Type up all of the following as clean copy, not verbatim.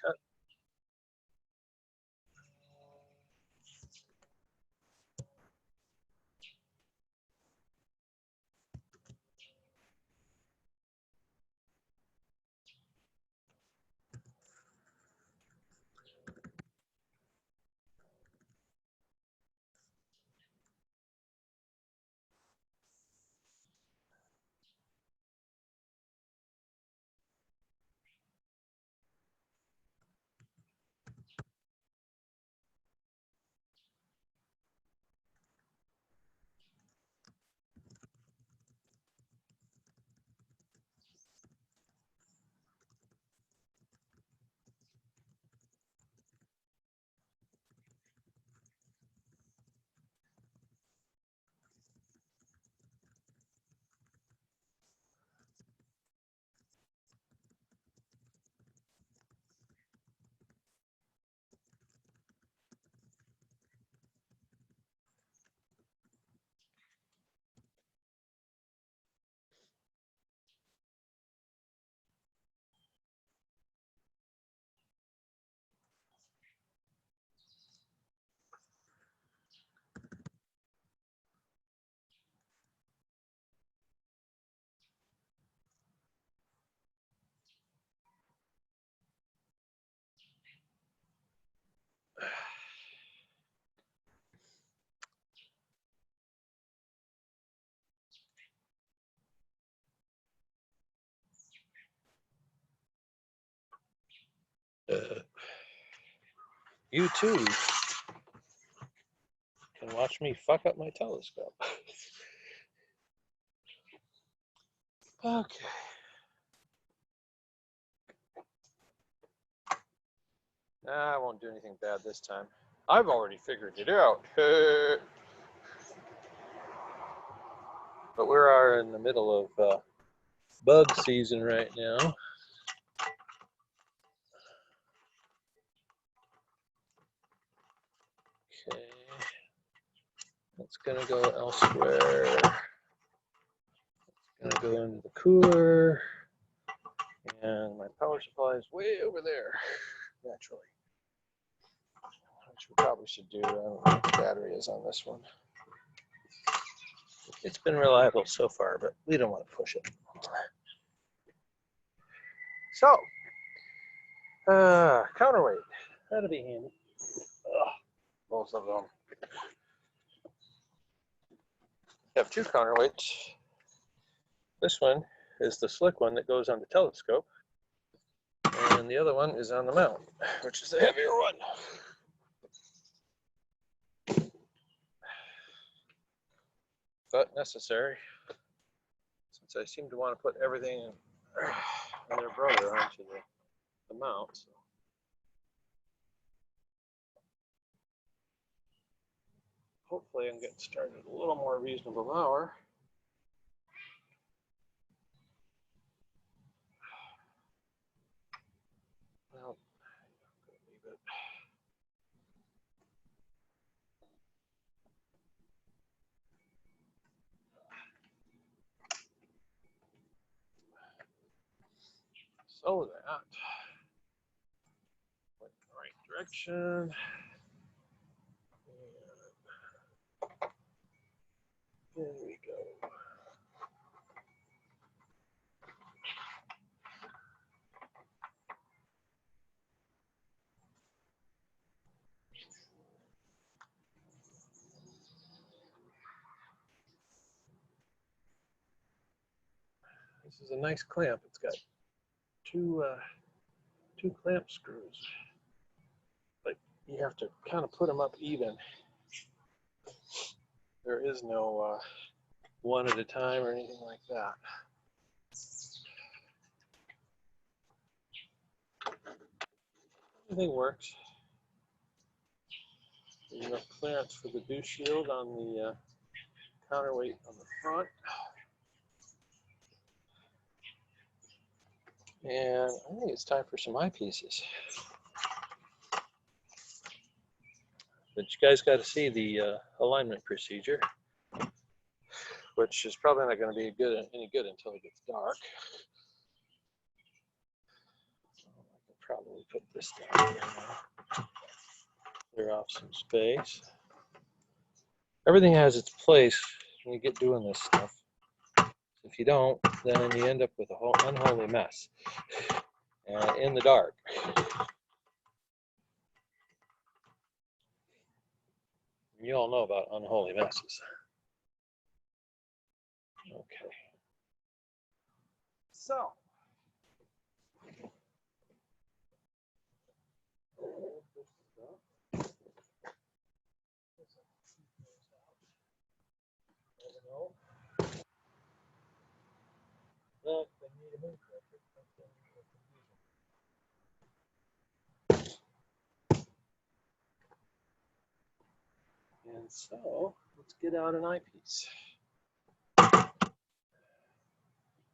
cut. You too can watch me fuck up my telescope. Okay. Nah, I won't do anything bad this time. I've already figured it out. But we are in the middle of bug season right now. Okay. That's gonna go elsewhere. It's gonna go into the cooler. And my power supply is way over there, naturally. Which we probably should do. I don't know what the battery is on this one. It's been reliable so far, but we don't want to push it. So, counterweight. That'll be handy. Both of them. I have two counterweights. This one is the slick one that goes on the telescope, and the other one is on the mount, which is the heavier one. But necessary, since I seem to want to put everything in their brother onto the mount. So. Hopefully I'm getting started at a little more reasonable hour. Well, I'm going to leave it. So that went in the right direction. And there we go. This is a nice clamp. It's got two clamp screws, but you have to kind of put them up even. There is no one at a time or anything like that. Everything works. There's enough clearance for the dew shield on the counterweight on the front. And I think it's time for some eyepieces. But you guys got to see the alignment procedure, which is probably not going to be any good until it gets dark. So I can probably put this down here now. Clear off some space. Everything has its place when you get doing this stuff. If you don't, then you end up with a whole unholy mess. And in the dark. You all know about unholy messes. Okay. So. Well, they need a moon corrector. And so, let's get out an eyepiece.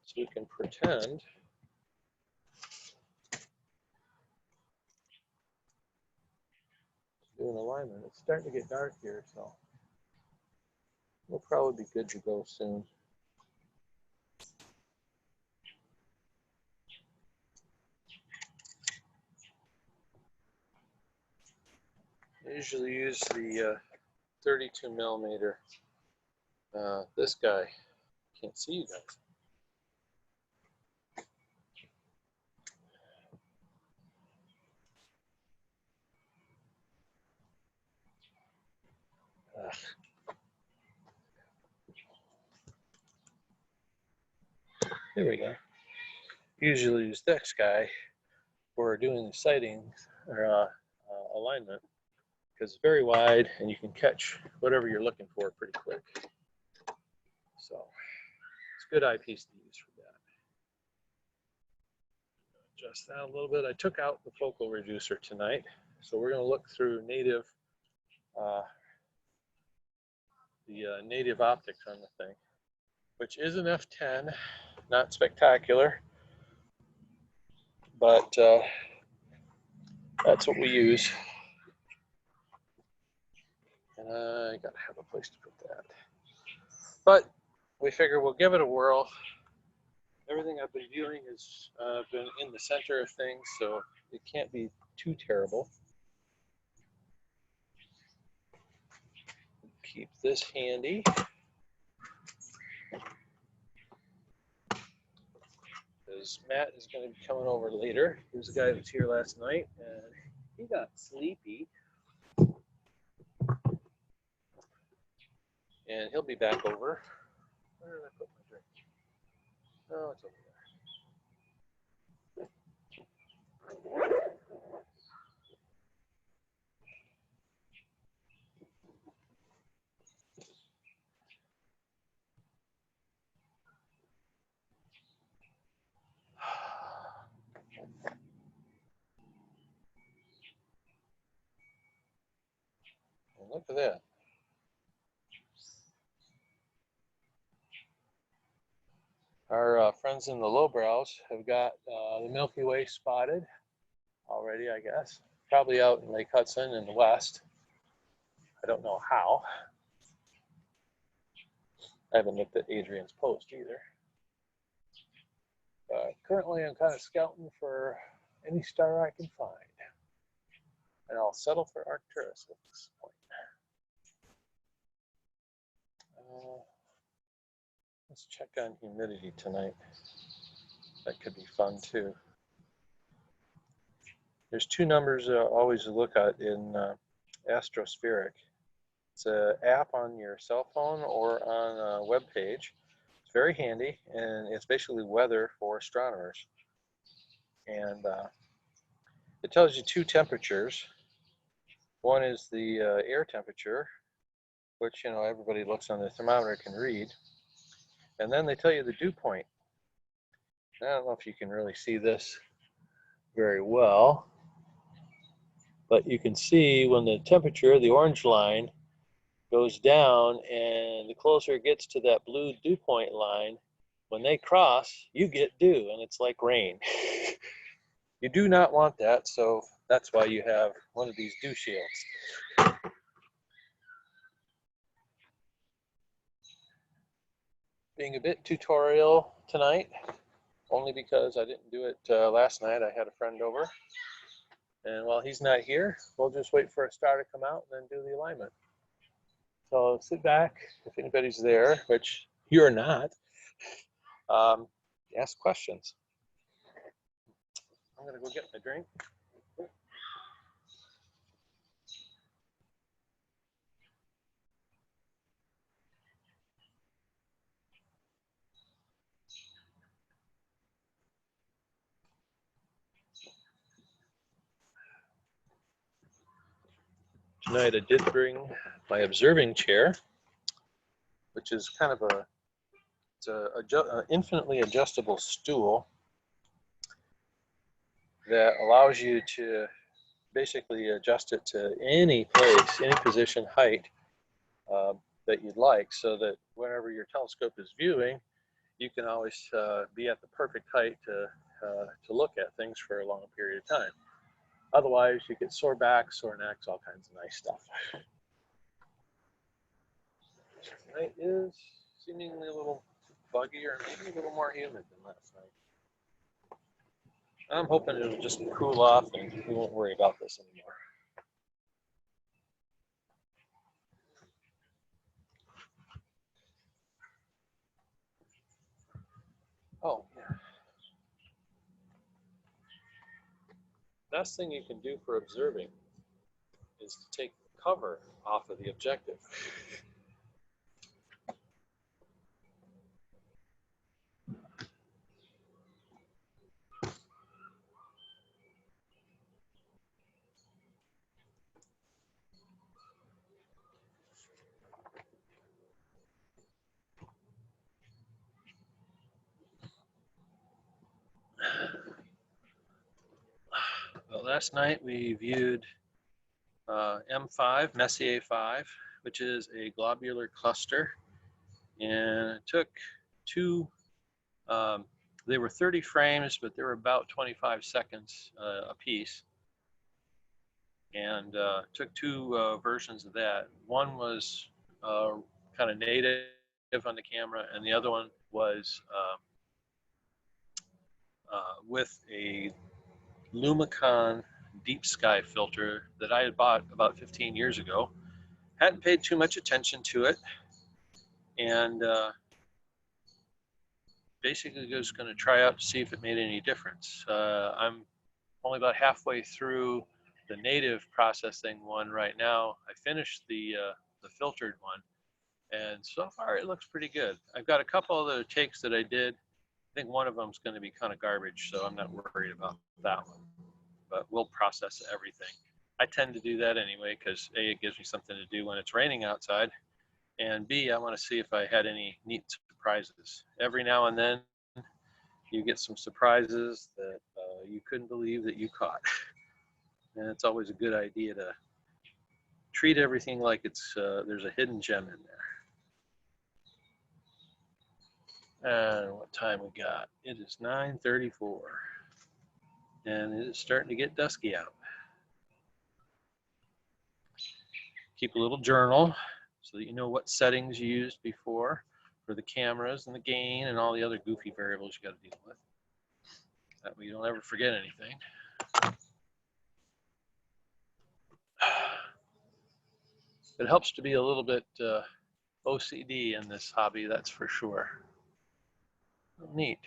So we can pretend to do an alignment. It's starting to get dark here, so we'll probably be good to go soon. I usually use the 32 millimeter. This guy, can't see you guys. Here we go. Usually use this guy for doing the sighting or alignment because it's very wide and you can catch whatever you're looking for pretty quick. So it's a good eyepiece to use for that. Adjust that a little bit. I took out the focal reducer tonight, so we're going to look through native native optics on the thing, which is an f10, not spectacular, but that's what we use. And I gotta have a place to put that. But we figure we'll give it a whirl. Everything I've been viewing has been in the center of things, so it can't be too terrible. Keep this handy. Because Matt is going to be coming over later. He was the guy who was here last night, and he got sleepy. And he'll be back over. Where did I put my drink? Oh, it's over there. And look at that. Our friends in the lowbrows have got the Milky Way spotted already, I guess. Probably out in Lake Hudson in the west. I don't know how. I haven't looked at Adrian's post either. But currently I'm kind of scouting for any star I can find. And I'll settle for Arcturus at this point. Let's check on humidity tonight. That could be fun too. There's two numbers always to look at in Astrospheric. It's an app on your cell phone or on a web page. It's very handy, and it's basically weather for astronomers. And it tells you two temperatures. One is the air temperature, which everybody looks on the thermometer can read. And then they tell you the dew point. I don't know if you can really see this very well, but you can see when the temperature, the orange line, goes down, and the closer it gets to that blue dew point line, when they cross, you get dew, and it's like rain. You do not want that, so that's why you have one of these dew shields. Being a bit tutorial tonight, only because I didn't do it last night. I had a friend over, and while he's not here, we'll just wait for a star to come out and then do the alignment. So sit back, if anybody's there, which you're not, ask questions. I'm gonna go get my drink. Tonight I did bring my observing chair, which is kind of an infinitely adjustable stool that allows you to basically adjust it to any place, any position, height that you'd like, so that whenever your telescope is viewing, you can always be at the perfect height to look at things for a long period of time. Otherwise, you get sore backs, sore necks, all kinds of nice stuff. Tonight is seemingly a little buggy, or maybe a little more humid than last night. I'm hoping it'll just cool off and we won't worry about this anymore. Oh, yeah. Best thing you can do for observing is to take the cover off of the objective. Well, last night we viewed M5, Messier 5, which is a globular cluster, and it took two, they were 30 frames, but they were about 25 seconds a piece, and took two versions of that. One was kind of native on the camera, and the other one was with a Lumicon deep sky filter that I had bought about 15 years ago. Hadn't paid too much attention to it, and basically just going to try out to see if it made any difference. I'm only about halfway through the native processing one right now. I finished the filtered one, and so far it looks pretty good. I've got a couple other takes that I did. I think one of them is going to be kind of garbage, so I'm not worried about that one. But we'll process everything. I tend to do that anyway because A, it gives me something to do when it's raining outside, and B, I want to see if I had any neat surprises. Every now and then you get some surprises that you couldn't believe that you caught. And it's always a good idea to treat everything like it's there's a hidden gem in there. And what time we got? It is 9:34, and it is starting to get dusky out. Keep a little journal so that you know what settings you used before for the cameras and the gain and all the other goofy variables you got to deal with. That way you don't ever forget anything. It helps to be a little bit OCD in this hobby, that's for sure. Neat.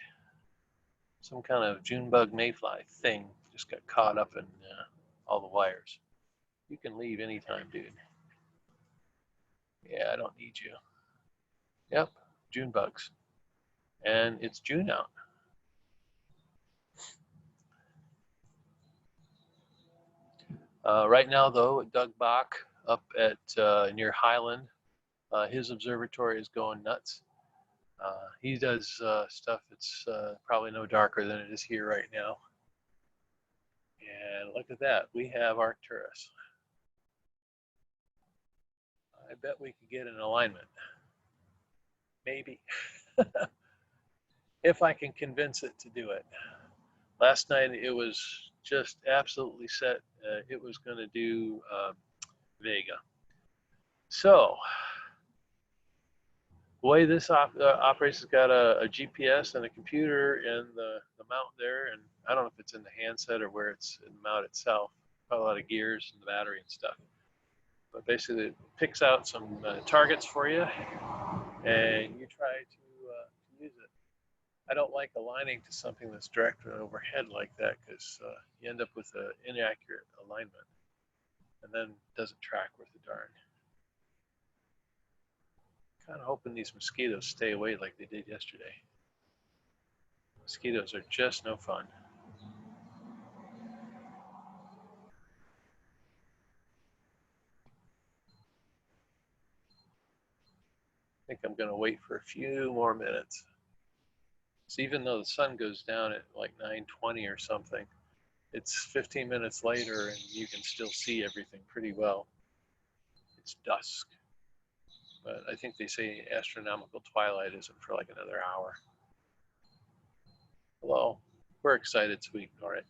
Some kind of June bug mayfly thing just got caught up in all the wires. You can leave anytime, dude. Yeah, I don't need you. Yep, June bugs. And it's June out. Right now, though, Doug Bach up at near Highland, his observatory is going nuts. He does stuff that's probably no darker than it is here right now. And look at that, we have Arcturus. I bet we could get an alignment. Maybe. If I can convince it to do it. Last night it was just absolutely set. It was going to do Vega. So The way this operates has got a GPS and a computer in the mount there, and I don't know if it's in the handset or where it's in the mount itself. Probably a lot of gears and the battery and stuff. But basically, it picks out some targets for you, and you try to use it. I don't like aligning to something that's directly overhead like that because you end up with an inaccurate alignment, and then it doesn't track worth a darn. Kind of hoping these mosquitoes stay away like they did yesterday. Mosquitoes are just no fun. I think I'm going to wait for a few more minutes. So even though the sun goes down at like 9:20 or something, it's 15 minutes later and you can still see everything pretty well. It's dusk. But I think they say astronomical twilight isn't for like another hour. Well, we're excited, so we ignore it.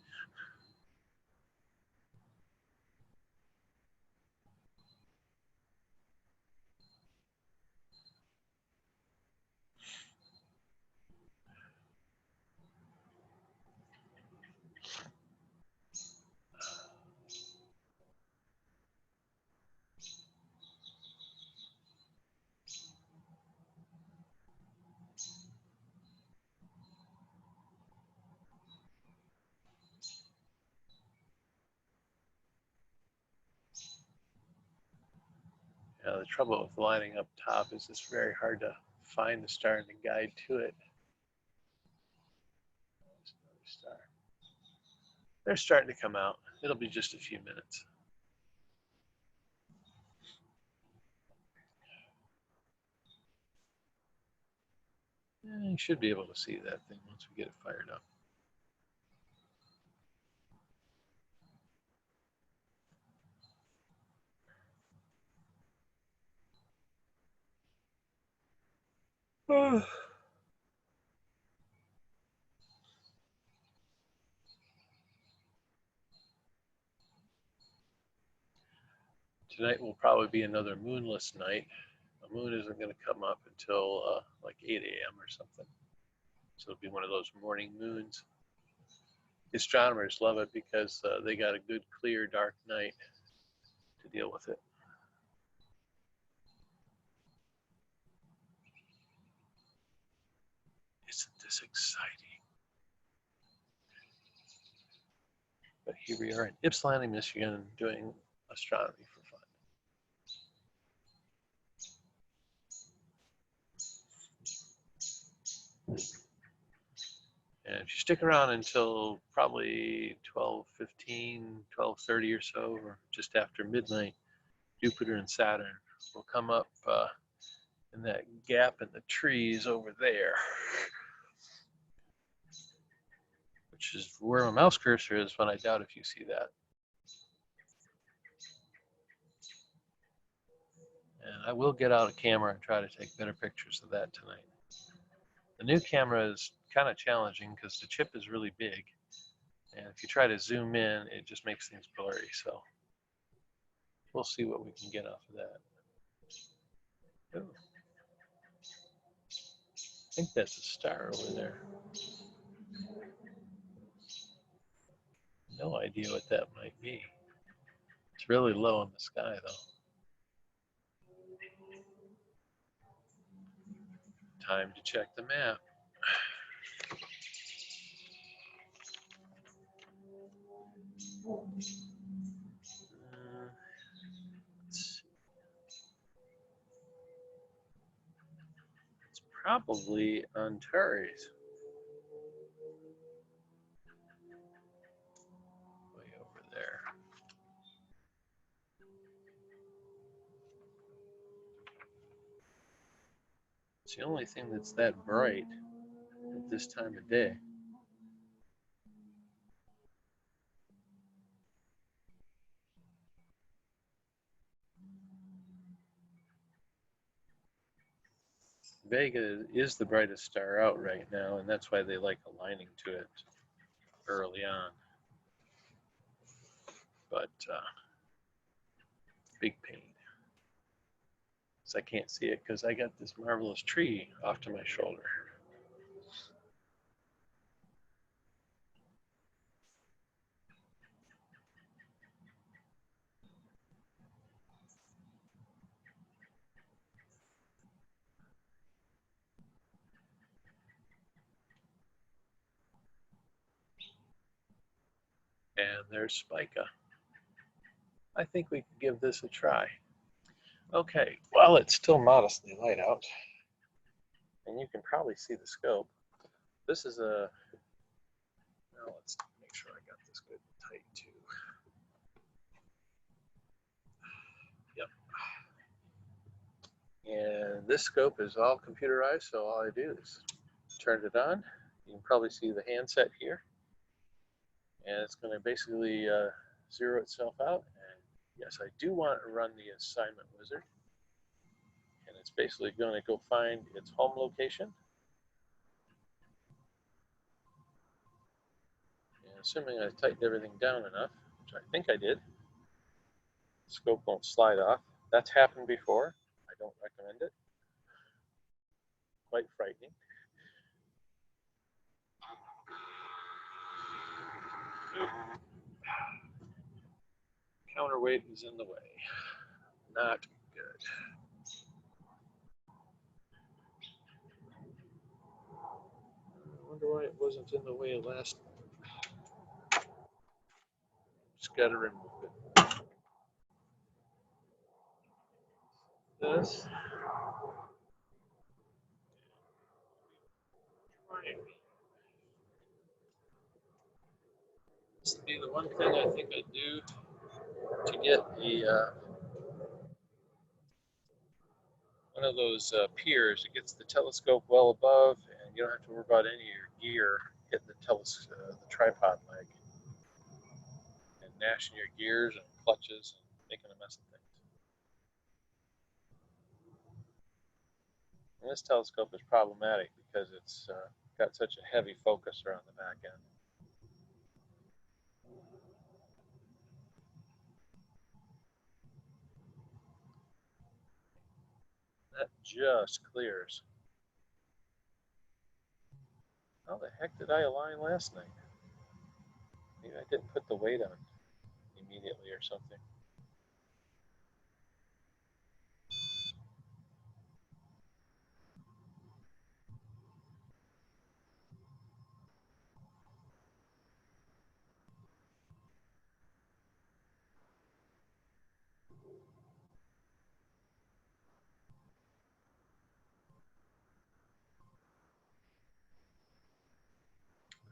The trouble with lining up top is it's very hard to find the star and the guide to it. There's another star. They're starting to come out. It'll be just a few minutes. You should be able to see that thing once we get it fired up. Tonight will probably be another moonless night. The moon isn't going to come up until like 8 a.m. or something. So it'll be one of those morning moons. Astronomers love it because they got a good, clear, dark night to deal with it. Isn't this exciting? But here we are in Ypsilanti, Michigan, doing astronomy for fun. And if you stick around until probably 12:15, 12:30 or so, or just after midnight, Jupiter and Saturn will come up in that gap in the trees over there, which is where my mouse cursor is, but I doubt if you see that. And I will get out a camera and try to take better pictures of that tonight. The new camera is kind of challenging because the chip is really big, and if you try to zoom in, it just makes things blurry. So we'll see what we can get off of that. Ooh. I think that's a star over there. No idea what that might be. It's really low in the sky, though. Time to check the map. It's probably Antares. Way over there. It's the only thing that's that bright at this time of day. Vega is the brightest star out right now, and that's why they like aligning to it early on. But big pain. I can't see it because I got this marvelous tree off to my shoulder. And there's Spica. I think we can give this a try. Okay, well, it's still modestly light out, and you can probably see the scope. This is a, now let's make sure I got this good and tight too. Yep. And this scope is all computerized, so all I do is turn it on. You can probably see the handset here, and it's going to basically zero itself out. And yes, I do want to run the assignment wizard, and it's basically going to go find its home location. And assuming I tightened everything down enough, which I think I did, the scope won't slide off. That's happened before. I don't recommend it. Quite frightening. Counterweight is in the way. Not good. I wonder why it wasn't in the way last. Just got to remove it. This. This would be the one thing I think I'd do to get the one of those piers. It gets the telescope well above, and you don't have to worry about any of your gear hitting the tripod leg and gnashing your gears and clutches and making a mess of things. And this telescope is problematic because it's got such a heavy focus around the back end. That just clears. How the heck did I align last night? Maybe I didn't put the weight on immediately or something.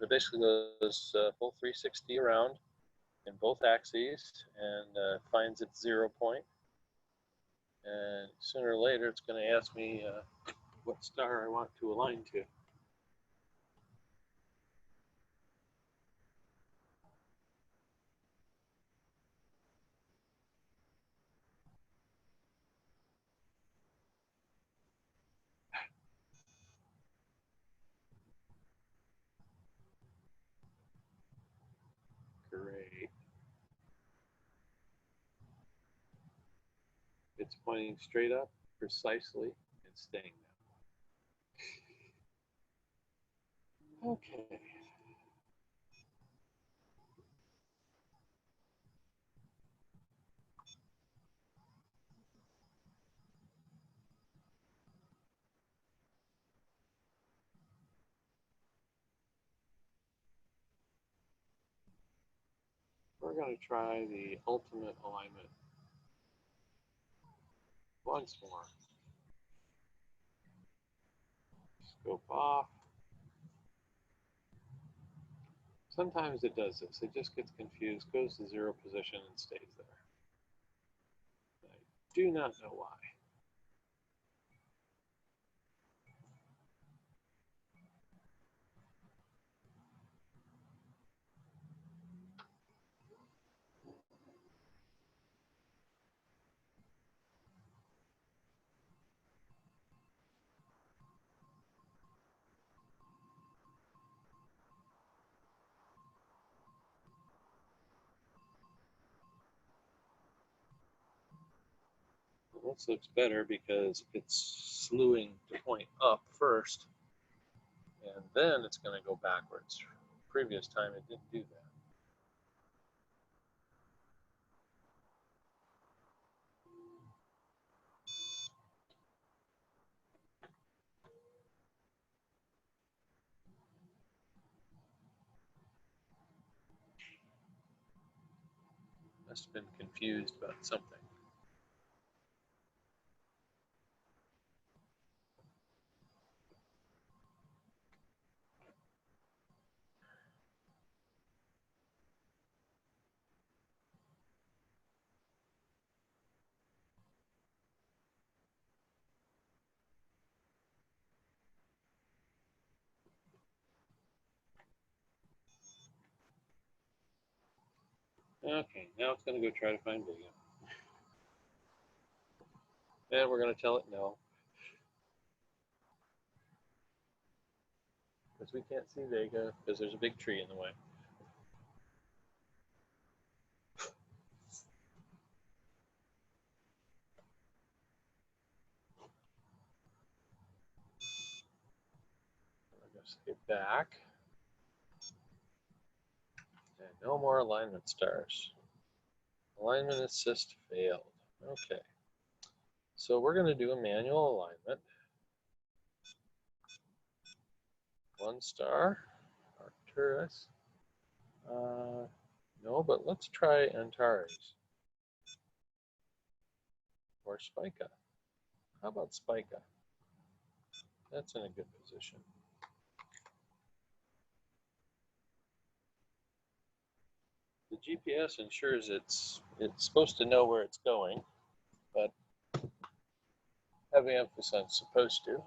It basically goes full 360 around in both axes and finds its 0 point. And sooner or later, it's going to ask me what star I want to align to. Great. It's pointing straight up, precisely, and staying there. Okay. We're going to try the ultimate alignment once more. Scope off. Sometimes it does this. It just gets confused, goes to 0 position, and stays there. I do not know why. This looks better because it's slewing to point up first, and then it's going to go backwards. Previous time it didn't do that. Must have been confused about something. Okay, now it's going to go try to find Vega. And we're going to tell it no. Because we can't see Vega because there's a big tree in the way. We're going to say back. And no more alignment stars. Alignment assist failed. Okay. So we're going to do a manual alignment. 1 star, Arcturus. No, but let's try Antares. Or Spica. How about Spica? That's in a good position. The GPS ensures it's supposed to know where it's going, but heavy emphasis on supposed to.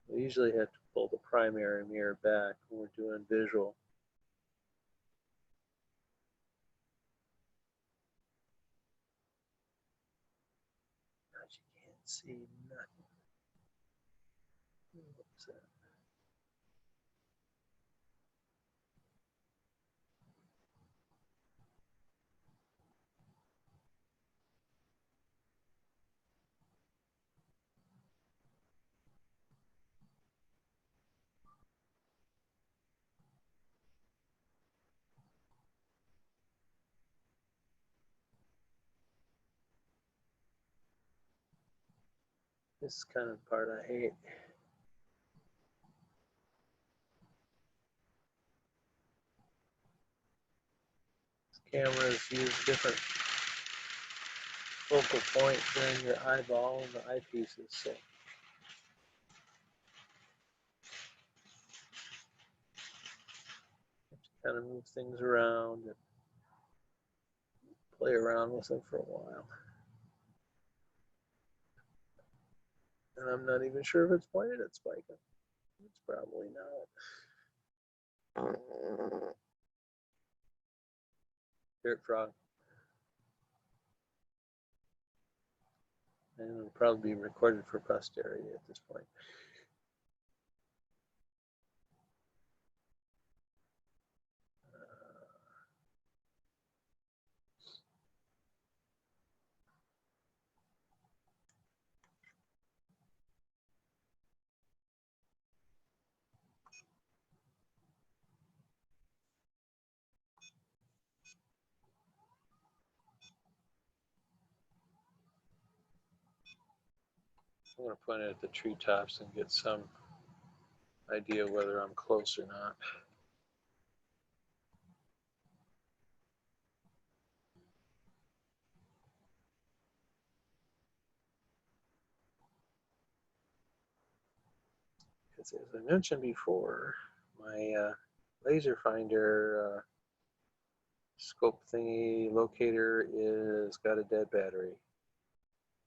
We usually have to pull the primary mirror back when we're doing visual. Now you can't see nothing. What's that? This is kind of the part I hate. Cameras use different focal points than your eyeball and the eyepieces, so kind of move things around and play around with them for a while. And I'm not even sure if it's pointed at Spica. It's probably not. Dirt frog. And it'll probably be recorded for posterity at this point. I'm going to point it at the treetops and get some idea whether I'm close or not. Because as I mentioned before, my laser finder scope thingy locator is got a dead battery.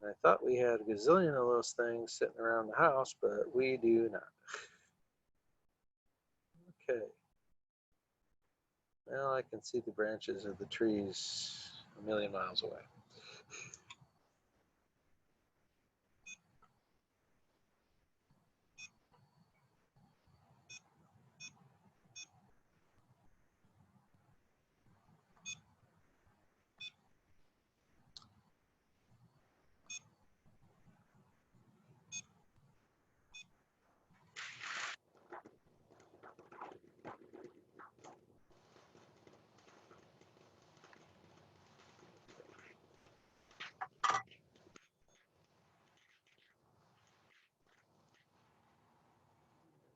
I thought we had a gazillion of those things sitting around the house, but we do not. Okay. Now I can see the branches of the trees a million miles away.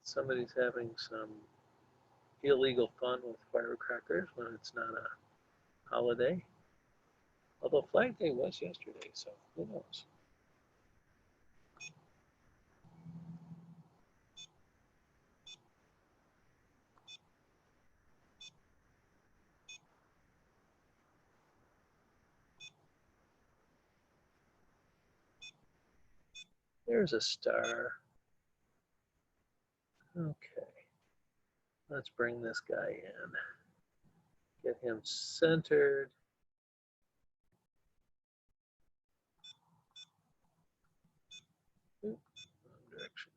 Somebody's having some illegal fun with firecrackers when it's not a holiday. Although Flag Day was yesterday, so who knows? There's a star. Okay. Let's bring this guy in. Get him centered. Oop, wrong direction.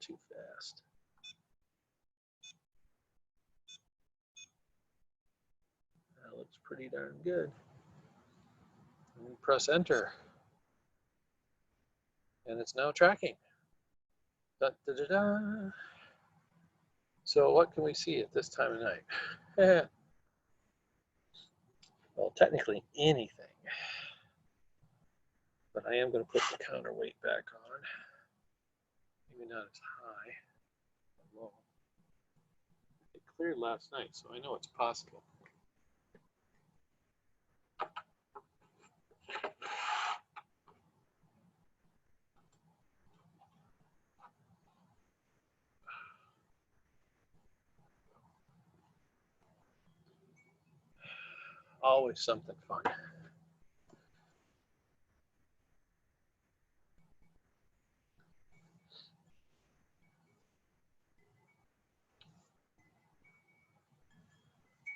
Too fast. That looks pretty darn good. And press enter. And it's now tracking. Da, da, da, da. So what can we see at this time of night? Well, technically anything. But I am going to put the counterweight back on. Maybe not as high. Low. It cleared last night, so I know it's possible. Always something fun.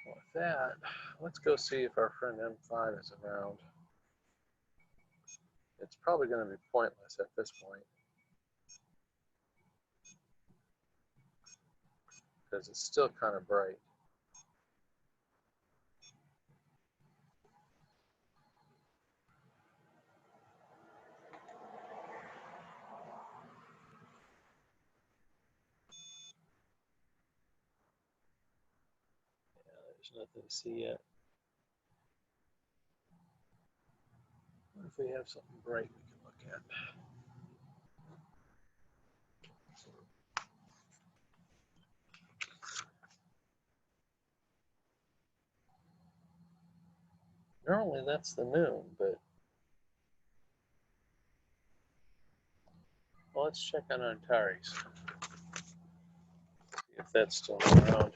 With that, let's go see if our friend M5 is around. It's probably going to be pointless at this point because it's still kind of bright. There's nothing to see yet. What if we have something bright we can look at? Normally that's the moon, but well, let's check on Antares. See if that's still around.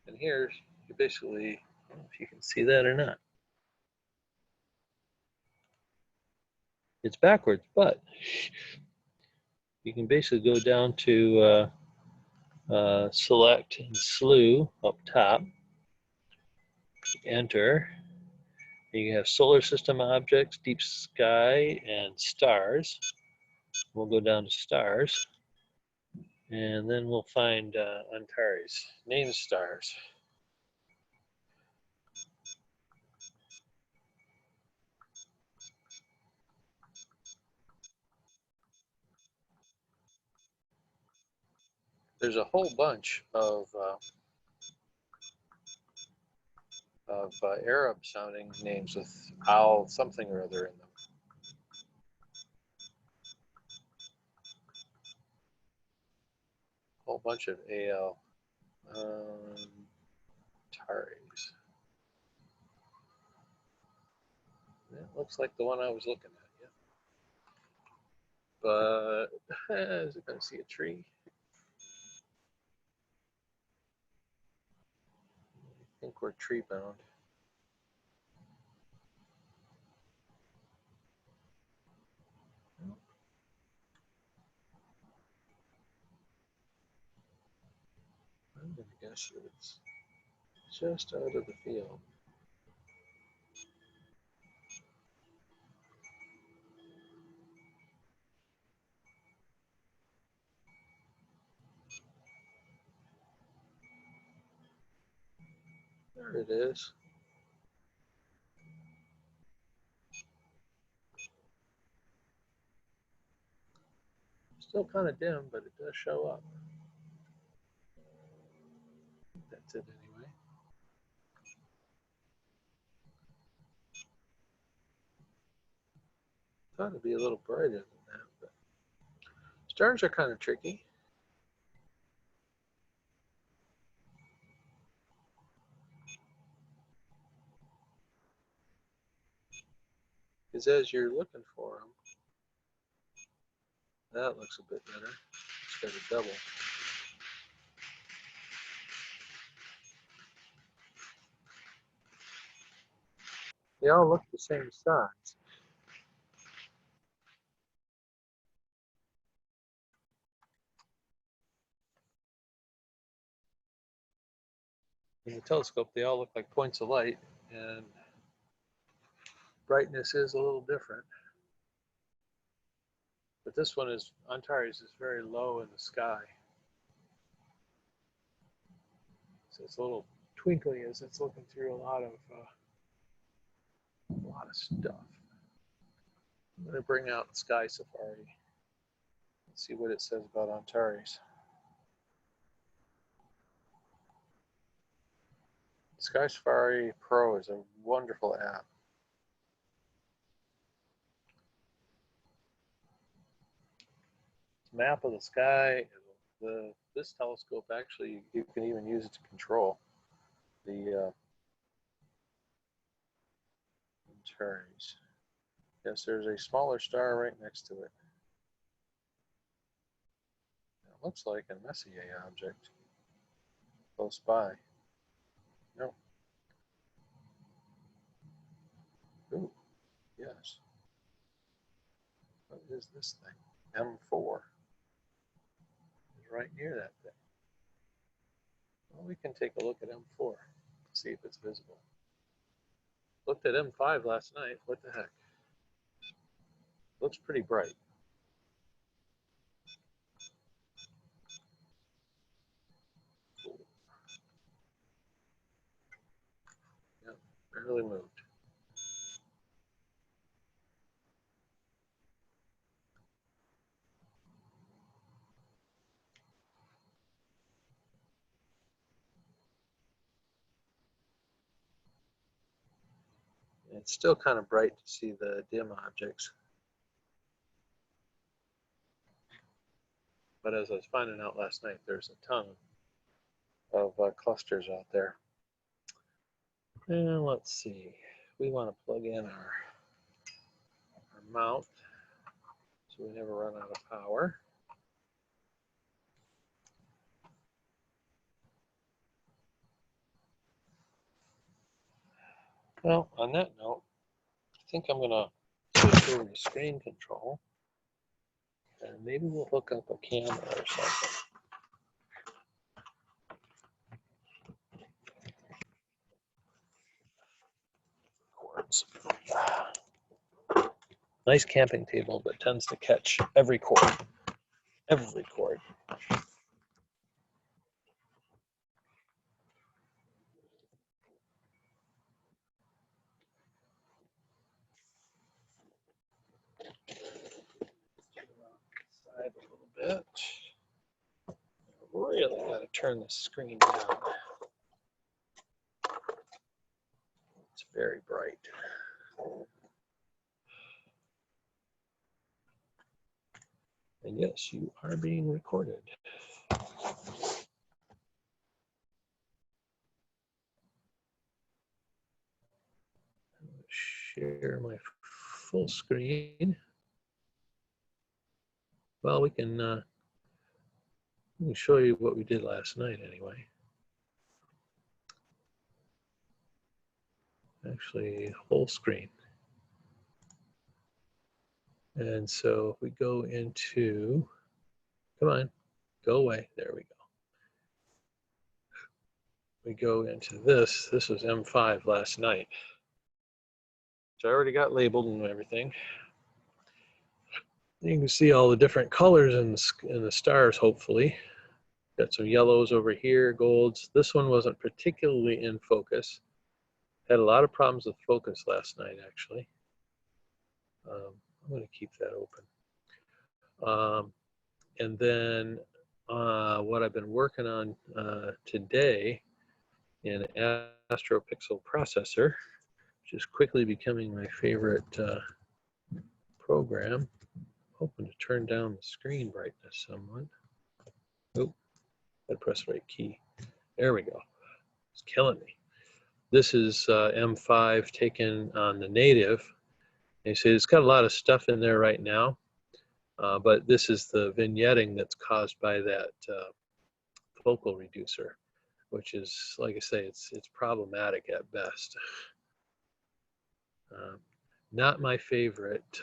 And here, you basically, I don't know if you can see that or not. It's backwards, but you can basically go down to select and slew up top, enter. You have solar system objects, deep sky, and stars. We'll go down to stars, and then we'll find Antares, name stars. There's a whole bunch of Arab-sounding names with Al something or other in them. A whole bunch of AL Antares. That looks like the one I was looking at, yeah. But is it going to see a tree? think we're tree bound. I'm going to guess that it's just out of the field. There it is. Still kind of dim, but it does show up. That's it anyway. Thought it'd be a little brighter than that, but stars are kind of tricky. Because as you're looking for them, that looks a bit better. It's got a double. They all look the same size. In the telescope, they all look like points of light, and brightness is a little different. But this one is, Antares is very low in the sky. So it's a little twinkly as it's looking through a lot of stuff. I'm going to bring out Sky Safari. Let's see what it says about Antares. Sky Safari Pro is a wonderful app. It's a map of the sky. This telescope, actually, you can even use it to control the Antares. Yes, there's a smaller star right next to it. It looks like a Messier object close by. No. Ooh, yes. What is this thing? M4. It's right near that thing. Well, we can take a look at M4, see if it's visible. Looked at M5 last night. What the heck? Looks pretty bright. Yep, barely moved. It's still kind of bright to see the dim objects. But as I was finding out last night, there's a ton of clusters out there. And let's see, we want to plug in our mount so we never run out of power. Well, on that note, I think I'm going to switch over to screen control, and maybe we'll hook up a camera or something. Cords. Nice camping table, but tends to catch every cord. Every cord. Side a little bit. Really got to turn the screen down. It's very bright. And yes, you are being recorded. Share my full screen. Well, we can show you what we did last night anyway. actually whole screen. And so if we go into, come on, go away, there we go. We go into this was M5 last night. So I already got labeled and everything. You can see all the different colors in the stars, hopefully. Got some yellows over here, golds. This one wasn't particularly in focus. Had a lot of problems with focus last night, actually. I'm going to keep that open. And then what I've been working on today in AstroPixel Processor, which is quickly becoming my favorite program. Hoping to turn down the screen brightness somewhat. Oh, I press the right key. There we go. It's killing me. This is M5 taken on the native. You see it's got a lot of stuff in there right now, but this is the vignetting that's caused by that focal reducer, which is, like I say, it's problematic at best. Not my favorite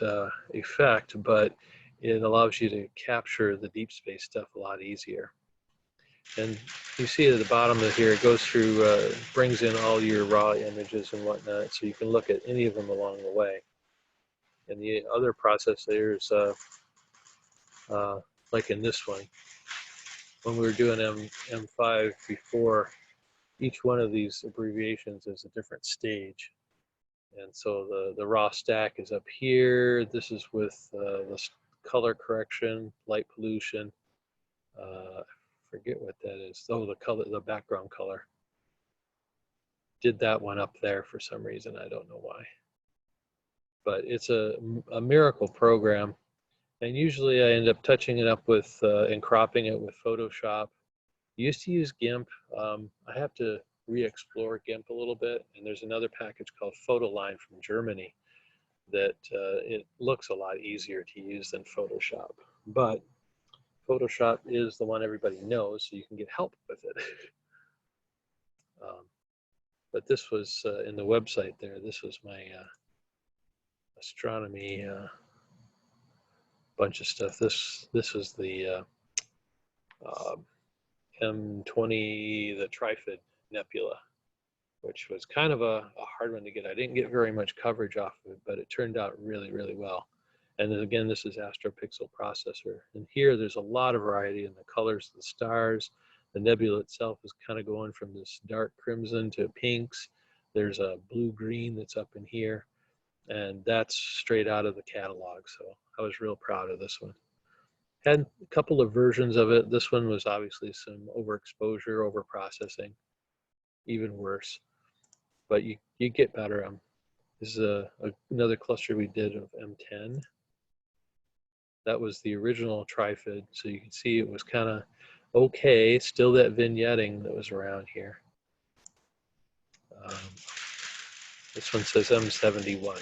effect, but it allows you to capture the deep space stuff a lot easier. And you see at the bottom of here, it goes through, brings in all your raw images and whatnot, so you can look at any of them along the way. And the other processors, like in this one, when we were doing M5 before, each one of these abbreviations is a different stage. And so the raw stack is up here. This is with the color correction, light pollution. I forget what that is. Oh, the background color. Did that one up there for some reason. I don't know why. But it's a miracle program. And usually I end up touching it up with and cropping it with Photoshop. I used to use GIMP. I have to re-explore GIMP a little bit, and there's another package called Photoline from Germany that it looks a lot easier to use than Photoshop. But Photoshop is the one everybody knows, so you can get help with it. But this was in the website there. This was my astronomy bunch of stuff. This was the M20, the Trifid Nebula, which was kind of a hard one to get. I didn't get very much coverage off of it, but it turned out really, really well. And then again, this is AstroPixel Processor. And here there's a lot of variety in the colors of the stars. The nebula itself is kind of going from this dark crimson to pinks. There's a blue-green that's up in here. And that's straight out of the catalog. So I was real proud of this one. Had a couple of versions of it. This one was obviously some overexposure, overprocessing, even worse. But you get better. This is another cluster we did of M10. That was the original Trifid. So you can see it was kind of okay. Still that vignetting that was around here. This one says M71.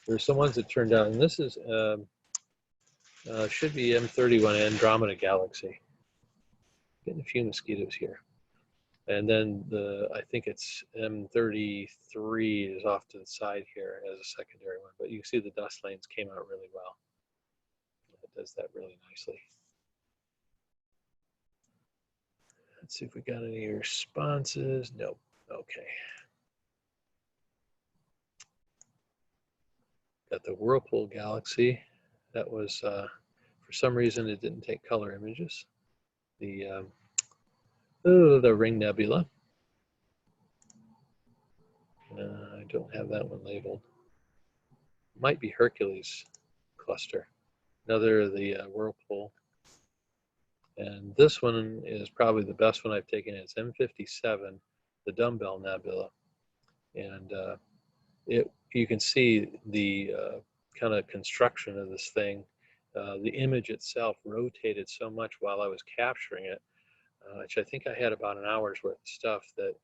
There's some ones that turned out, and this is should be M31 Andromeda Galaxy. Getting a few mosquitoes here. And then I think it's M33 is off to the side here as a secondary one, but you can see the dust lanes came out really well. It does that really nicely. Let's see if we got any responses. Nope. Okay. Got the Whirlpool Galaxy. That was, for some reason, it didn't take color images. The Ring Nebula. I don't have that one labeled. Might be Hercules cluster. Another, the Whirlpool. And this one is probably the best one I've taken. It's M57, the Dumbbell Nebula. And you can see the kind of construction of this thing. The image itself rotated so much while I was capturing it, which I think I had about an hour's worth of stuff that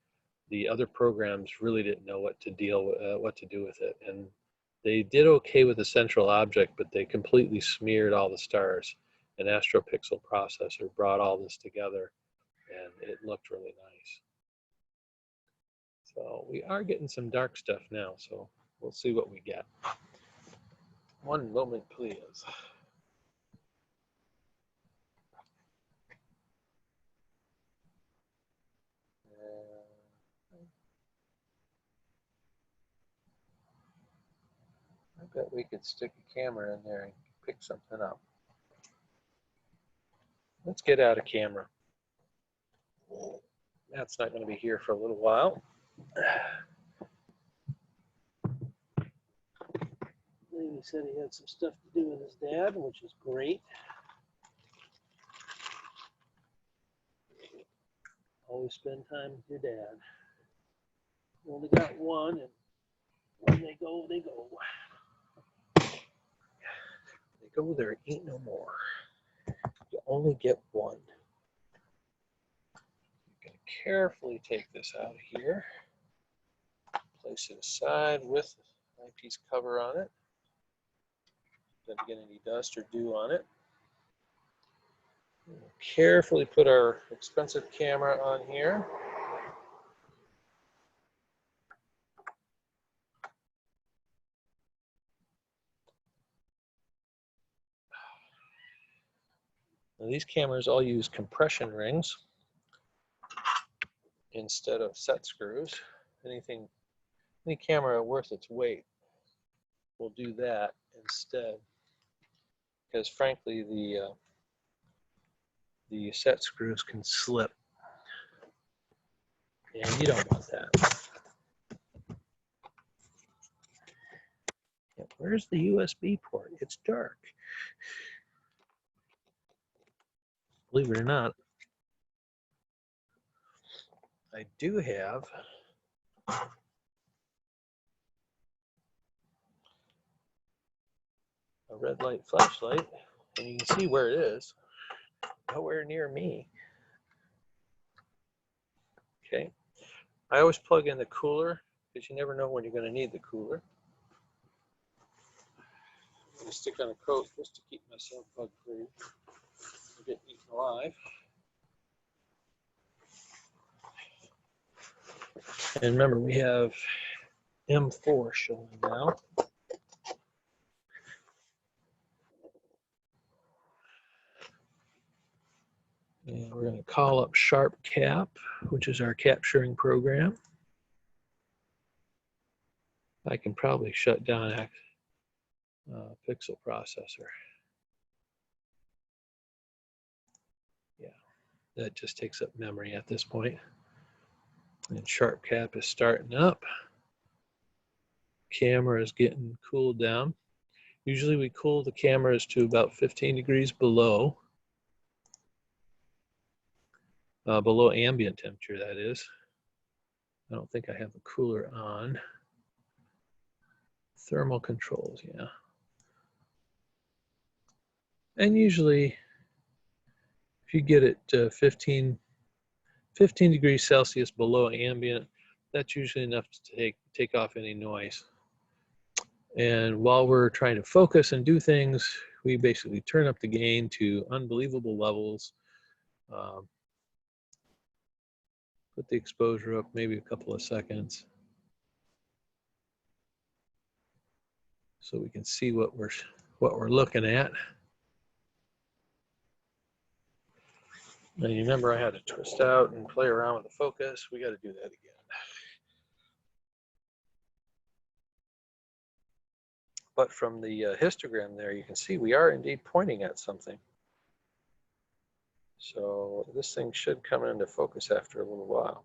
the other programs really didn't know what to do with it. And they did okay with the central object, but they completely smeared all the stars. An AstroPixel processor brought all this together, and it looked really nice. So we are getting some dark stuff now, so we'll see what we get. One moment, please. I bet we could stick a camera in there and pick something up. Let's get out of camera. That's not going to be here for a little while. He said he had some stuff to do with his dad, which is great. Always spend time with your dad. You only got one, and when they go, they go. They go, there ain't no more. You only get one. You're going to carefully take this out of here. Place it aside with the eyepiece cover on it. Doesn't get any dust or dew on it. We'll carefully put our expensive camera on here. Now these cameras all use compression rings instead of set screws. Any camera worth its weight will do that instead, because frankly the set screws can slip, and you don't want that. Where's the USB port? It's dark. Believe it or not, I do have a red light flashlight, and you can see where it is. Nowhere near me. Okay. I always plug in the cooler because you never know when you're going to need the cooler. I'm going to stick on a coat just to keep myself bug free. I'll get eaten alive. And remember, we have M4 showing now. And we're going to call up Sharp Cap, which is our capturing program. I can probably shut down a pixel processor. Yeah, that just takes up memory at this point. And Sharp Cap is starting up. Camera is getting cooled down. Usually we cool the cameras to about 15 degrees below ambient temperature, that is. I don't think I have the cooler on. Thermal controls, yeah. And usually, if you get it to 15 degrees Celsius below ambient, that's usually enough to take off any noise. And while we're trying to focus and do things, we basically turn up the gain to unbelievable levels. Put the exposure up maybe a couple of seconds so we can see what we're looking at. Now you remember I had to twist out and play around with the focus. We got to do that again. But from the histogram there, you can see we are indeed pointing at something. So this thing should come into focus after a little while.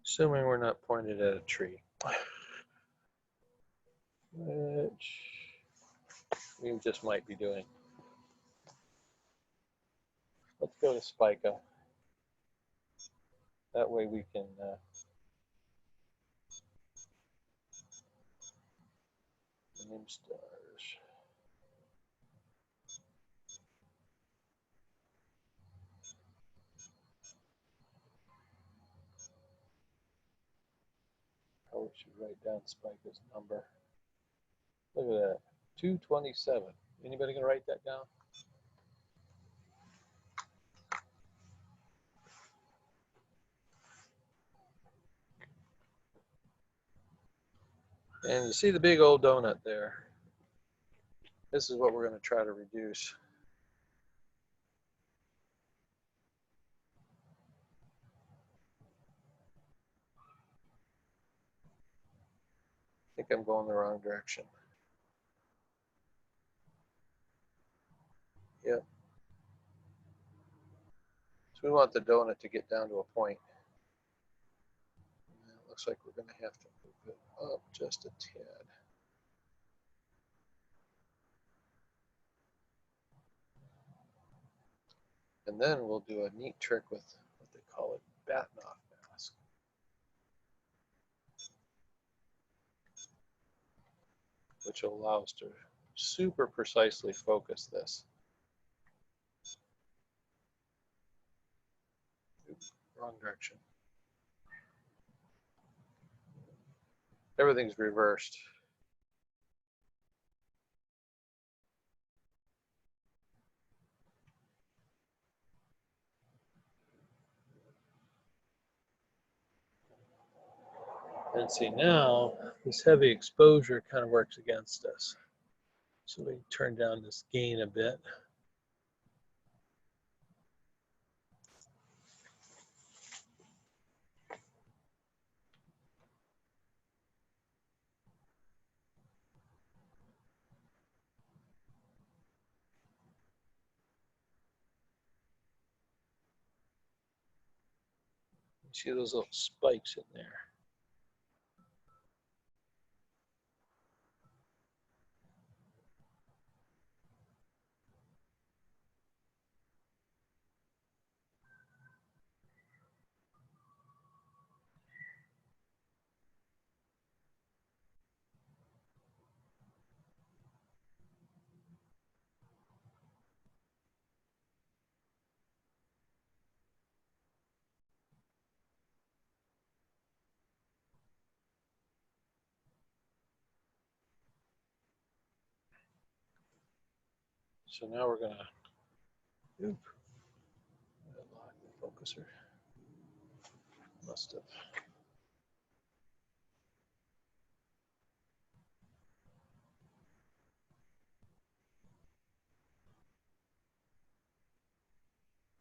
Assuming we're not pointed at a tree. Which we just might be doing. Let's go to Spica. That way we can name stars. we should write down Spike's number. Look at that, 227. Anybody gonna write that down? And you see the big old donut there. This is what we're going to try to reduce. I think I'm going the wrong direction. Yep. So we want the donut to get down to a point. And it looks like we're going to have to move it up just a tad. And then we'll do a neat trick with what they call a Batnoff mask. Which will allow us to super precisely focus this. Oops, wrong direction. Everything's reversed. And see, now this heavy exposure kind of works against us. So we turn down this gain a bit. You see those little spikes in there. So now we're gonna lock the focuser. Must have.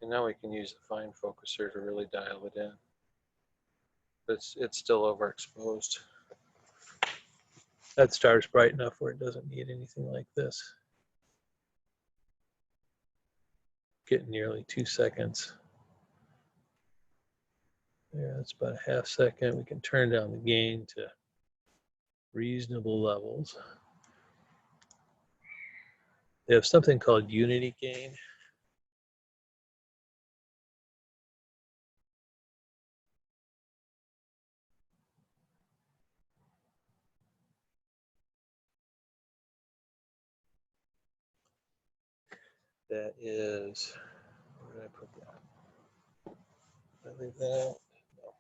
And now we can use the fine focuser to really dial it in. But it's still overexposed. That star's bright enough where it doesn't need anything like this. Getting nearly 2 seconds. Yeah, that's about a half second. We can turn down the gain to reasonable levels. They have something called unity gain. That is, where did I put that? Did I leave that out? No.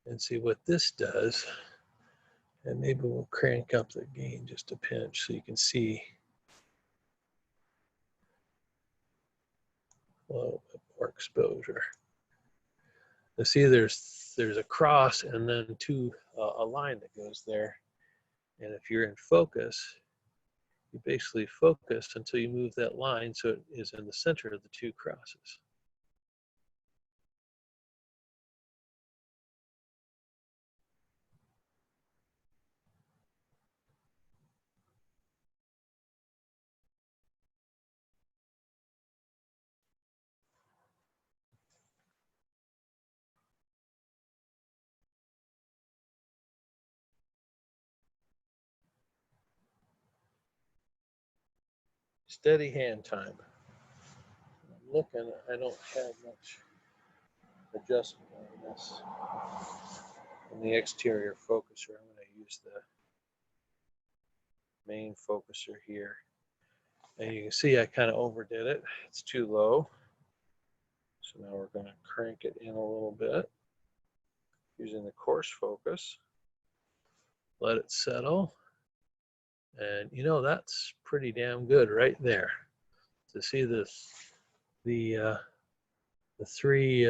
And see what this does. And maybe we'll crank up the gain just a pinch so you can see a little bit more exposure. You see there's a cross and then a line that goes there. And if you're in focus, you basically focus until you move that line so it is in the center of the two crosses. Steady hand time. I'm looking, I don't have much adjustment on this. In the exterior focuser, I'm going to use the main focuser here. And you can see I kind of overdid it. It's too low. So now we're going to crank it in a little bit using the coarse focus. Let it settle. And you know, that's pretty damn good right there. To see this, the three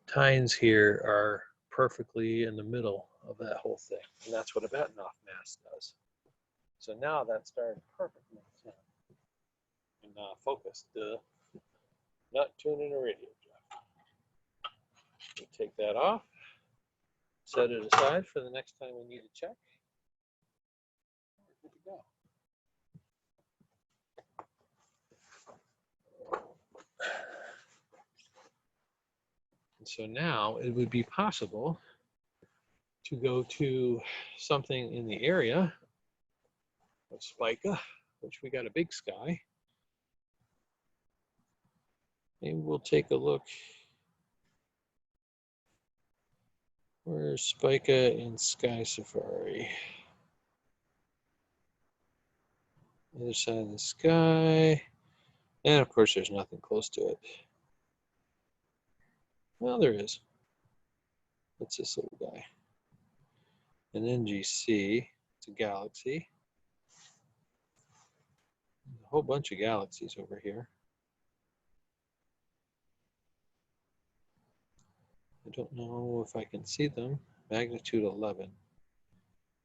tines here are perfectly in the middle of that whole thing. And that's what a Betanoff mask does. So now that's started perfectly in focus. Not tuning a radio, Jeff. We take that off, set it aside for the next time we need to check. We're good to go. And so now it would be possible to go to something in the area of Spica, which we got a big sky. Maybe we'll take a look. Where's Spica in Sky Safari? Other side of the sky. And of course, there's nothing close to it. Well, there is. What's this little guy? An NGC. It's a galaxy. A whole bunch of galaxies over here. I don't know if I can see them. Magnitude 11.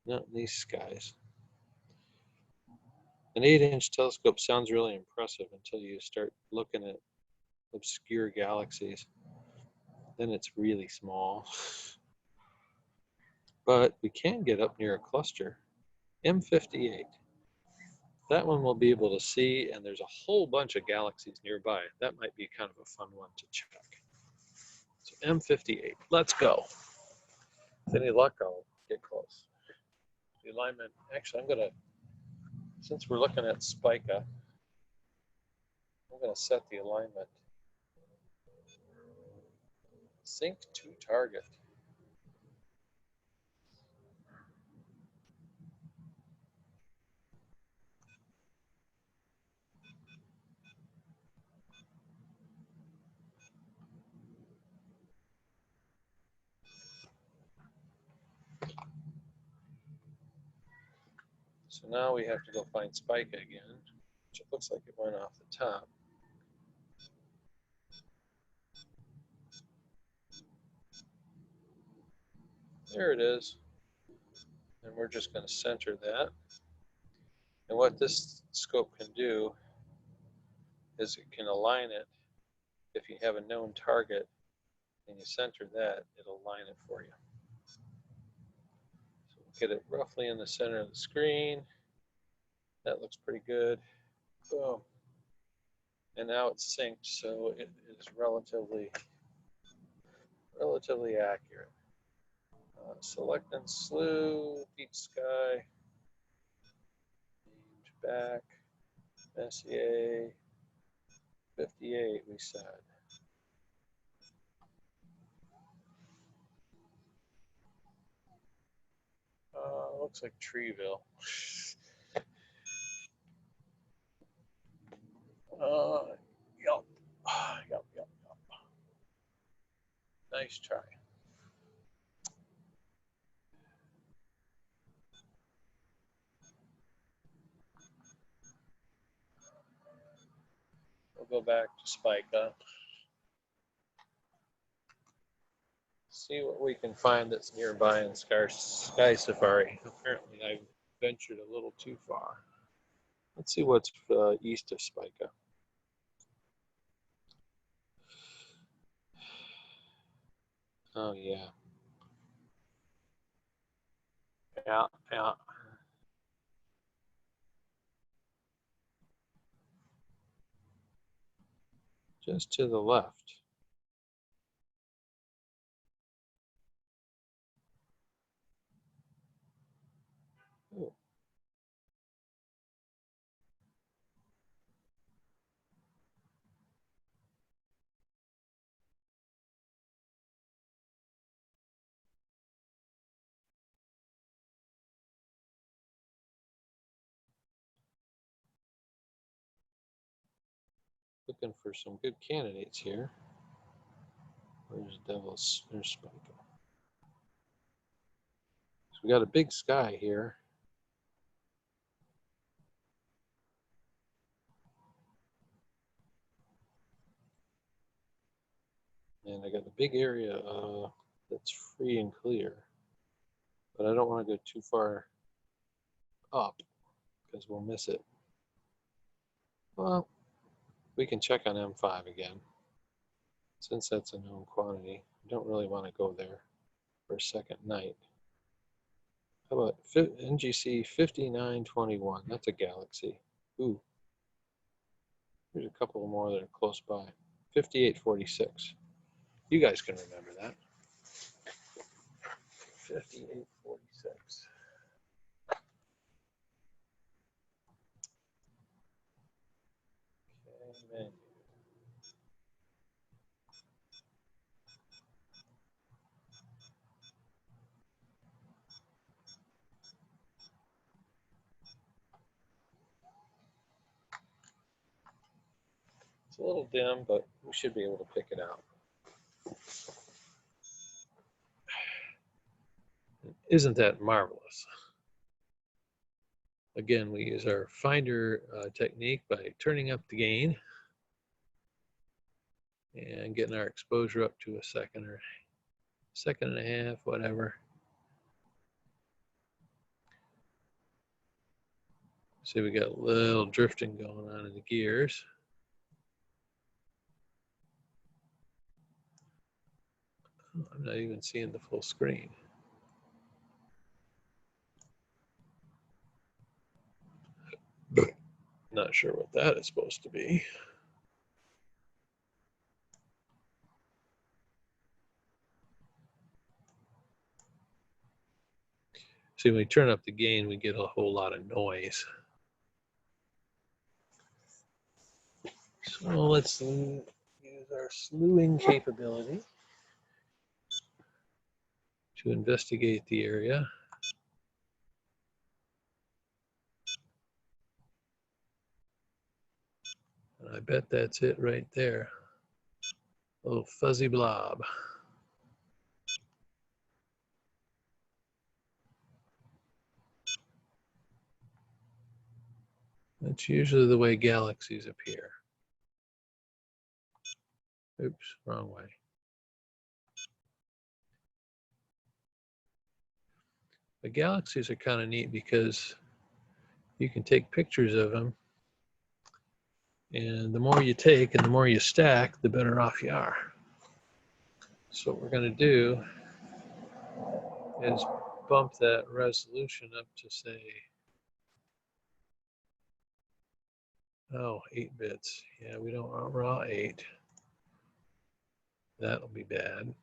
Not in these skies. An 8-inch telescope sounds really impressive until you start looking at obscure galaxies. Then it's really small. But we can get up near a cluster. M58. That one we'll be able to see, and there's a whole bunch of galaxies nearby. That might be kind of a fun one to check. So M58, let's go. With any luck, I'll get close. The alignment, actually, I'm gonna, since we're looking at Spica, I'm gonna set the alignment. Sync to target. So now we have to go find Spica again, which it looks like it went off the top. There it is. And we're just going to center that. And what this scope can do is it can align it. If you have a known target and you center that, it'll align it for you. So we'll get it roughly in the center of the screen. That looks pretty good. Boom. And now it's synced, so it is relatively accurate. Select and slew, deep sky, back, Messier, 58 we said. Looks like Treeville. Yup. Yup. Nice try. We'll go back to Spica. See what we can find that's nearby in Sky Safari. Apparently I ventured a little too far. Let's see what's east of Spica. Oh yeah. Yeah. Just to the left. Ooh. Looking for some good candidates here. Where's Devil's? There's Spica. So we got a big sky here. And I got a big area that's free and clear. But I don't want to go too far up because we'll miss it. Well, we can check on M5 again. Since that's a known quantity, I don't really want to go there for a second night. How about NGC 5921? That's a galaxy. Ooh. There's a couple more that are close by. 5846. You guys can remember that. 5846. Okay, menu. It's a little dim, but we should be able to pick it out. Isn't that marvelous? Again, we use our finder technique by turning up the gain and getting our exposure up to a second or second and a half, whatever. See, we got a little drifting going on in the gears. I'm not even seeing the full screen. Not sure what that is supposed to be. See, when we turn up the gain, we get a whole lot of noise. So let's use our slewing capability to investigate the area. And I bet that's it right there. A little fuzzy blob. That's usually the way galaxies appear. Oops, wrong way. But galaxies are kind of neat because you can take pictures of them, and the more you take and the more you stack, the better off you are. So what we're going to do is bump that resolution up to, say, 8 bits. Yeah, we don't want raw 8. That'll be bad.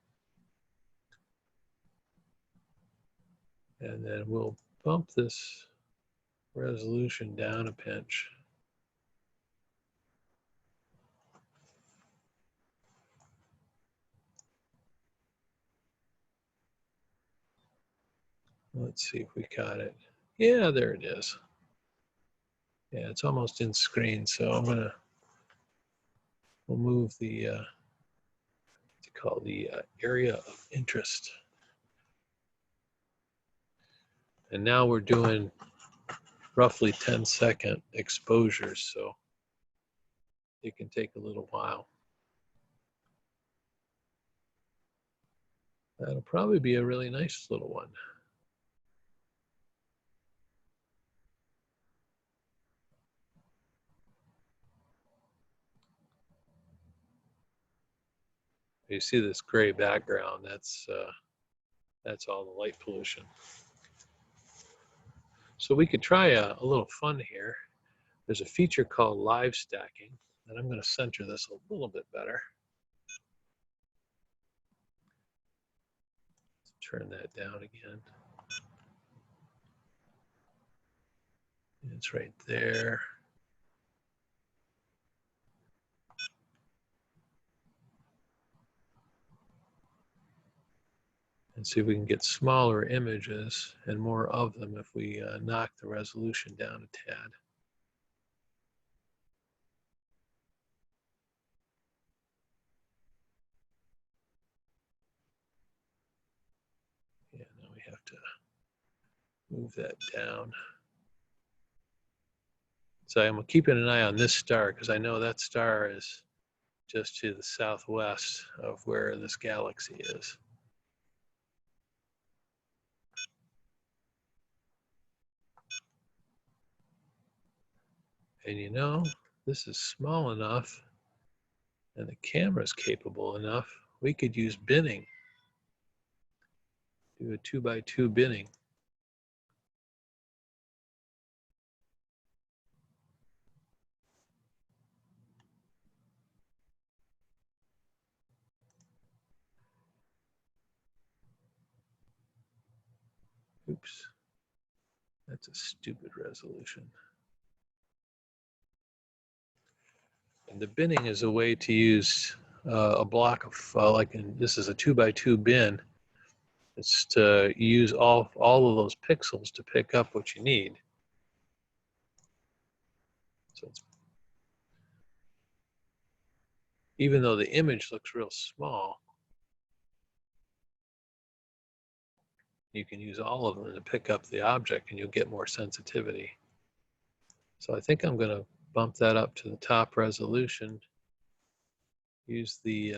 And then we'll bump this resolution down a pinch. Let's see if we got it. Yeah, there it is. Yeah, it's almost in screen, so we'll move the area of interest. And now we're doing roughly 10-second exposures, so it can take a little while. That'll probably be a really nice little one. You see this gray background, that's all the light pollution. So we could try a little fun here. There's a feature called live stacking, and I'm going to center this a little bit better. Let's turn that down again. It's right there. And see if we can get smaller images and more of them if we knock the resolution down a tad. have to move that down. So I'm keeping an eye on this star because I know that star is just to the southwest of where this galaxy is. And you know, this is small enough and the camera's capable enough, we could use binning. Do a 2x2 binning. Oops, that's a stupid resolution. And the binning is a way to use a block of, this is a 2x2 bin. It's to use all of those pixels to pick up what you need. So even though the image looks real small, you can use all of them to pick up the object and you'll get more sensitivity. So I think I'm going to bump that up to the top resolution, use the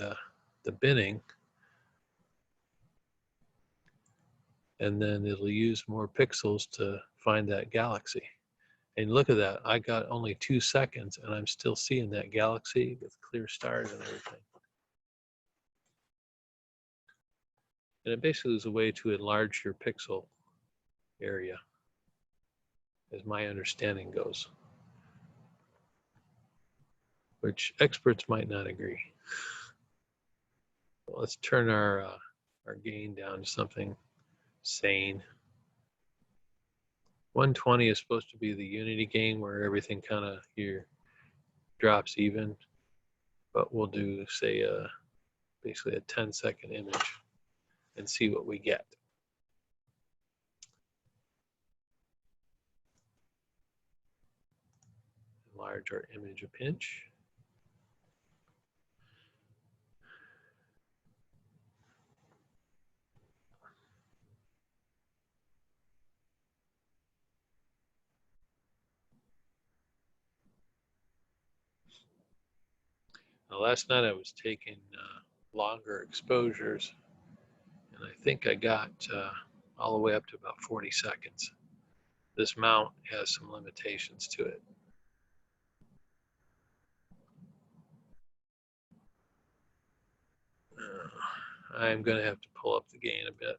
binning, and then it'll use more pixels to find that galaxy. And look at that, I got only 2 seconds and I'm still seeing that galaxy with clear stars and everything. And it basically is a way to enlarge your pixel area, as my understanding goes, which experts might not agree. Well, let's turn our gain down to something sane. 120 is supposed to be the unity gain where everything kind of here drops even, but we'll do, say, basically a 10-second image and see what we get. Enlarge our image a pinch. Now, last night I was taking longer exposures, and I think I got all the way up to about 40 seconds. This mount has some limitations to it. I'm going to have to pull up the gain a bit.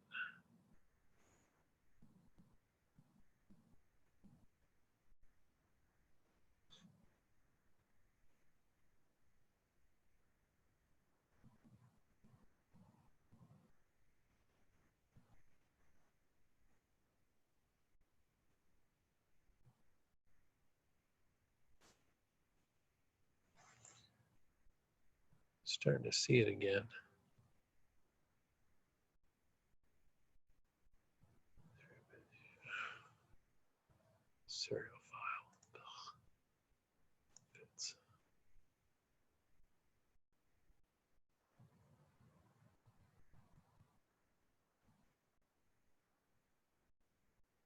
Starting to see it again. Serial file. Fits.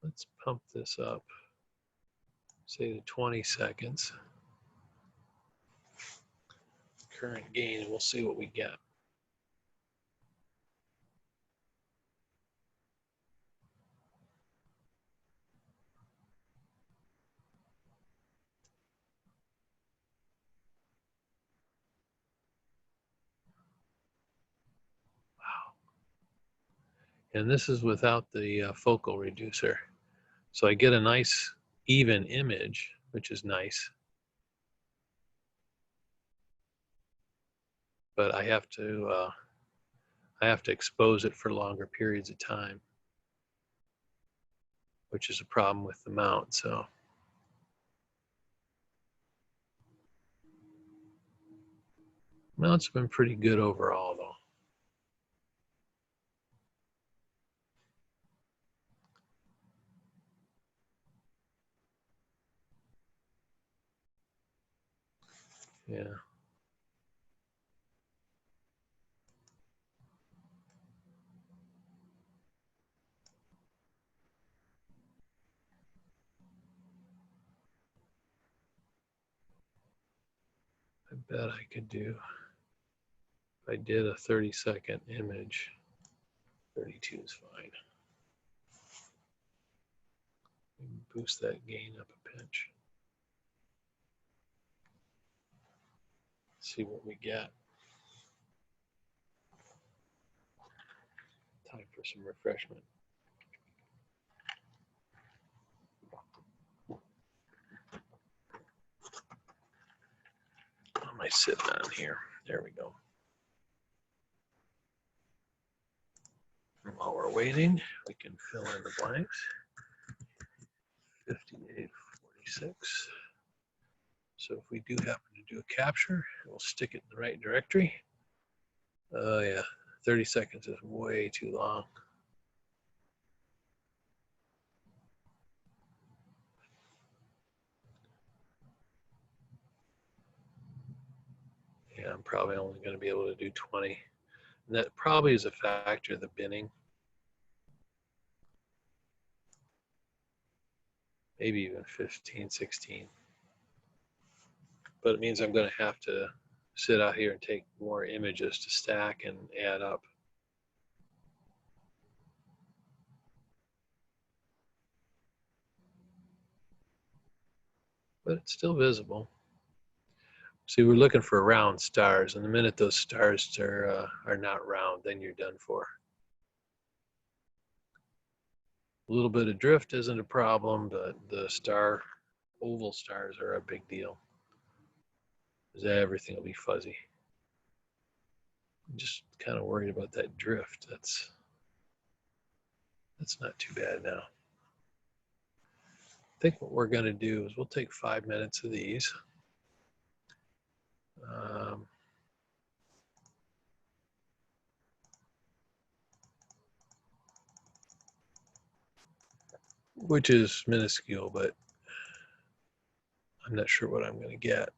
Let's pump this up, say to 20 seconds. Current gain, and we'll see what we get. And this is without the focal reducer. So I get a nice even image, which is nice. But I have to expose it for longer periods of time, which is a problem with the mount. So mount's been pretty good overall, though. Yeah. bet I could do, if I did a 30-second image, 32 is fine. Boost that gain up a pinch. See what we get. Time for some refreshment. What am I sitting on here? There we go. And while we're waiting, we can fill in the blanks. 5846. So if we do happen to do a capture, we'll stick it in the right directory. Oh yeah, 30 seconds is way too long. Yeah, I'm probably only going to be able to do 20. And that probably is a factor of the binning. Maybe even 15, 16. But it means I'm going to have to sit out here and take more images to stack and add up. But it's still visible. See, we're looking for round stars, and the minute those stars are not round, then you're done for. A little bit of drift isn't a problem, but the oval stars are a big deal. Because everything will be fuzzy. I'm just kind of worried about that drift. That's not too bad now. I think what we're going to do is we'll take 5 minutes of these. Which is minuscule, but I'm not sure what I'm going to get.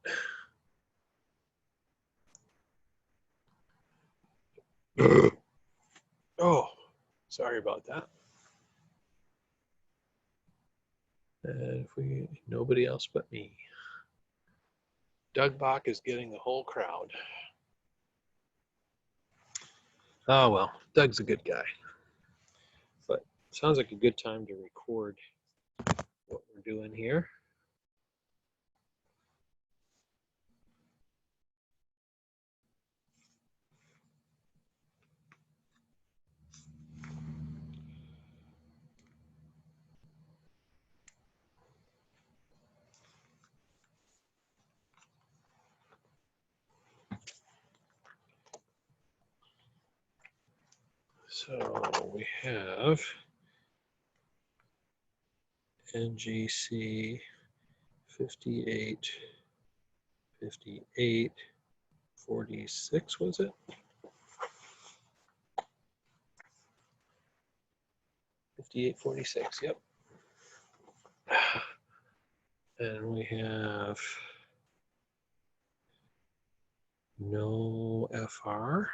Oh, sorry about that. And if nobody else but me. Doug Bach is getting the whole crowd. Oh well, Doug's a good guy. But it sounds like a good time to record what we're doing here. So we have NGC 58, 58, 46, was it? 5846, yep. And we have no FR,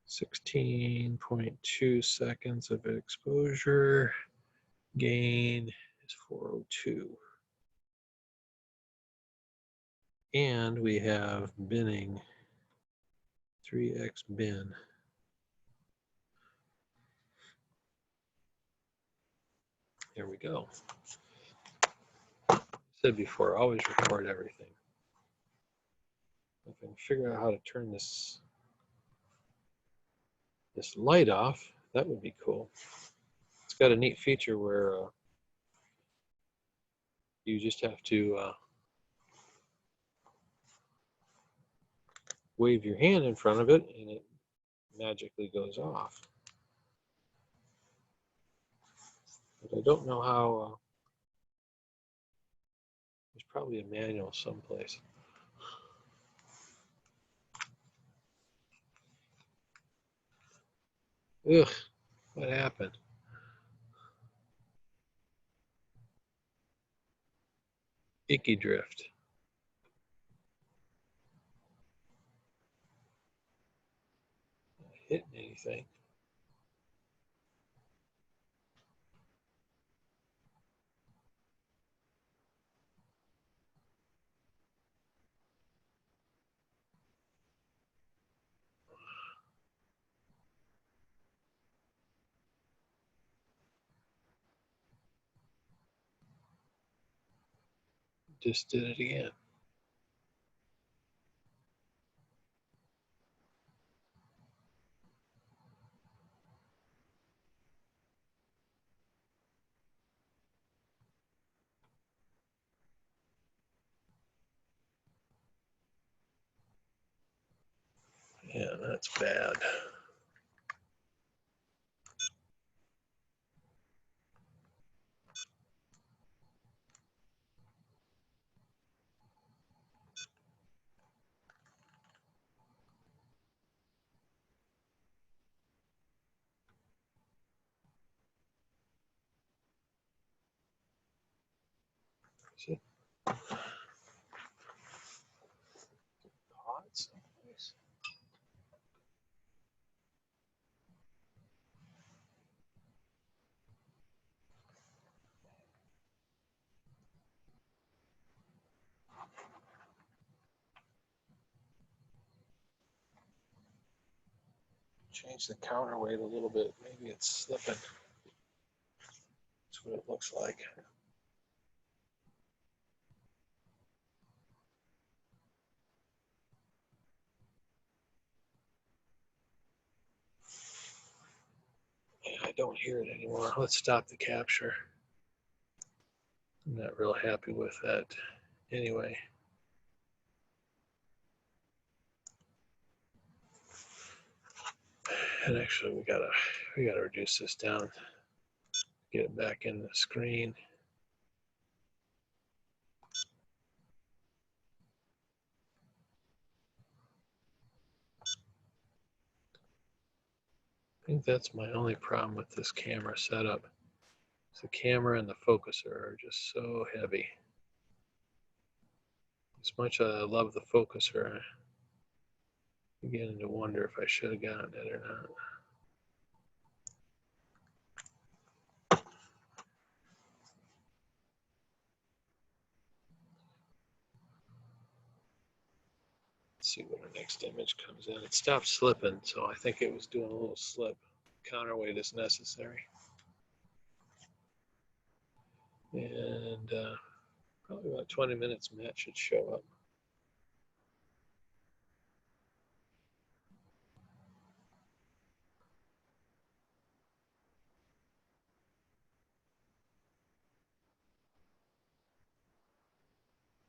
16.2 seconds of exposure, gain is 402. And we have binning, 3x bin. There we go. I said before, always record everything. If I can figure out how to turn this light off, that would be cool. It's got a neat feature where you just have to wave your hand in front of it and it magically goes off. But I don't know how, there's probably a manual someplace. Ugh, what happened? Icky drift. Not hitting anything. just did it again. Yeah, that's bad. See? Hot someplace. Change the counterweight a little bit. Maybe it's slipping. That's what it looks like. Yeah, I don't hear it anymore. Let's stop the capture. I'm not real happy with that anyway. And actually we gotta reduce this down. Get it back in the screen. I think that's my only problem with this camera setup. The camera and the focuser are just so heavy. As much as I love the focuser, I'm beginning to wonder if I should have gotten it or not. Let's see when our next image comes in. It stopped slipping, so I think it was doing a little slip. Counterweight is necessary. And probably about 20 minutes, Matt should show up.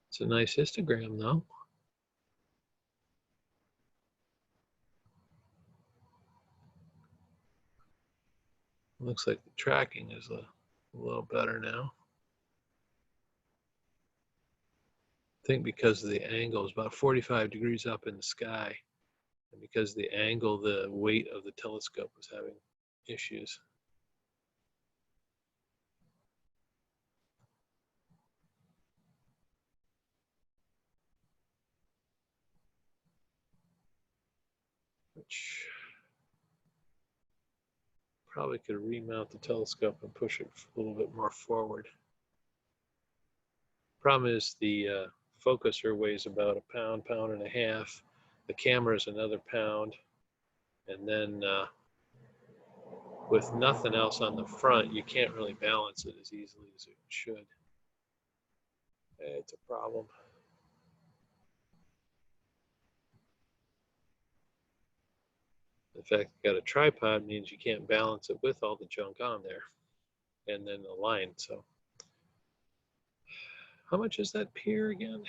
It's a nice histogram, though. Looks like the tracking is a little better now. I think because of the angle, it's about 45 degrees up in the sky. And because of the angle, the weight of the telescope was having issues. Which probably could remount the telescope and push it a little bit more forward. Problem is the focuser weighs about a pound, pound and a half. The camera is another pound. And then with nothing else on the front, you can't really balance it as easily as it should. It's a problem. The fact you got a tripod means you can't balance it with all the junk on there and then the line. So how much is that pier again?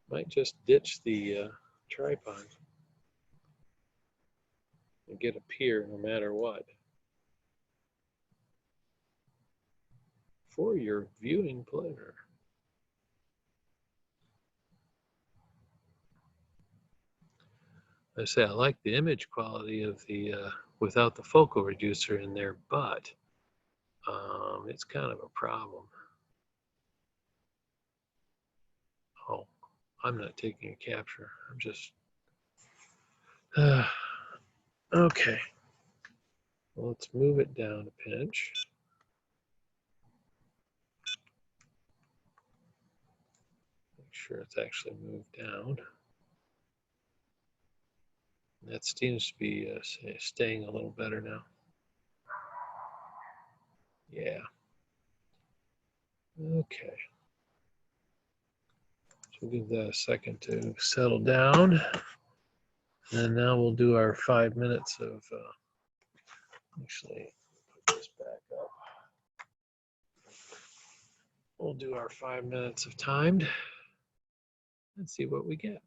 Might just ditch the tripod and get a pier no matter what. For your viewing pleasure. I say I like the image quality of the without the focal reducer in there, but it's kind of a problem. Oh, I'm not taking a capture. I'm just okay. Well, let's move it down a pinch. Make sure it's actually moved down. That seems to be staying a little better now. Yeah. Okay. So we'll give that a second to settle down. And now we'll do our 5 minutes of, actually, put this back up. We'll do our 5 minutes of timed and see what we get.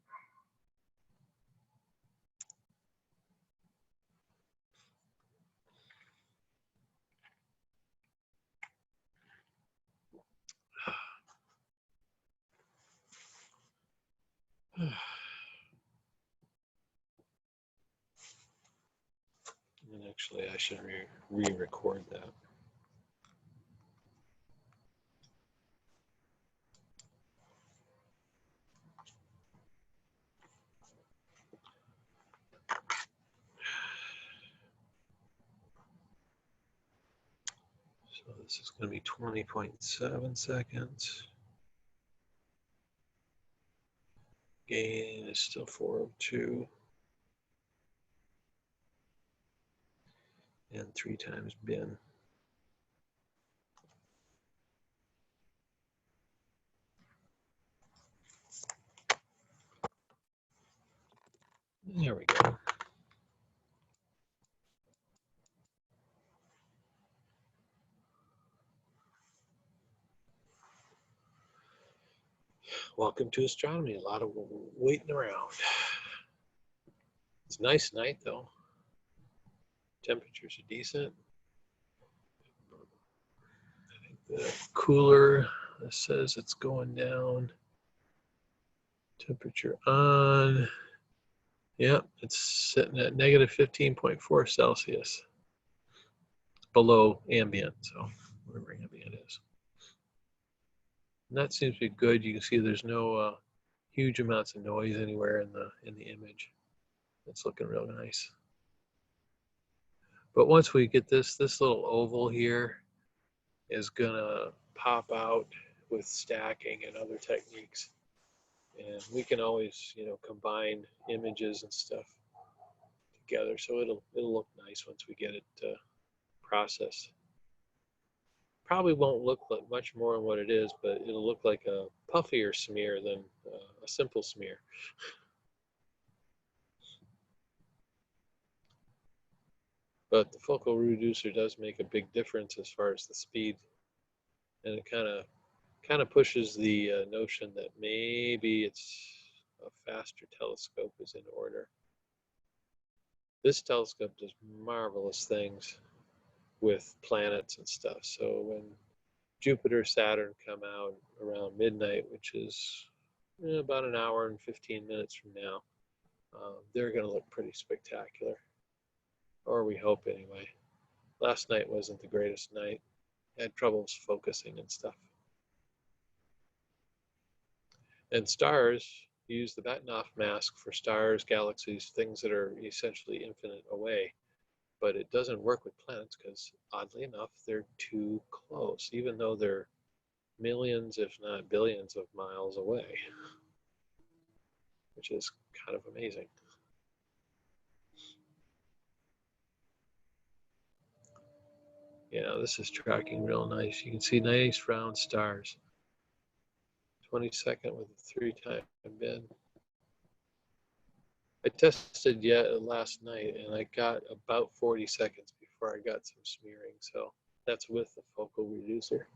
And actually, I should re-record that. So this is going to be 20.7 seconds. Gain is still 402. And 3 times bin. There we go. Welcome to astronomy. A lot of waiting around. It's a nice night though. Temperatures are decent. I think the cooler says it's going down. Temperature on. Yep, it's sitting at negative 15.4 Celsius. It's below ambient, so whatever ambient is. And that seems to be good. You can see there's no huge amounts of noise anywhere in the image. It's looking real nice. But once we get this little oval here is gonna pop out with stacking and other techniques. And we can always, combine images and stuff together. So it'll look nice once we get it processed. Probably won't look like much more than what it is, but it'll look like a puffier smear than a simple smear. But the focal reducer does make a big difference as far as the speed, and it kind of pushes the notion that maybe it's a faster telescope is in order. This telescope does marvelous things with planets and stuff. So when Jupiter, Saturn come out around midnight, which is about an hour and 15 minutes from now, they're going to look pretty spectacular. Or we hope anyway. Last night wasn't the greatest night. I had troubles focusing and stuff. And stars, you use the Bahtinov mask for stars, galaxies, things that are essentially infinite away. But it doesn't work with planets because, oddly enough, they're too close, even though they're millions, if not billions, of miles away, which is kind of amazing. Yeah, this is tracking real nice. You can see nice round stars. 22nd with a 3-time bin. I tested last night and I got about 40 seconds before I got some smearing. So that's with the focal reducer.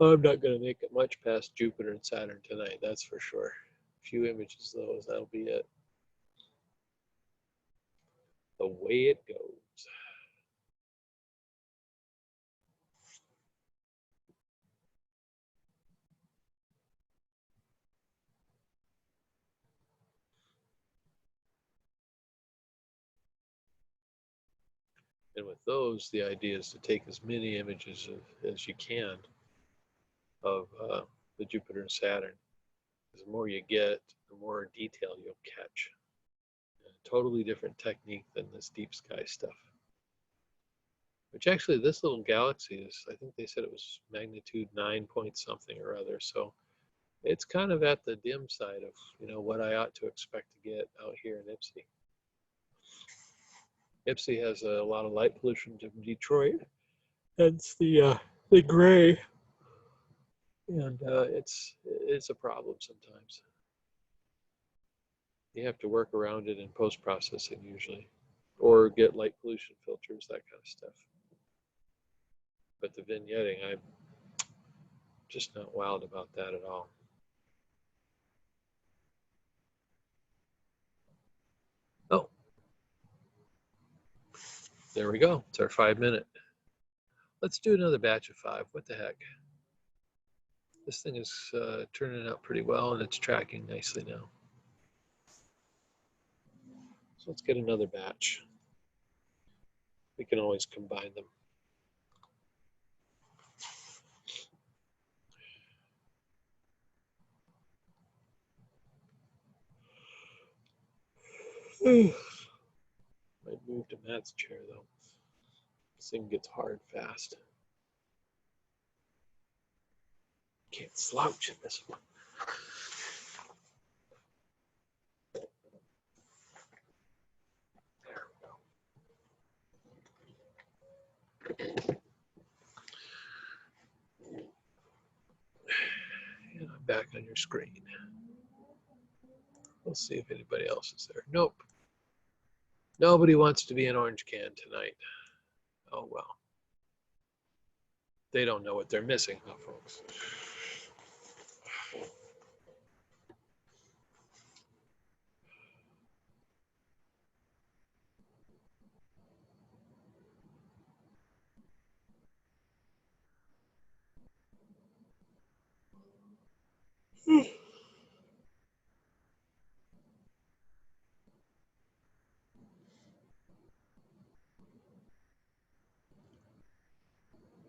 I'm not going to make it much past Jupiter and Saturn tonight, that's for sure. A few images of those, that'll be it. The way it goes. And with those, the idea is to take as many images as you can of the Jupiter and Saturn. The more you get, the more detail you'll catch. A totally different technique than this deep sky stuff. Which actually, this little galaxy is, I think they said it was magnitude 9 point something or other. So it's kind of at the dim side of, what I ought to expect to get out here in IPSC. IPSC has a lot of light pollution from Detroit, Hence the gray, and it's a problem sometimes. You have to work around it in post processing usually, or get light pollution filters, that kind of stuff. But the vignetting, I'm just not wild about that at all. Oh, there we go. It's our 5 minute. Let's do another batch of 5. What the heck? This thing is turning out pretty well, and it's tracking nicely now. So let's get another batch. We can always combine them. Might move to Matt's chair though. This thing gets hard fast. Can't slouch in this one. And I'm back on your screen. We'll see if anybody else is there. Nope. Nobody wants to be an orange can tonight. Oh well. They don't know what they're missing, huh, folks?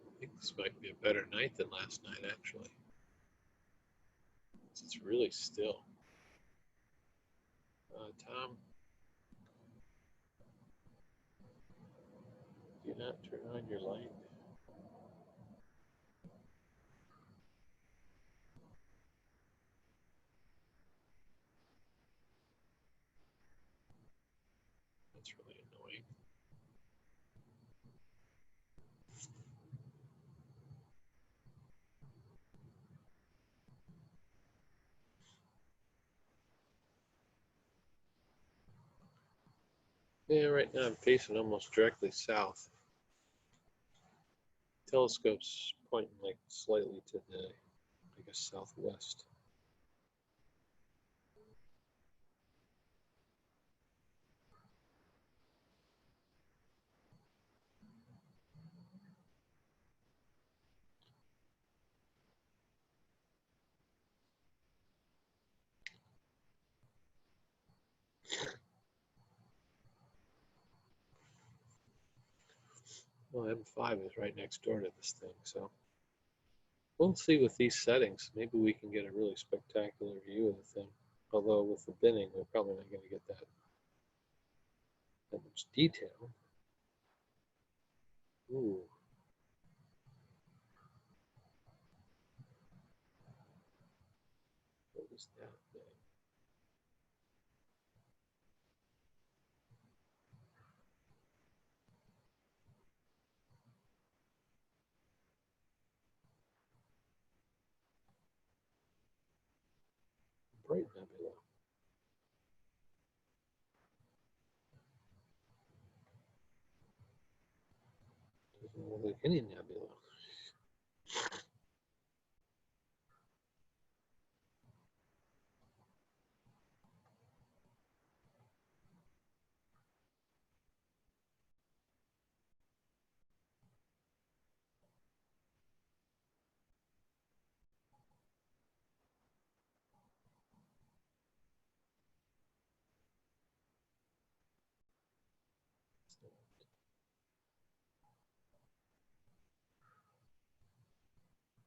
I think this might be a better night than last night, actually. It's really still. Tom, do you not turn on your light? That's really annoying. Yeah, right now I'm facing almost directly south. Telescope's pointing like slightly to the, I guess, southwest. Well, M5 is right next door to this thing, so we'll see with these settings. Maybe we can get a really spectacular view of the thing. Although with the binning, we're probably not going to get that much detail. Ooh. What is that thing? Bright nebula. Doesn't look like any nebula.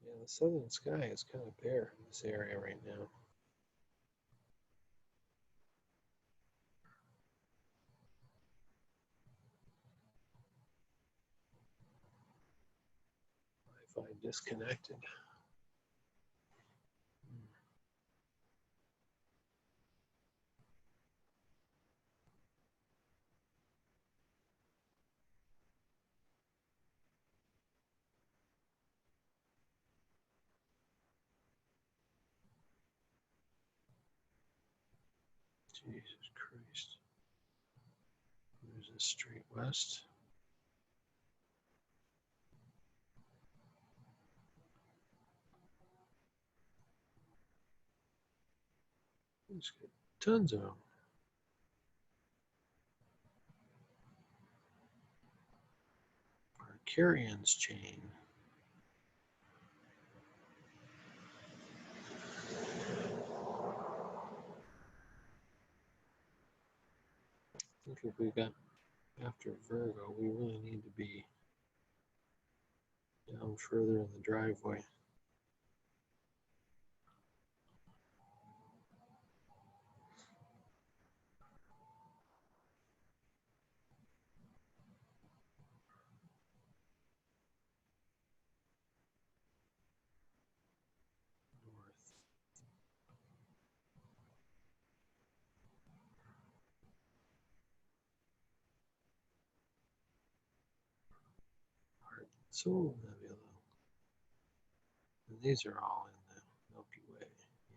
Yeah, the southern sky is kind of bare in this area right now. Wi-Fi disconnected. Jesus Christ. There's this straight west. It's got tons of them. Arcarian's chain. I think if we got after Virgo, we really need to be down further in the driveway. North. Soul Nebula. And these are all in the Milky Way. Yeah.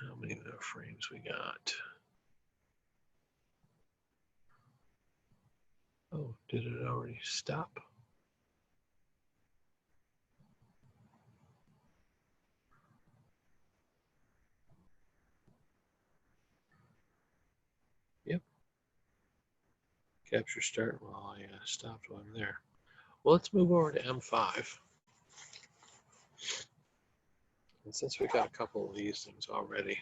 How many frames we got? Oh, did it already stop? Yep. Capture start while I stopped while I'm there. Well, let's move over to M5. And since we got a couple of these things already,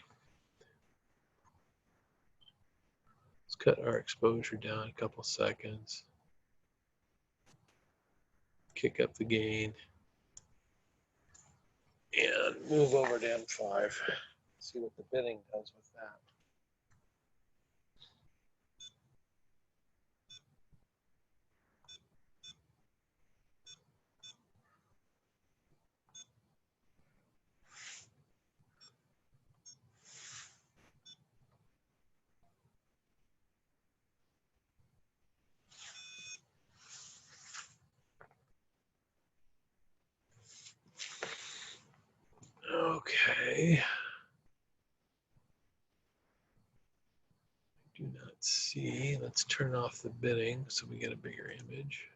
let's cut our exposure down a couple seconds. Kick up the gain. And move over to M5. See what the binning does with that. Okay. Do not see. Let's turn off the binning so we get a bigger image.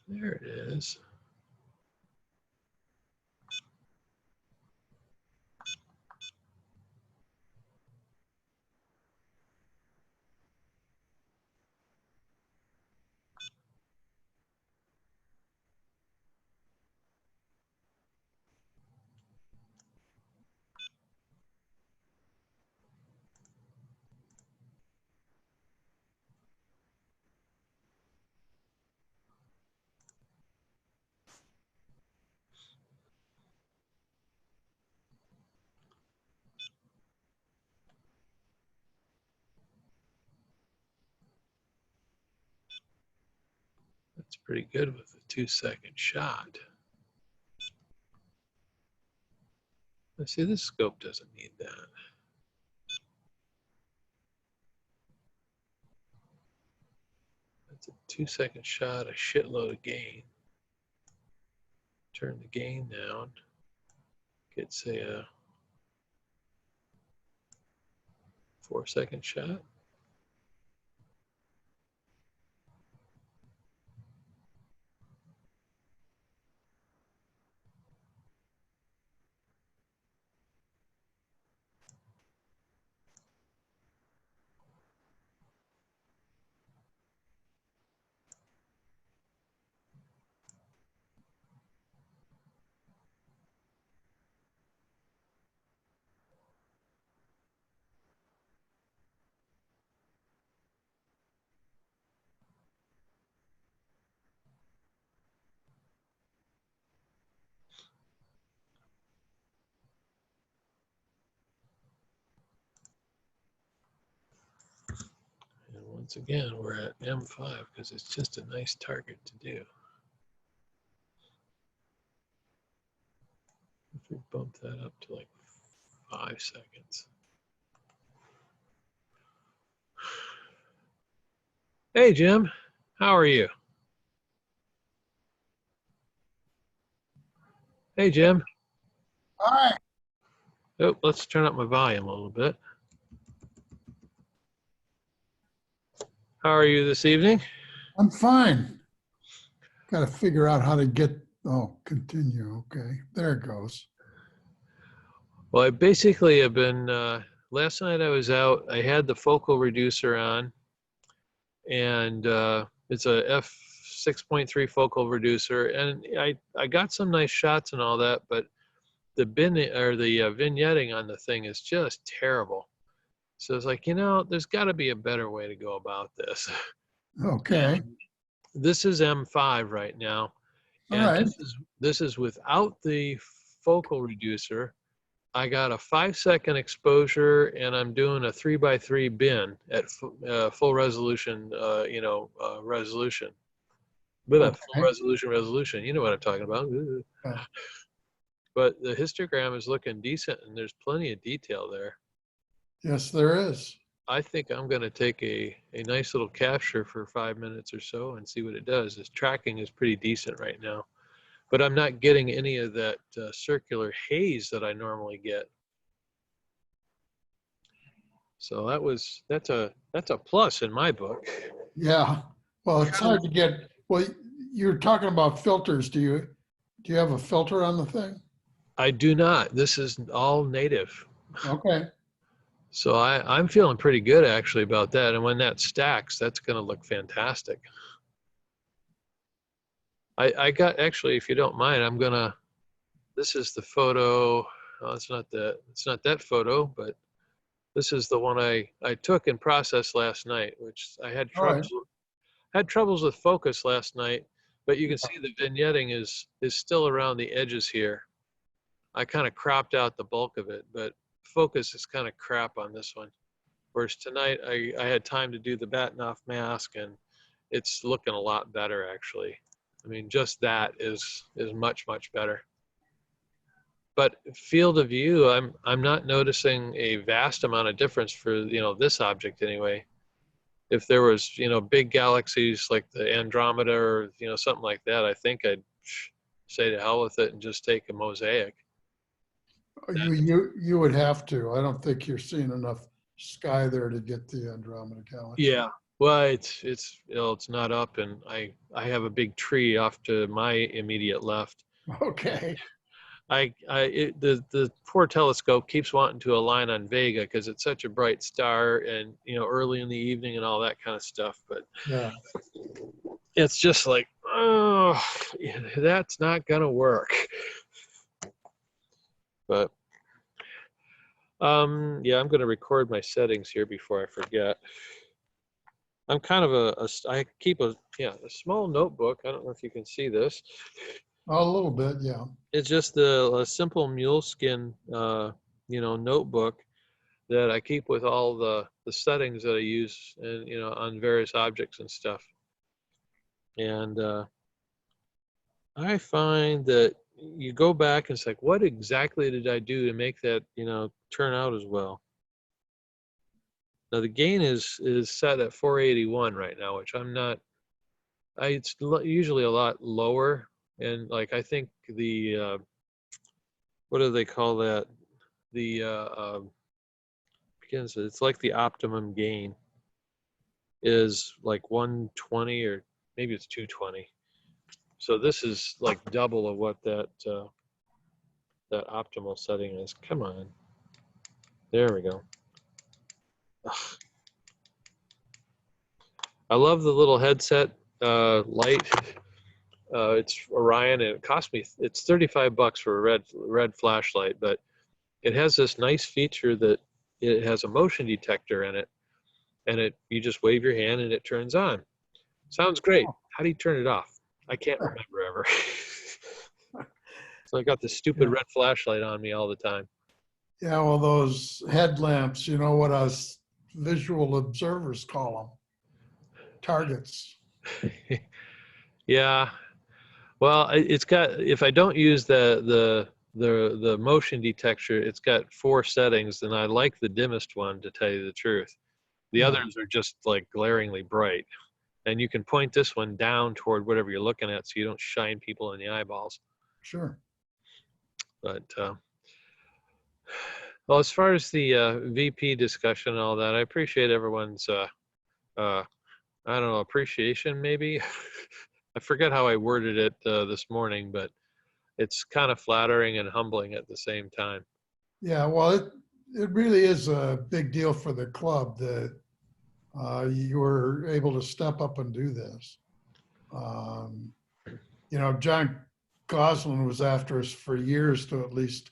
There it is. That's pretty good with a 2-second shot. Let's see, this scope doesn't need that. That's a 2-second shot, a shitload of gain. Turn the gain down. Get, say, a 4-second shot. once again, we're at M5 because it's just a nice target to do. If we bump that up to like 5 seconds. Hey, Jim, how are you? Hey, Jim. Hi. Oh, let's turn up my volume a little bit. How are you this evening? I'm fine. Got to figure out how to get, oh, continue. Okay, there it goes. Well, I basically have been, last night I was out, I had the focal reducer on, and it's a f6.3 focal reducer, and I got some nice shots and all that, but the vignetting on the thing is just terrible. So it's like, there's got to be a better way to go about this. Okay. And this is M5 right now, All and right. this is without the focal reducer. I got a 5-second exposure, and I'm doing a 3x3 bin at full resolution, resolution. But Okay. full resolution. You know what I'm talking about. Yeah. But the histogram is looking decent, and there's plenty of detail there. Yes, there is. I think I'm going to take a nice little capture for 5 minutes or so and see what it does. This tracking is pretty decent right now, but I'm not getting any of that circular haze that I normally get. So that's a plus in my book. Yeah. Well, it's hard to get, well, you're talking about filters. Do you have a filter on the thing? I do not. This is all native. Okay. So I'm feeling pretty good actually about that. And when that stacks, that's going to look fantastic. I got, actually, if you don't mind, this is the photo. Oh, it's not that photo, but this is the one I took and processed last night, which I had troubles with focus last night, but you can see the vignetting is still around the edges here. I kind of cropped out the bulk of it, but focus is kind of crap on this one. Whereas tonight I had time to do the Batinoff mask, and it's looking a lot better actually. I mean, just that is much better. But field of view, I'm not noticing a vast amount of difference for this object anyway. If there was big galaxies like the Andromeda or something like that, I think I'd say to hell with it and just take a mosaic. You would have to. I don't think you're seeing enough sky there to get the Andromeda galaxy. Yeah. Well, it's not up, and I have a big tree off to my immediate left. Okay. The poor telescope keeps wanting to align on Vega because it's such a bright star, and early in the evening and all that kind of stuff. But yeah, it's just like, oh, that's not gonna work. But yeah, I'm gonna record my settings here before I forget. I'm kind of I keep a small notebook. I don't know if you can see this. a little bit, yeah. It's just a simple muleskin, notebook that I keep with all the settings that I use and on various objects and stuff. And I find that you go back and it's like, what exactly did I do to make that turn out as well? Now the gain is set at 481 right now, which I'm not. It's usually a lot lower, and like I think the what do they call that? The it's like the optimum gain is like 120 or maybe it's 220. So this is like double of what that optimal setting is. Come on, there we go. Ugh. I love the little headset light. It's Orion, and it cost me, it's $35 for a red flashlight, but it has this nice feature that it has a motion detector in it, and you just wave your hand and it turns on. Sounds great. How do you turn it off? I can't remember ever. So I got this stupid red flashlight on me all the time. Yeah, well, those headlamps, you know what us visual observers call targets. Yeah. Well, it's got, if I don't use the motion detector, it's got 4 settings, and I like the dimmest one, to tell you the truth. The Yeah. others are just like glaringly bright. And you can point this one down toward whatever you're looking at so you don't shine people in the eyeballs. Sure. But well, as far as the VP discussion and all that, I appreciate everyone's I don't know, appreciation maybe. I forget how I worded it this morning, but it's kind of flattering and humbling at the same time. Yeah, well, it really is a big deal for the club that you were able to step up and do this. You know, John Goslin was after us for years to at least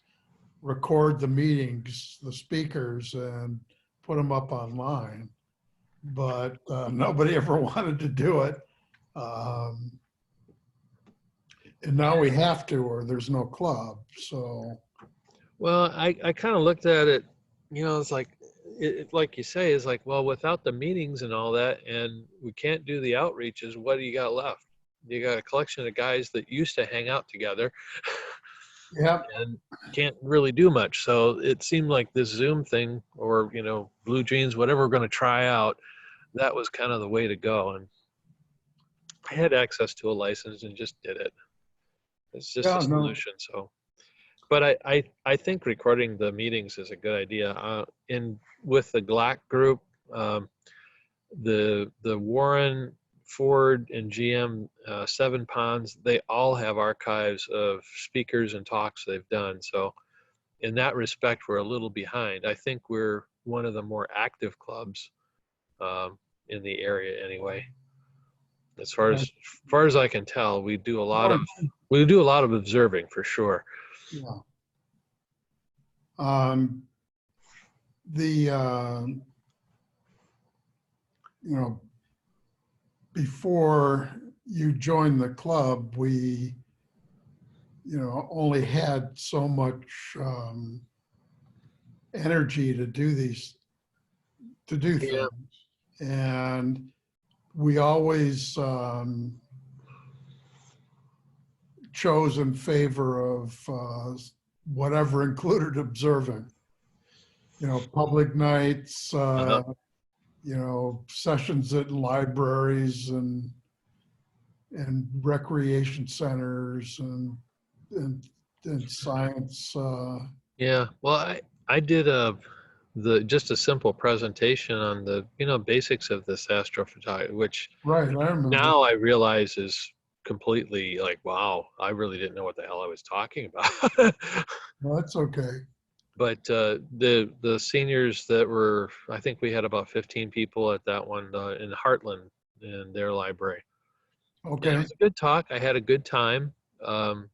record the meetings, the speakers, and put them up online. But nobody ever wanted to do it. And now we have to, or there's no club. So, Well, I kind of looked at it, you know, it's like, like you say, is like, well, without the meetings and all that, and we can't do the outreaches, what do you got left? You got a collection of guys that used to hang out together yeah, and can't really do much. So it seemed like this Zoom thing, or, you know, Blue Jeans, whatever we're going to try out, that was kind of the way to go. And I had access to a license and just did it. It's just a solution. So, but I think recording the meetings is a good idea. With the GLAC group, the Warren, Ford, and GM 7 Ponds, they all have archives of speakers and talks they've done. So in that respect, we're a little behind. I think we're one of the more active clubs in the area anyway. As far as I can tell, we do a lot of observing for sure. Yeah. You know, before you joined the club, we, you know, only had so much energy to do things. Yeah. And we always chose in favor of whatever included observing. You know, public nights, you know, sessions at libraries and recreation centers and science. Yeah, well, I did just a simple presentation on the, you know, basics of this astrophotography, which Right, I remember. now I realize is completely like, wow, I really didn't know what the hell I was talking about. Well, that's okay. But the seniors that were, I think we had about 15 people at that one in Heartland in their library. Okay. And it was a good talk. I had a good time. And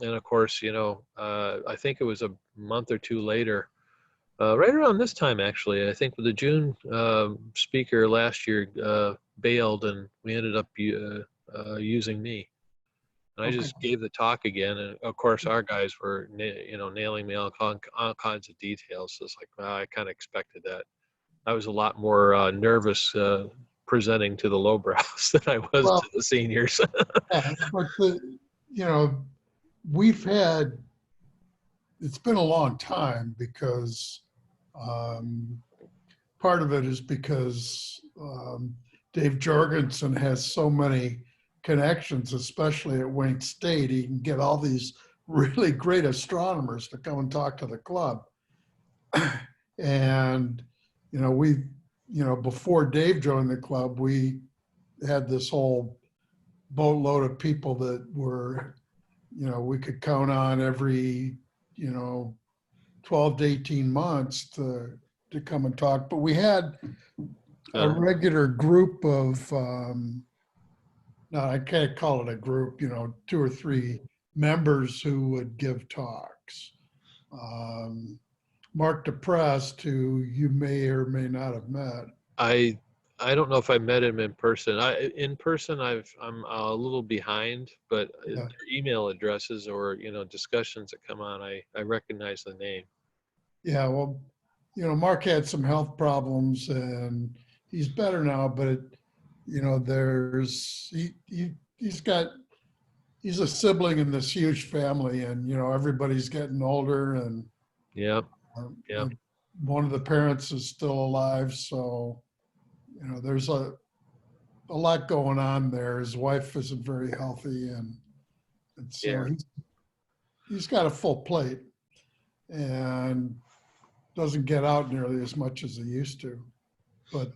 of course, you know, I think it was a month or 2 later, right around this time, actually, I think the June speaker last year bailed, and we ended up using me. And I just gave the talk again, and of course, our guys were, you know, nailing me all kinds of details. So it's like, well, I kind of expected that. I was a lot more nervous presenting to the lowbrows than I was to the seniors. Yeah, but you know, it's been a long time because part of it is because Dave Jorgensen has so many connections, especially at Wayne State. He can get all these really great astronomers to come and talk to the club. And, you know, before Dave joined the club, we had this whole boatload of people that were, you know, we could count on every, you know, 12 to 18 months to come and talk. But we had a regular group of, no, I can't call it a group, you know, 2 or 3 members who would give talks. Mark DePrest, who you may or may not have met. I don't know if I met him in person. In person, I'm a little behind, but their email addresses or, you know, discussions that come on, I recognize the name. Yeah, well, you know, Mark had some health problems and he's better now, but you know, he's a sibling in this huge family, and you know everybody's getting older, and Yep. Yep. one of the parents is still alive, so you know there's a lot going on there. His wife isn't very healthy, and so Yeah. he's got a full plate and doesn't get out nearly as much as he used to. But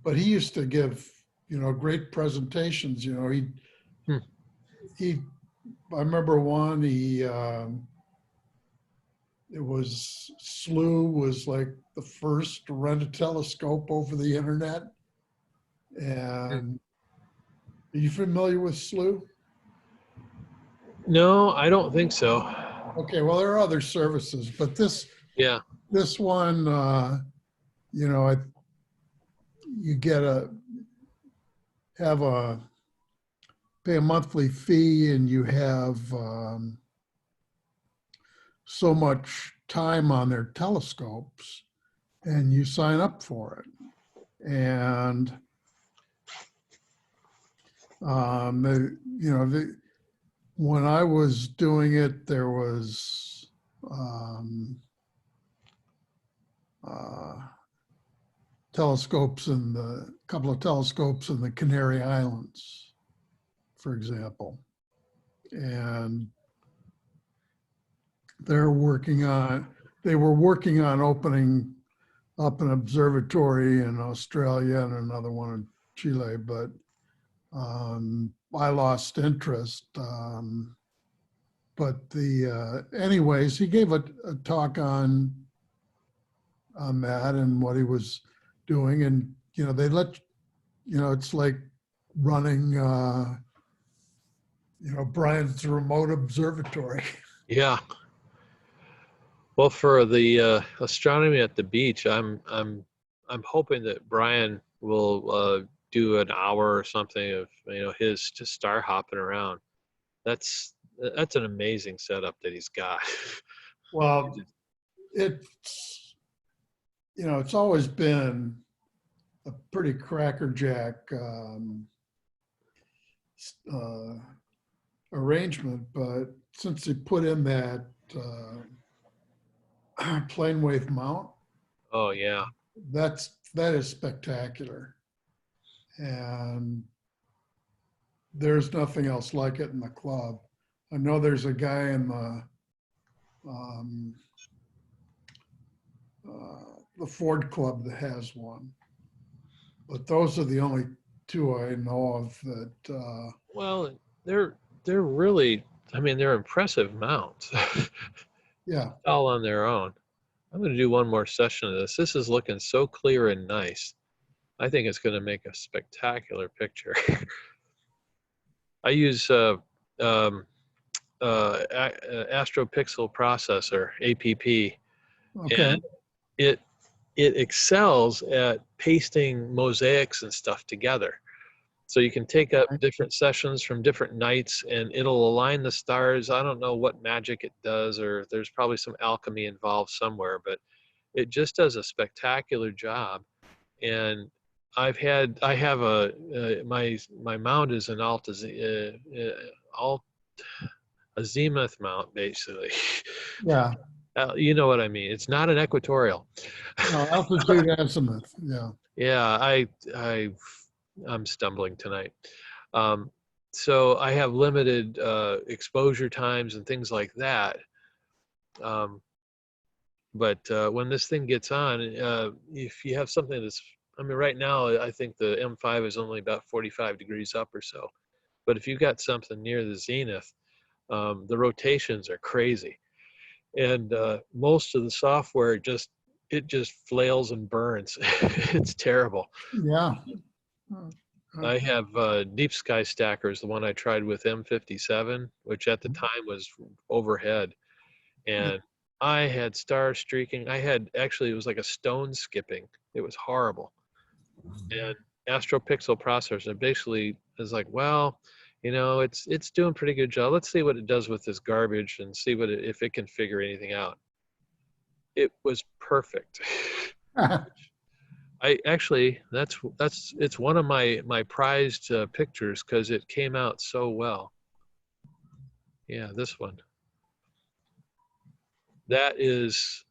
but he used to give, you know, great presentations. You know, Hmm. he I remember one, it was SLU was like the first to rent a telescope over the internet. And are you familiar with SLU? No, I don't think so. Okay, well, there are other services, but Yeah. this one, you know, you get pay a monthly fee, and you have so much time on their telescopes, and you sign up for it. And when I was doing it, there was couple of telescopes in the Canary Islands, for example, and they were working on opening up an observatory in Australia and another one in Chile, but I lost interest. But anyways, he gave a talk on that and what he was doing, and you know it's like running Brian's remote observatory. Yeah. Well, for the astronomy at the beach, I'm hoping that Brian will do an hour or something of his just star hopping around. That's an amazing setup that he's got. Well, it's always been a pretty crackerjack arrangement, but since he put in that plane wave mount, Oh yeah. that is spectacular, and there's nothing else like it in the club. I know there's a guy in the Ford Club that has one, but those are the only two I know of that. Well, they're really, I mean, they're impressive mounts. Yeah. All on their own. I'm going to do one more session of this. This is looking so clear and nice. I think it's going to make a spectacular picture. I use AstroPixel processor, APP, Okay. and it excels at pasting mosaics and stuff together. So you can take up different sessions from different nights and it'll align the stars. I don't know what magic it does, or there's probably some alchemy involved somewhere, but it just does a spectacular job. And I have my mount is an azimuth mount, basically. Yeah. You know what I mean. It's not an equatorial. No, altitude azimuth. Yeah. Yeah, I'm stumbling tonight. So I have limited exposure times and things like that. But when this thing gets on, if you have something that's, I mean, right now I think the M5 is only about 45 degrees up or so. But if you've got something near the zenith, the rotations are crazy. And most of the software it just flails and burns. It's terrible. Yeah. I have Deep Sky Stackers, the one I tried with M57, which at the time was overhead. And I had star streaking. It was like a stone skipping. It was horrible. And AstroPixel processor basically is like, well, it's doing a pretty good job. Let's see what it does with this garbage and see if it can figure anything out. It was perfect. I I actually, it's one of my prized pictures because it came out so well. Yeah, this one. That is,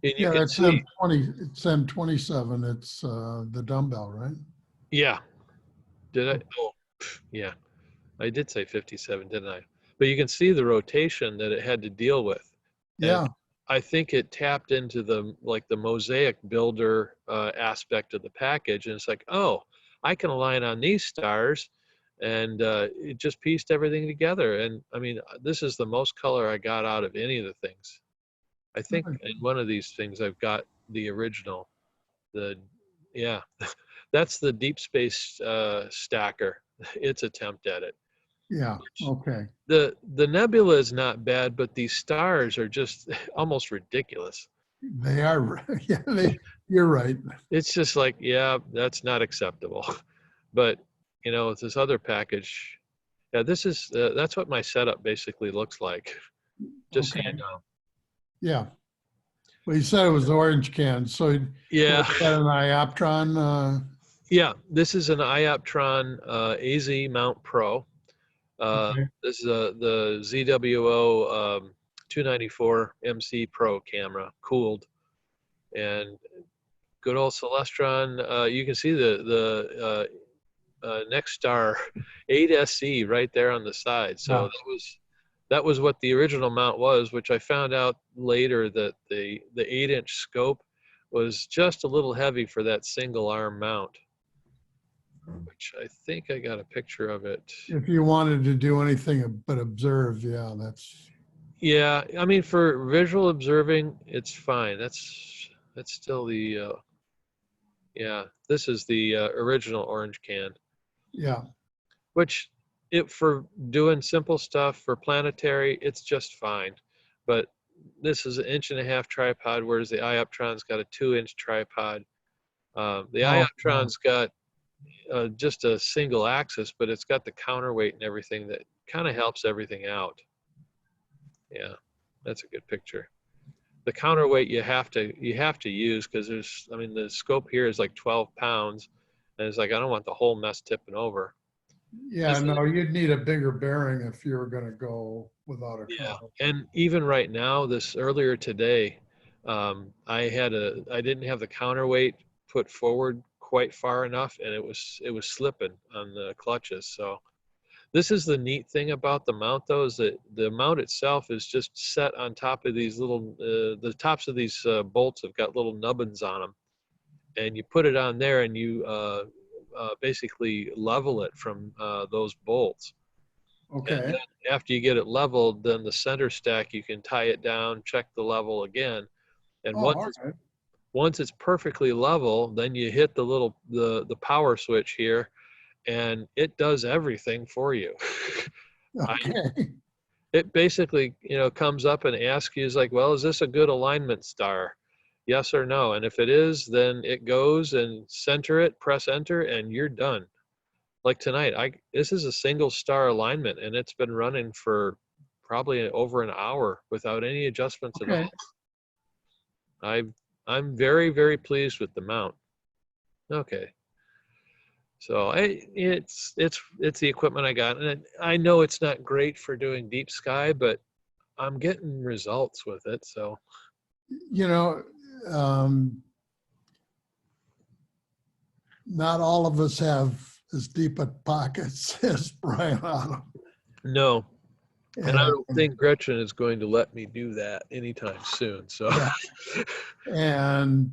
and you Yeah, can that's see. M20, it's M27. It's the dumbbell, right? Yeah. Did I? Oh, yeah. I did say 57, didn't I? But you can see the rotation that it had to deal with. And Yeah, I think it tapped into the mosaic builder aspect of the package. And it's like, oh, I can align on these stars. And it just pieced everything together. And I mean, this is the most color I got out of any of the things. I think in one of these things, I've got the original. Yeah, that's the deep space stacker, its attempt at it. yeah, okay. The nebula is not bad, but these stars are just almost ridiculous. They are, yeah, you're right. It's just like, yeah, that's not acceptable. But with this other package, yeah, that's what my setup basically looks like. Just so you Okay, know. yeah. Well, you said it was orange can, so Yeah, was that an ioptron? yeah. This is an Ioptron AZ Mount Pro. Okay. This is the ZWO 294 MC Pro camera, cooled, and good old Celestron. You can see the Next Star 8SE right there on the side. So Yeah. that was what the original mount was, which I found out later that the 8-inch scope was just a little heavy for that single arm mount, which I think I got a picture of it. If you wanted to do anything but observe, yeah, that's. Yeah, I mean, for visual observing, it's fine. That's still the yeah. This is the original orange can, Yeah. which for doing simple stuff for planetary, it's just fine. But this is an 1.5-inch tripod, whereas the Ioptron's got a 2-inch tripod. The Oh, wow. Ioptron's got just a single axis, but it's got the counterweight and everything that kind of helps everything out. Yeah, that's a good picture. The counterweight you have to use because the scope here is like 12 pounds, and it's like I don't want the whole mess tipping over. Yeah, no, you'd need a bigger bearing if you were going to go without a Yeah, counter. and even right now, earlier today, I didn't have the counterweight put forward quite far enough, and it was slipping on the clutches. So this is the neat thing about the mount, though, is that the mount itself is just set on top of these little, the tops of these bolts have got little nubbins on them. And you put it on there and you basically level it from those bolts. And Okay. then after you get it leveled, then the center stack, you can tie it down, check the level again. And Oh, all right. once it's perfectly level, then you hit the power switch here, and it does everything for you. Okay. It basically, comes up and asks you, is like, well, is this a good alignment star? Yes or no. And if it is, then it goes and center it, press enter, and you're done. Like tonight, this is a single star alignment, and it's been running for probably over an hour without any adjustments at Okay. all. I'm very, very pleased with the mount. Okay. So it's the equipment I got, and I know it's not great for doing deep sky, but I'm getting results with it. So You know, not all of us have as deep a pockets as Brian Otto. no, and I And, don't think Gretchen is going to let me do that anytime soon. So yeah. And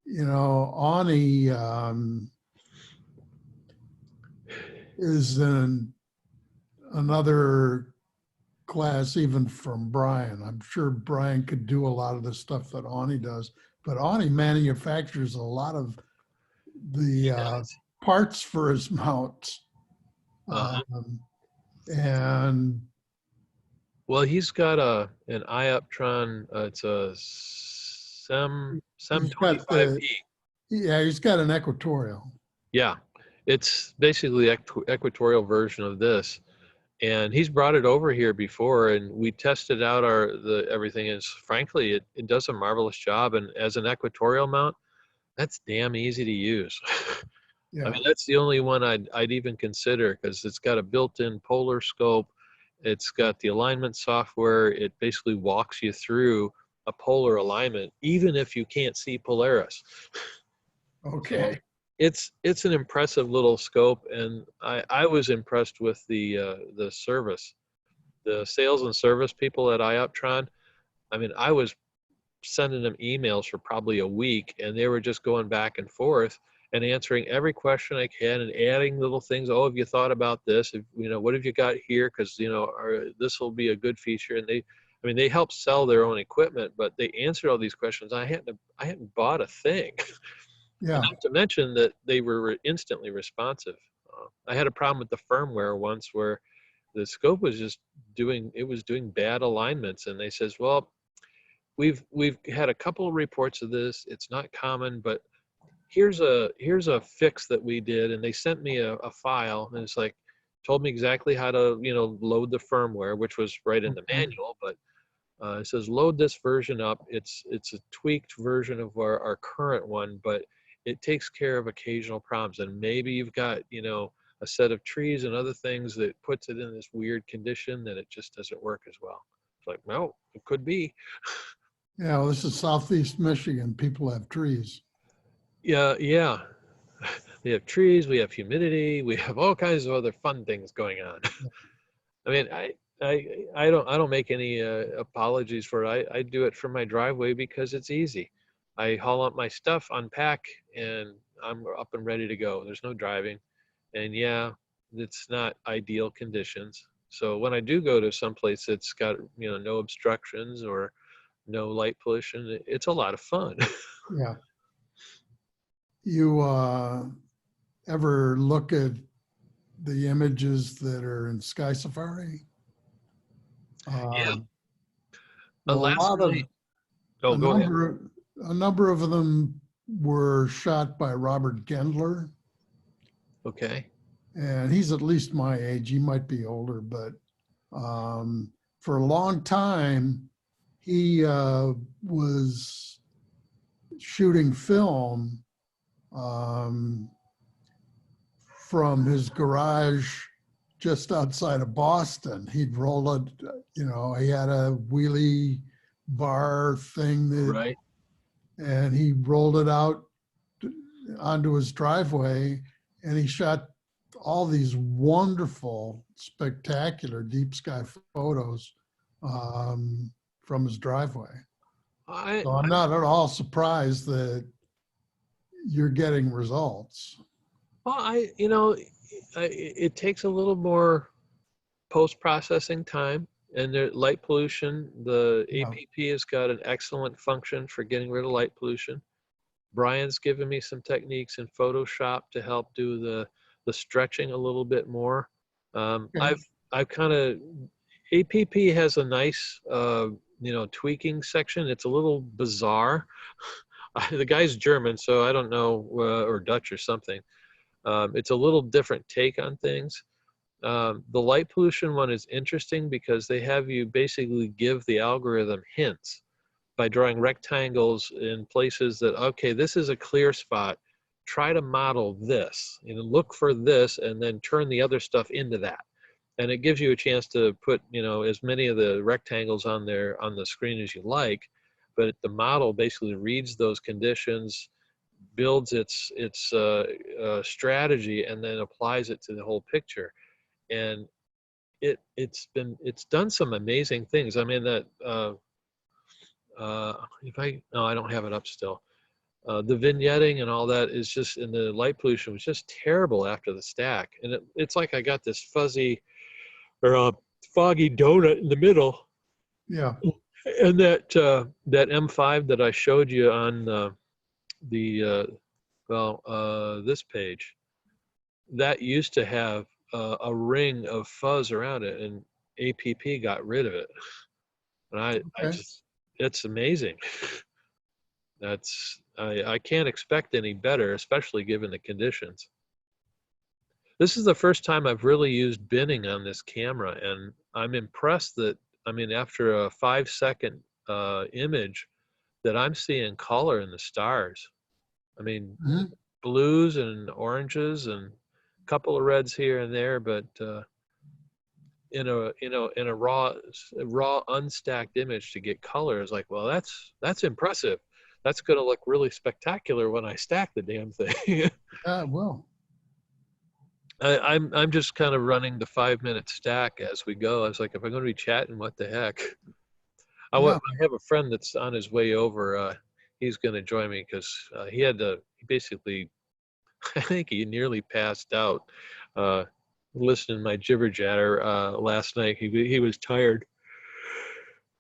Ani is in another class even from Brian. I'm sure Brian could do a lot of the stuff that Ani does, but Ani manufactures a lot of the parts for his mounts. And well, he's got an Ioptron. It's a Sem 25P. Yeah, he's got an equatorial. Yeah, it's basically equatorial version of this, and he's brought it over here before, and we tested out everything. Is frankly, it does a marvelous job, and as an equatorial mount, that's damn easy to use. I Yeah. mean, that's the only one I'd even consider, because it's got a built-in polar scope. It's got the alignment software. It basically walks you through a polar alignment, even if you can't see Polaris. So Okay. it's an impressive little scope, and I was impressed with the service, the sales and service people at Ioptron. I mean, I was sending them emails for probably a week, and they were just going back and forth and answering every question I can and adding little things. Oh, have you thought about this? What have you got here? Because this will be a good feature. And I mean, they help sell their own equipment, but they answered all these questions. I hadn't bought a thing. And Yeah. not to mention that they were instantly responsive. I had a problem with the firmware once where the scope was just doing bad alignments, and they says, well, we've had a couple of reports of this. It's not common, but here's a fix that we did. And they sent me a file, and it's like, told me exactly how to load the firmware, which was right in the Okay. manual, but it says load this version up. It's a tweaked version of our current one, but it takes care of occasional problems. And maybe you've got a set of trees and other things that puts it in this weird condition that it just doesn't work as well. It's like, no, it could be. Yeah. Well, this is Southeast Michigan. People have trees. Yeah. We have trees, we have humidity, we have all kinds of other fun things going on. I mean, I don't make any apologies for it. I do it from my driveway because it's easy. I haul up my stuff, unpack, and I'm up and ready to go. There's no driving, and yeah, it's not ideal conditions. So when I do go to someplace that's got no obstructions or no light pollution, it's a lot of fun. Yeah. You ever look at the images that are in Sky Safari? Yeah. Well, a Last lot of night. Oh, go ahead. a number of them were shot by Robert Gendler, Okay. and he's at least my age. He might be older, but for a long time, he was shooting film from his garage just outside of Boston. He'd roll it, he had a wheelie bar thing Right. and he rolled it out onto his driveway, and he shot all these wonderful, spectacular deep sky photos from his driveway. I So I'm not at all surprised that you're getting results. Well, it takes a little more post-processing time, and the light pollution, the Yeah. APP has got an excellent function for getting rid of light pollution. Brian's given me some techniques in Photoshop to help do the stretching a little bit more. Okay. I've kind of APP has a nice tweaking section. It's a little bizarre. The guy's German, so I don't know, or Dutch or something. It's a little different take on things. The light pollution one is interesting because they have you basically give the algorithm hints by drawing rectangles in places that, okay, this is a clear spot. Try to model this, look for this, and then turn the other stuff into that. And it gives you a chance to put, as many of the rectangles on the screen as you like, but the model basically reads those conditions, builds its strategy, and then applies it to the whole picture. And it's done some amazing things. I mean, that I don't have it up still. The vignetting and all that is just, and the light pollution was just terrible after the stack. And it's like I got this fuzzy or foggy donut in the middle. Yeah. And that M5 that I showed you on this page, that used to have a ring of fuzz around it, and APP got rid of it. And Okay. it's amazing. I can't expect any better, especially given the conditions. This is the first time I've really used binning on this camera, and I'm impressed that, after a 5-second image, that I'm seeing color in the stars. I mean, Mhm. blues and oranges and a couple of reds here and there, but in a raw unstacked image to get color is like, well, that's impressive. That's going to look really spectacular when I stack the damn thing. Well, I'm just kind of running the 5 minute stack as we go. I was like, if I'm going to be chatting, what the heck? yeah. I have a friend that's on his way over. He's going to join me because he basically, I think he nearly passed out uh, listening to my jibber jatter last night. He was tired.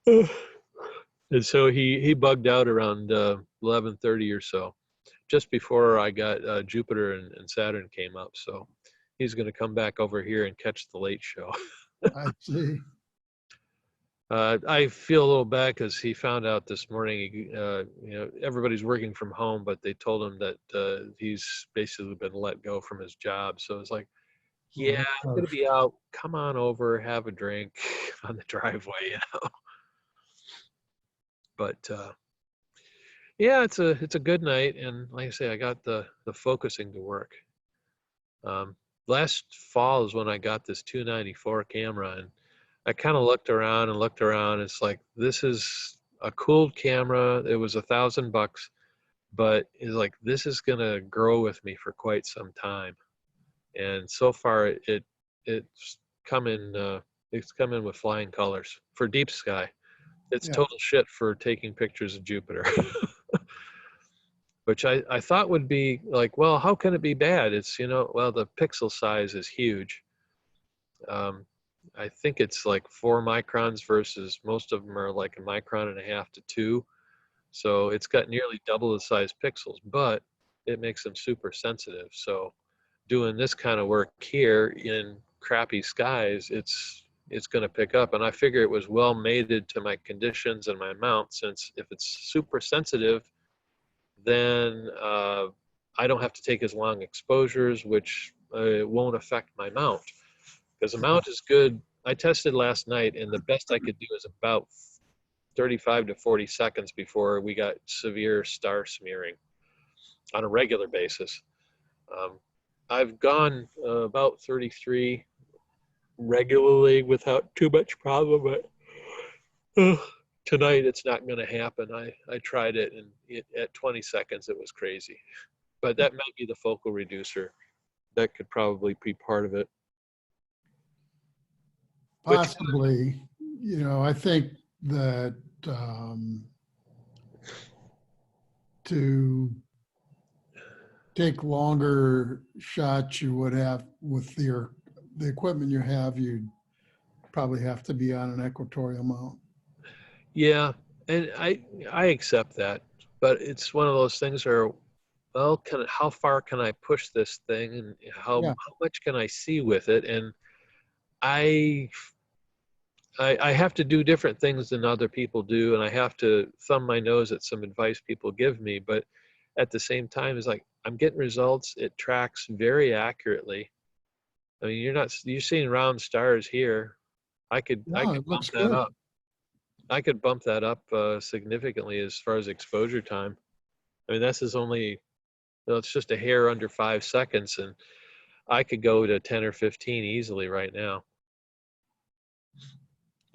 And so he bugged out around 11:30 or so, just before I got Jupiter and Saturn came up. So he's going to come back over here and catch the late show. I see. I feel a little bad because he found out this morning. Everybody's working from home, but they told him that he's basically been let go from his job. So it's like, Well, yeah, that's I'm gonna harsh. be out. Come on over, have a drink on the driveway, But yeah, it's a good night, and like I say, I got the focusing to work. Last fall is when I got this 294 camera, and I kind of looked around and looked around. It's like, this is a cool camera. It was $1,000, but it's like, this is gonna grow with me for quite some time. And so far, it's come in it's come in with flying colors for deep sky. It's Yeah. total shit for taking pictures of Jupiter. Which I thought would be like, well, how can it be bad? It's, well, the pixel size is huge. Um, I think it's like 4 microns versus most of them are like 1.5 to 2. So it's got nearly double the size pixels, but it makes them super sensitive. So doing this kind of work here in crappy skies, it's going to pick up. And I figure it was well mated to my conditions and my mount, since if it's super sensitive, then I don't have to take as long exposures, which won't affect my mount. Because the mount is good. I tested last night, and the best I could do is about 35 to 40 seconds before we got severe star smearing on a regular basis. Um, I've gone about 33 regularly without too much problem, but tonight it's not going to happen. I tried it, and at 20 seconds it was crazy. But that might be the focal reducer. That could probably be part of it. Which, Possibly. I think that to take longer shots you would have with the equipment you have, you'd probably have to be on an equatorial mount. yeah, and I accept that, but it's one of those things where, well, how far can I push this thing, and Yeah. how much can I see with it? And I I have to do different things than other people do, and I have to thumb my nose at some advice people give me. But at the same time, it's like, I'm getting results. It tracks very accurately. I mean, you're seeing round stars here. I No, could it bump looks that good. up. I could bump that up significantly as far as exposure time. I mean, this is only, it's just a hair under 5 seconds, and I could go to 10 or 15 easily right now,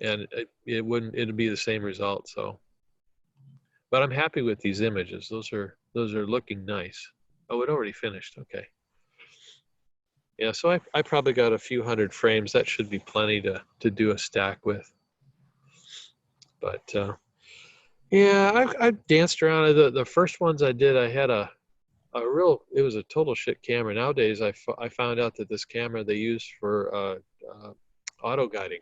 and it'd be the same result. So, but I'm happy with these images. Those are looking nice. Oh, it already finished. Okay. Yeah, so I probably got a few hundred frames. That should be plenty to do a stack with. But yeah, I've danced around. The first ones I did, I had it was a total shit camera. Nowadays, I found out that this camera they use for auto guiding,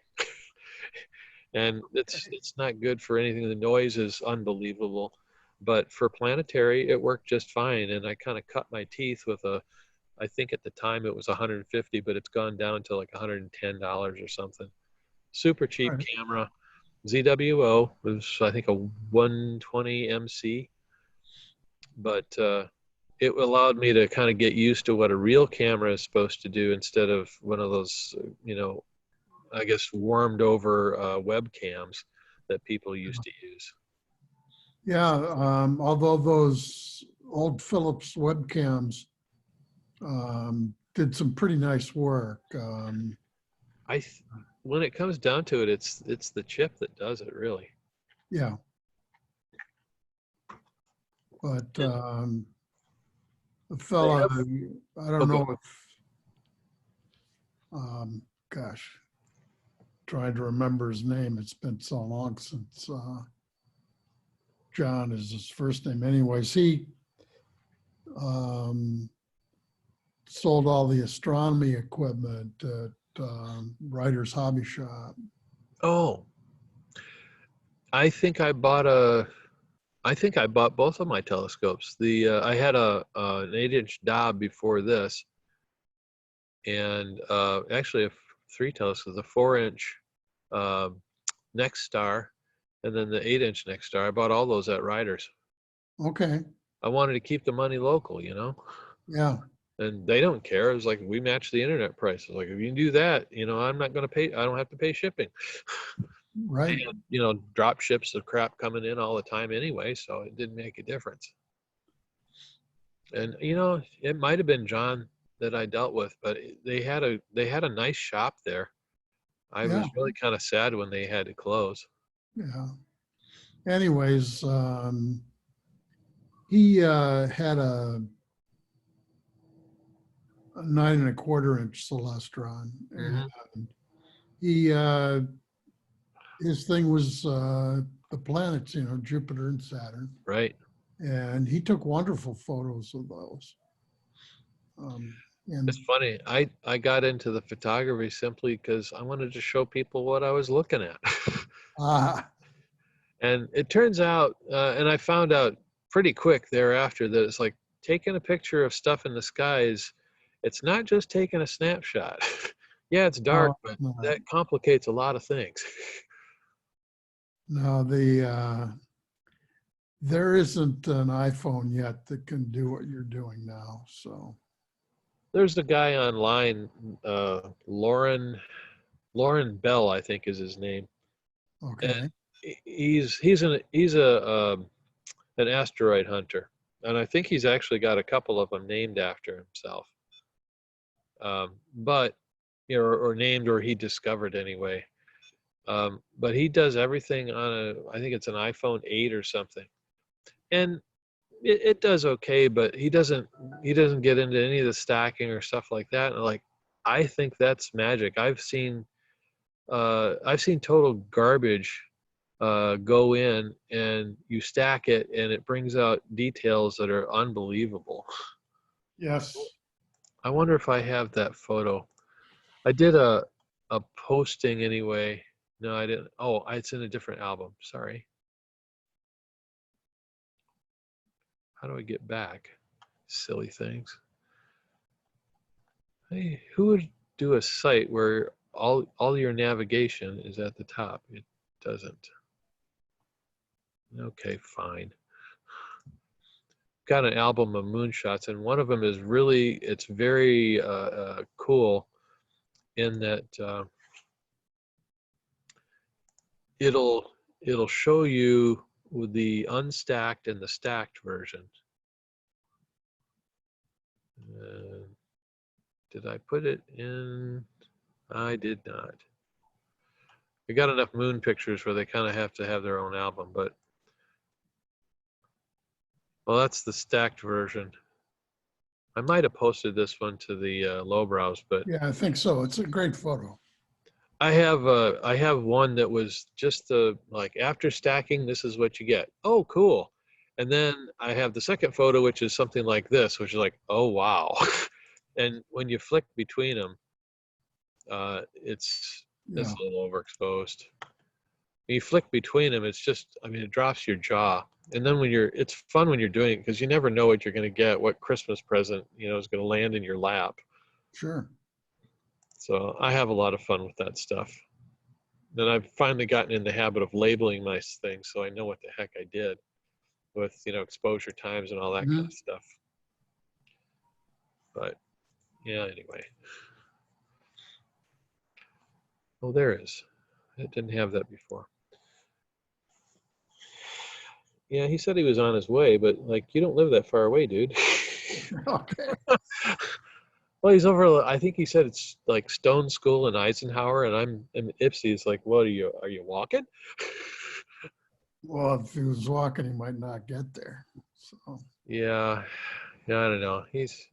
and it's not good for anything. The noise is unbelievable, but for planetary, it worked just fine. And I kind of cut my teeth with I think at the time it was 150, but it's gone down to like $110 or something. Super cheap Right. camera. ZWO was, I think, a 120 MC, but it allowed me to kind of get used to what a real camera is supposed to do instead of one of those, I guess, warmed over webcams that people used to use. Yeah. Although those old Philips webcams did some pretty nice work. When it comes down to it, it's the chip that does it, really. Yeah. But the fella, I don't know if, gosh, trying to remember his name. It's been so long since John is his first name. Anyways, he sold all the astronomy equipment at Writer's Hobby Shop. Oh, I think I bought both of my telescopes. I had an 8-inch Dob before this, and actually 3 telescopes, the 4-inch Next Star, and then the 8-inch Next Star. I bought all those at Riders. Okay. I wanted to keep the money local, Yeah. and they don't care. It was like, we match the internet price. It's like, if you can do that, I'm not going to pay. I don't have to pay shipping. Right. And, drop ships of crap coming in all the time anyway, so it didn't make a difference. And it might have been John that I dealt with, but they had a nice shop there. I was really kind of sad when they had to close. Yeah. Anyways, he had a 9.25-inch Celestron, and he his thing was the planets, Jupiter and Saturn. Right. And he took wonderful photos of those. And it's funny. I got into the photography simply because I wanted to show people what I was looking at. And it turns out, and I found out pretty quick thereafter, that it's like taking a picture of stuff in the skies. It's not just taking a snapshot. Yeah, it's dark, but that complicates a lot of things. No, there isn't an iPhone yet that can do what you're doing now. So there's a guy online, Lauren Bell, I think is his name. Okay. And he's an asteroid hunter, and I think he's actually got a couple of them named after himself. But or named, or he discovered anyway. But he does everything on I think it's an iPhone 8 or something, and it does okay. But he doesn't get into any of the stacking or stuff like that. And I think that's magic. I've seen total garbage go in, and you stack it, and it brings out details that are unbelievable. Yes. I wonder if I have that photo. I did a posting anyway. No, I didn't. Oh, it's in a different album. Sorry. How do I get back? Silly things. Hey, who would do a site where all your navigation is at the top? It doesn't. Okay, fine. Got an album of moonshots, and one of them is it's very cool in that it'll show you with the unstacked and the stacked version. Did I put it in? I did not. I got enough moon pictures where they kind of have to have their own album, but well, that's the stacked version. I might have posted this one to the lowbrows, but yeah, I think so. It's a great photo. I have one that was just after stacking, this is what you get. Oh, cool. And then I have the second photo, which is something like this, which is like, oh, wow. And when you flick between them, it's a little overexposed. When you flick between them, it's just, it drops your jaw. And then it's fun when you're doing it, because you never know what you're going to get, what Christmas present, is going to land in your lap. Sure. So I have a lot of fun with that stuff. And I've finally gotten in the habit of labeling my things, so I know what the heck I did with, exposure times and all that kind of stuff. But yeah, anyway. Oh, there is. I didn't have that before. Yeah, he said he was on his way, but like, you don't live that far away, dude. Okay. Well, he's over. I think he said it's like Stone School in Eisenhower, and I'm in Ipsy. It's like, what are you? Are you walking? Well, if he was walking, he might not get there. So, Yeah, yeah. I don't know. He's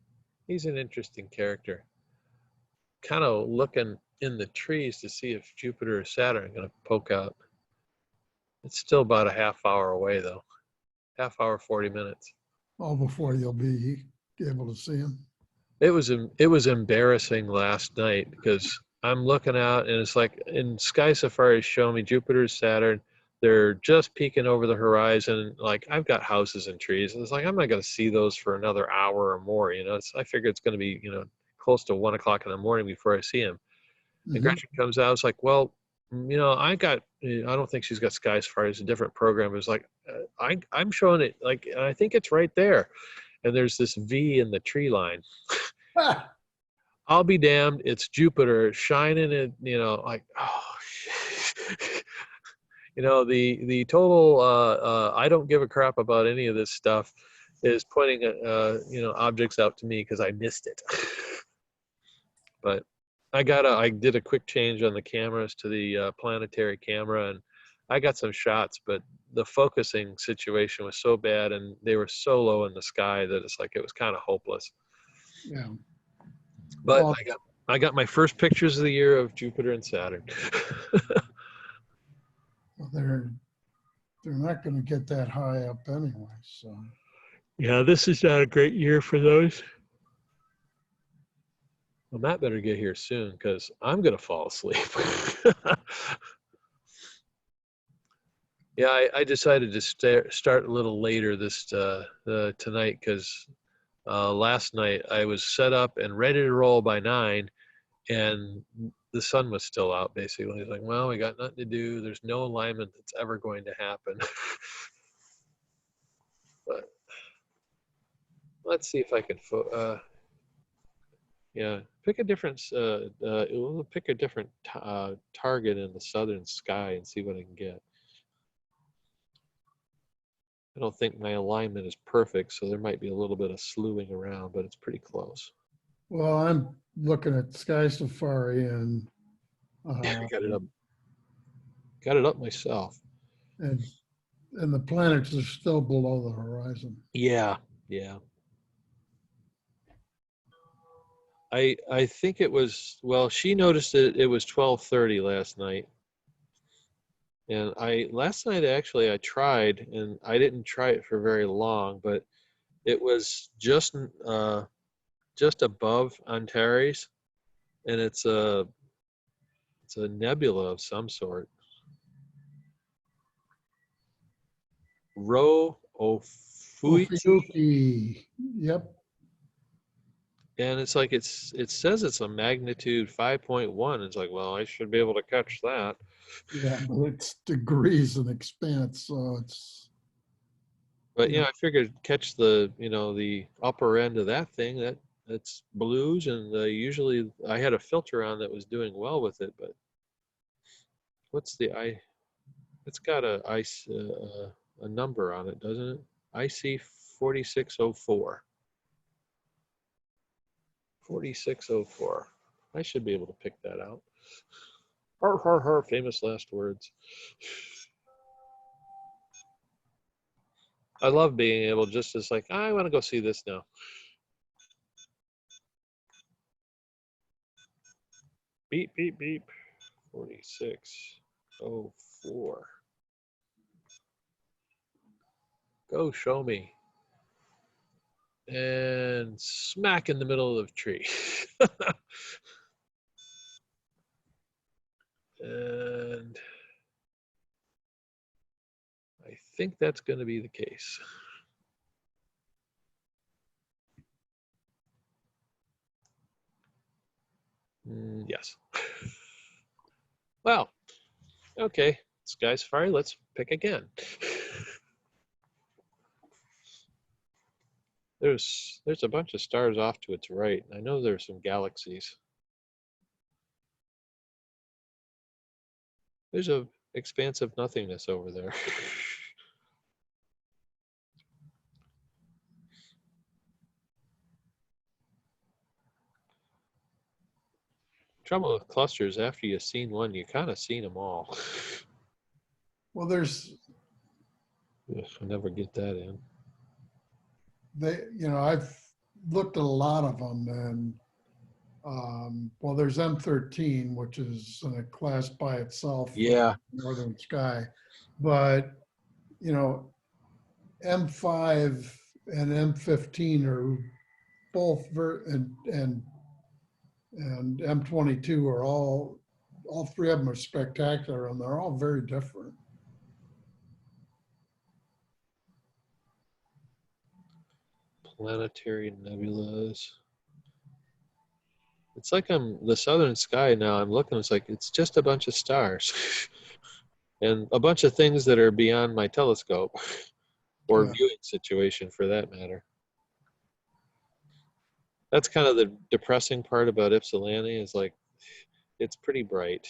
an interesting character. Kind of looking in the trees to see if Jupiter or Saturn are going to poke out. It's still about a half hour away, though. Half hour, 40 minutes. all before you'll be able to see him. It was embarrassing last night because I'm looking out and it's like in Sky Safari show me Jupiter, Saturn, they're just peeking over the horizon. Like I've got houses and trees, and it's like I'm not going to see those for another hour or more. You know, I figure it's going to be close to 1 o'clock in the morning before I see him. And Mhm. Gretchen comes out, it's like, well, I don't think she's got Sky Safari. It's a different program. It's like I'm showing it like, and I think it's right there, and there's this V in the tree line. Ah, I'll be damned, it's Jupiter shining it, like, oh, the total, I don't give a crap about any of this stuff is pointing, objects out to me because I missed it. But I did a quick change on the cameras to the planetary camera, and I got some shots, but the focusing situation was so bad and they were so low in the sky that it's like, it was kind of hopeless. yeah. But Well, I got my first pictures of the year of Jupiter and Saturn. they're not going to get that high up anyway. So, Yeah, this is not a great year for those. Well, Matt better get here soon because I'm going to fall asleep. Yeah, I decided to start a little later tonight because last night I was set up and ready to roll by 9, and the sun was still out. Basically, it's like, well, we got nothing to do. There's no alignment that's ever going to happen. But let's see if I can. Yeah, pick a different. We'll pick a different target in the southern sky and see what I can get. I don't think my alignment is perfect, so there might be a little bit of slewing around, but it's pretty close. well, I'm looking at Sky Safari I got it up. Got it up myself. and and the planets are still below the horizon. Yeah, yeah. I think it was, well, she noticed it was 12:30 last night. And last night actually I tried, and I didn't try it for very long, but it was just above Antares, and it's a nebula of some sort. Rho Ophiuchi, Ophiuchi. Yep. and it's like it says it's a magnitude 5.1. It's like, well, I should be able to catch that. Yeah, but it's degrees in expanse, so it's But yeah. I figured catch the upper end of that thing. That's blues, and usually I had a filter on that was doing well with it. But what's the I? It's got a number on it, doesn't it? IC 4604. 4604. I should be able to pick that out. Her famous last words. I love being able just as like, I want to go see this now. Beep, beep, beep. 4604. Go show me. And smack in the middle of the tree. And I think that's going to be the case. Yes. Well, okay. Sky Safari, let's pick again. There's a bunch of stars off to its right. I know there's some galaxies. There's a expanse of nothingness over there. Trouble with clusters, after you've seen one, you kind of seen them all. Well, there's, Ugh, I never get that in. I've looked at a lot of them, and well, there's M13, which is in a class by itself. Yeah. Northern Sky, but M5 and M15 are both and M22 are all three of them are spectacular, and they're all very different. Planetary nebulas. It's like I'm the southern sky now. I'm looking, it's like it's just a bunch of stars and a bunch of things that are beyond my telescope or viewing situation for that matter. That's kind of the depressing part about Ypsilanti is like it's pretty bright.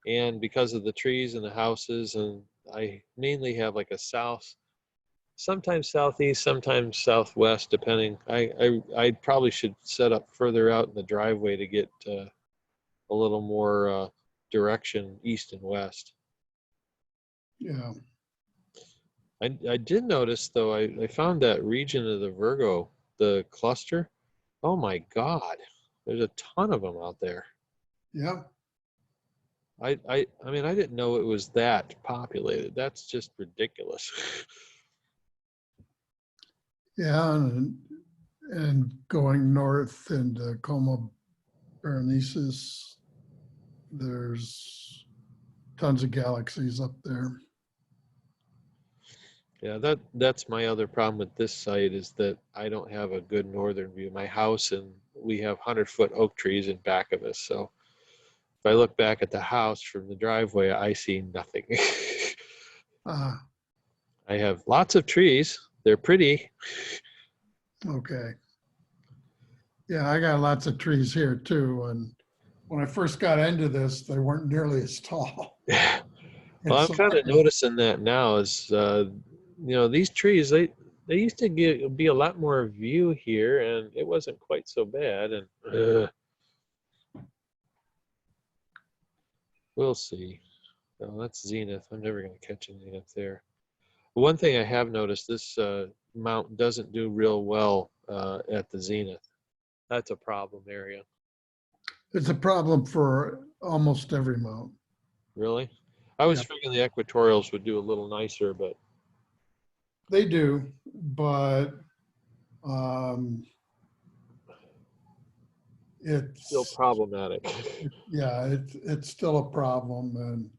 And because of the trees and the houses, and I mainly have like a sometimes southeast, sometimes southwest, depending. I probably should set up further out in the driveway to get a little more direction east and west. Yeah. I did notice though, I found that region of the Virgo, the cluster. Oh my God, there's a ton of them out there. Yeah. I mean, I didn't know it was that populated. That's just ridiculous. Yeah, and going north into Coma Berenices, there's tons of galaxies up there. Yeah, that's my other problem with this site is that I don't have a good northern view. My house, and we have 100-foot oak trees in back of us. So if I look back at the house from the driveway, I see nothing. Ah, I have lots of trees. They're pretty. okay. Yeah, I got lots of trees here too. And when I first got into this, they weren't nearly as tall. Well, I'm kind of noticing that now is, these trees, they used to be a lot more view here, and it wasn't quite so bad. And we'll see. Oh, that's zenith. I'm never going to catch anything up there. One thing I have noticed, this mountain doesn't do real well at the zenith. That's a problem area. It's a problem for almost every mountain. Really? I was figuring the equatorials would do a little nicer, but they do, but it's still problematic. Yeah, it's still a problem, and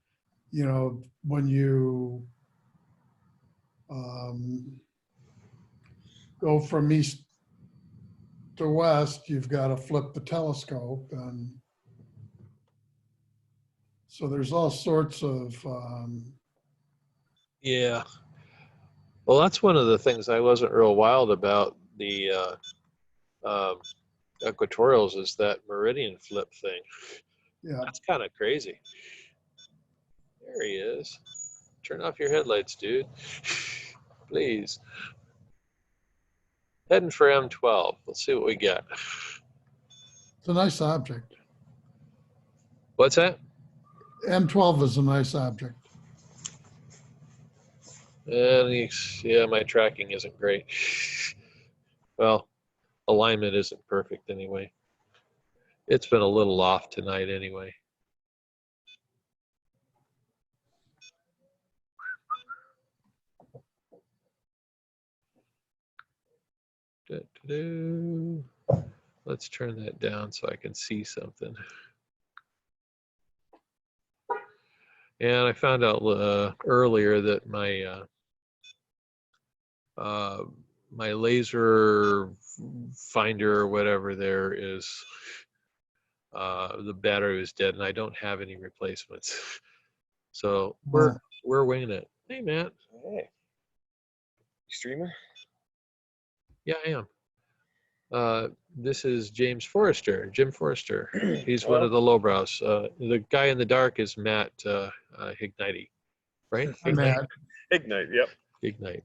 when you go from east to west, you've got to flip the telescope, and so there's all sorts of Yeah. Well, that's one of the things I wasn't real wild about the equatorials is that meridian flip thing. Yeah. That's kind of crazy. There he is. Turn off your headlights, dude. Please. Heading for M12. Let's see what we got. It's a nice object. What's that? M12 is a nice object. And yeah, my tracking isn't great. Well, alignment isn't perfect anyway. It's been a little off tonight anyway. Let's turn that down so I can see something. And I found out earlier that my my laser finder or whatever there is, the battery was dead, and I don't have any replacements. So we're winging it. Hey, Matt. Hey. You streaming? Yeah, I am. This is Jim Forrester. He's one of the lowbrows. The guy in the dark is Matt Ignite, right? Matt. Ignite, yep. Ignite.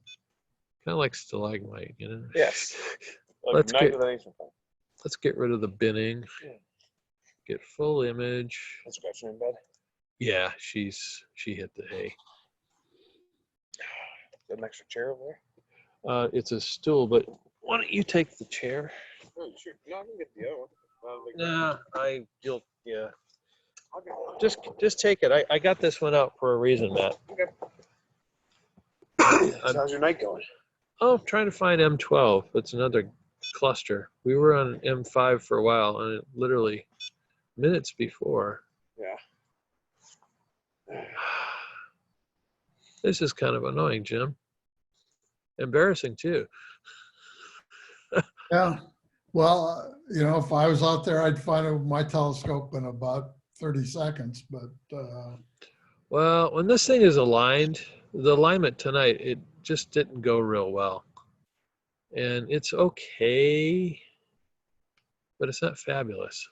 Kind of like stalagmite, Yes. Let's get rid of the binning. Yeah. Get full image. That's scratching in bed. Yeah, she hit the hay. Got an extra chair over there? It's a stool, but why don't you take the chair? Oh, sure. No, I can get the other one. Nah, yeah. I'll get one. Just take it. I got this one out for a reason, Matt. Okay. So how's your night going? Oh, trying to find M12. It's another cluster. We were on M5 for a while, and it literally minutes before. Yeah. This is kind of annoying, Jim. Embarrassing too. Yeah. Well, if I was out there, I'd find it with my telescope in about 30 seconds, but Well, when this thing is aligned, the alignment tonight, it just didn't go real well. And it's okay, but it's not fabulous.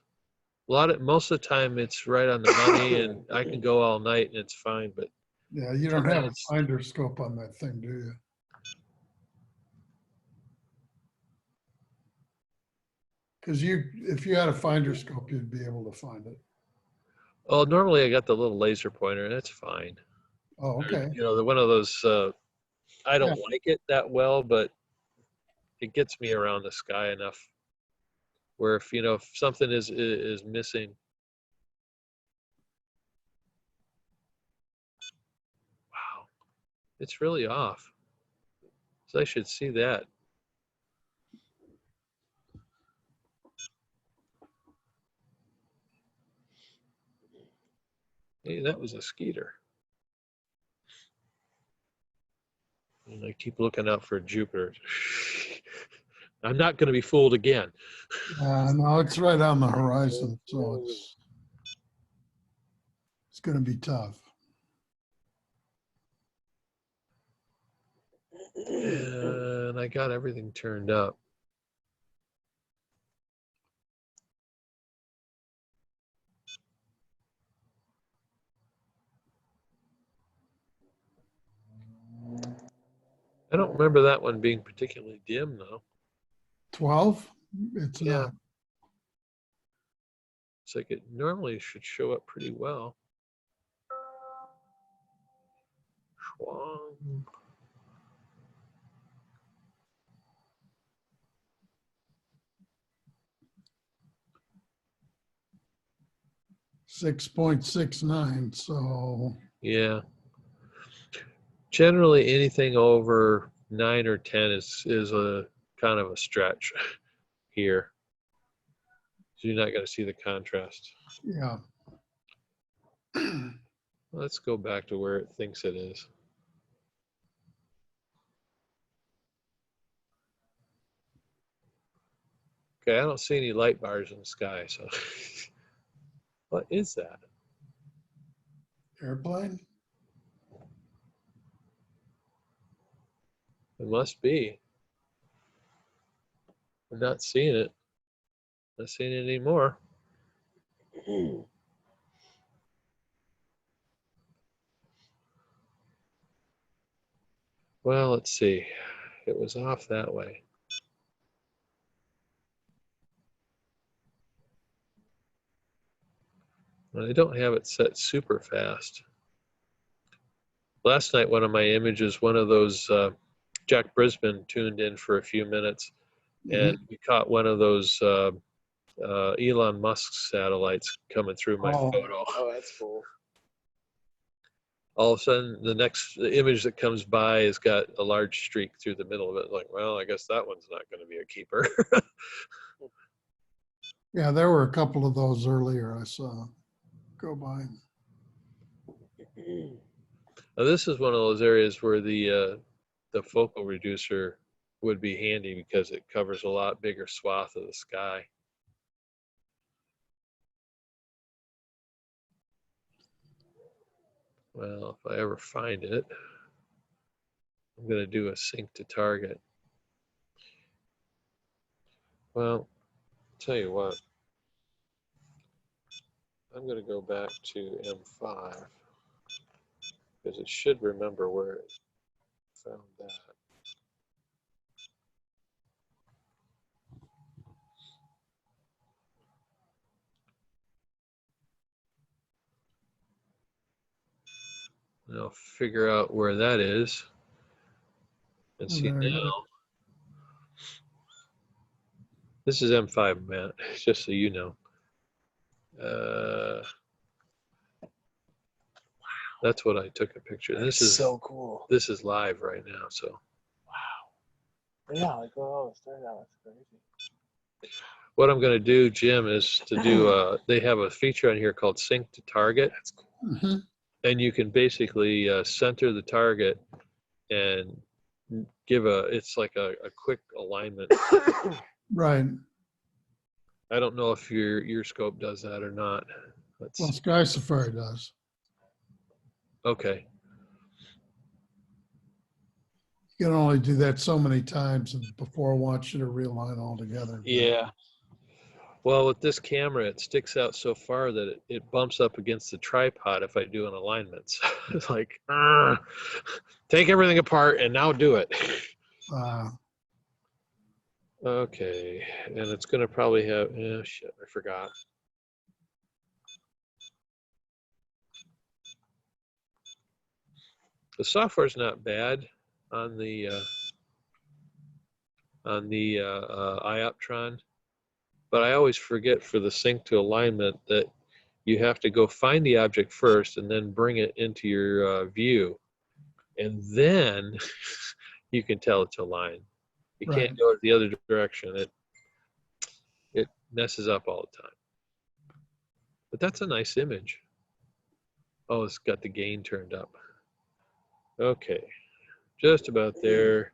Most of the time it's right on the money and I can go all night and it's fine, but yeah, you don't have a it's- finder scope on that thing, do you? Because if you had a finder scope, you'd be able to find it. well, normally I got the little laser pointer and it's fine. Oh, okay. One of those, I don't Yeah. like it that well, but it gets me around the sky enough where if something is missing. Wow, it's really off. So I should see that. Hey, that was a skeeter. And I keep looking out for Jupiter. I'm not going to be fooled again. No, it's right on the horizon, so it's going to be tough. And I got everything turned up. I don't remember that one being particularly dim, though. 12? It's Yeah. not. It's like it normally should show up pretty well. Schwang. 6.69, so Yeah. Generally, anything over 9 or 10 is a kind of a stretch here. So you're not going to see the contrast. yeah. Let's go back to where it thinks it is. Okay, I don't see any light bars in the sky, so what is that? Airplane? It must be. I'm not seeing it. Not seeing it anymore. Well, let's see. It was off that way. Well, I don't have it set super fast. Last night, one of my images, one of those, Jack Brisbane tuned in for a few minutes, and we caught one of those Elon Musk satellites coming through my photo. Oh, that's cool. All of a sudden, the image that comes by has got a large streak through the middle of it. Like, well, I guess that one's not going to be a keeper. Yeah, there were a couple of those earlier I saw go by. Now, this is one of those areas where the focal reducer would be handy because it covers a lot bigger swath of the sky. Well, if I ever find it, I'm going to do a sync to target. Well, tell you what, I'm going to go back to M5 because it should remember where it found that. And I'll figure out where that is. And see There you now. go. This is M5, Matt, just so you know. That's what I took a picture. That's This is so cool. This is live right now, so. Wow. Yeah, like oh, started out. That's crazy. What I'm going to do, Jim, is to do, they have a feature on here called Sync to Target. That's cool. Mm-hmm. And you can basically center the target and give it's like a quick alignment. Right. I don't know if your scope does that or not. Well, Sky Safari does. Okay. You can only do that so many times before I want you to realign all together. Yeah. Well, with this camera, it sticks out so far that it bumps up against the tripod if I do an alignment. So it's like, take everything apart and now do it. Okay, and it's going to probably have, oh shit, I forgot. The software's not bad on the iOptron, but I always forget for the sync to alignment that you have to go find the object first and then bring it into your view, and then you can tell it's aligned. You Right. can't go the other direction. It messes up all the time. But that's a nice image. Oh, it's got the gain turned up. Okay, just about there.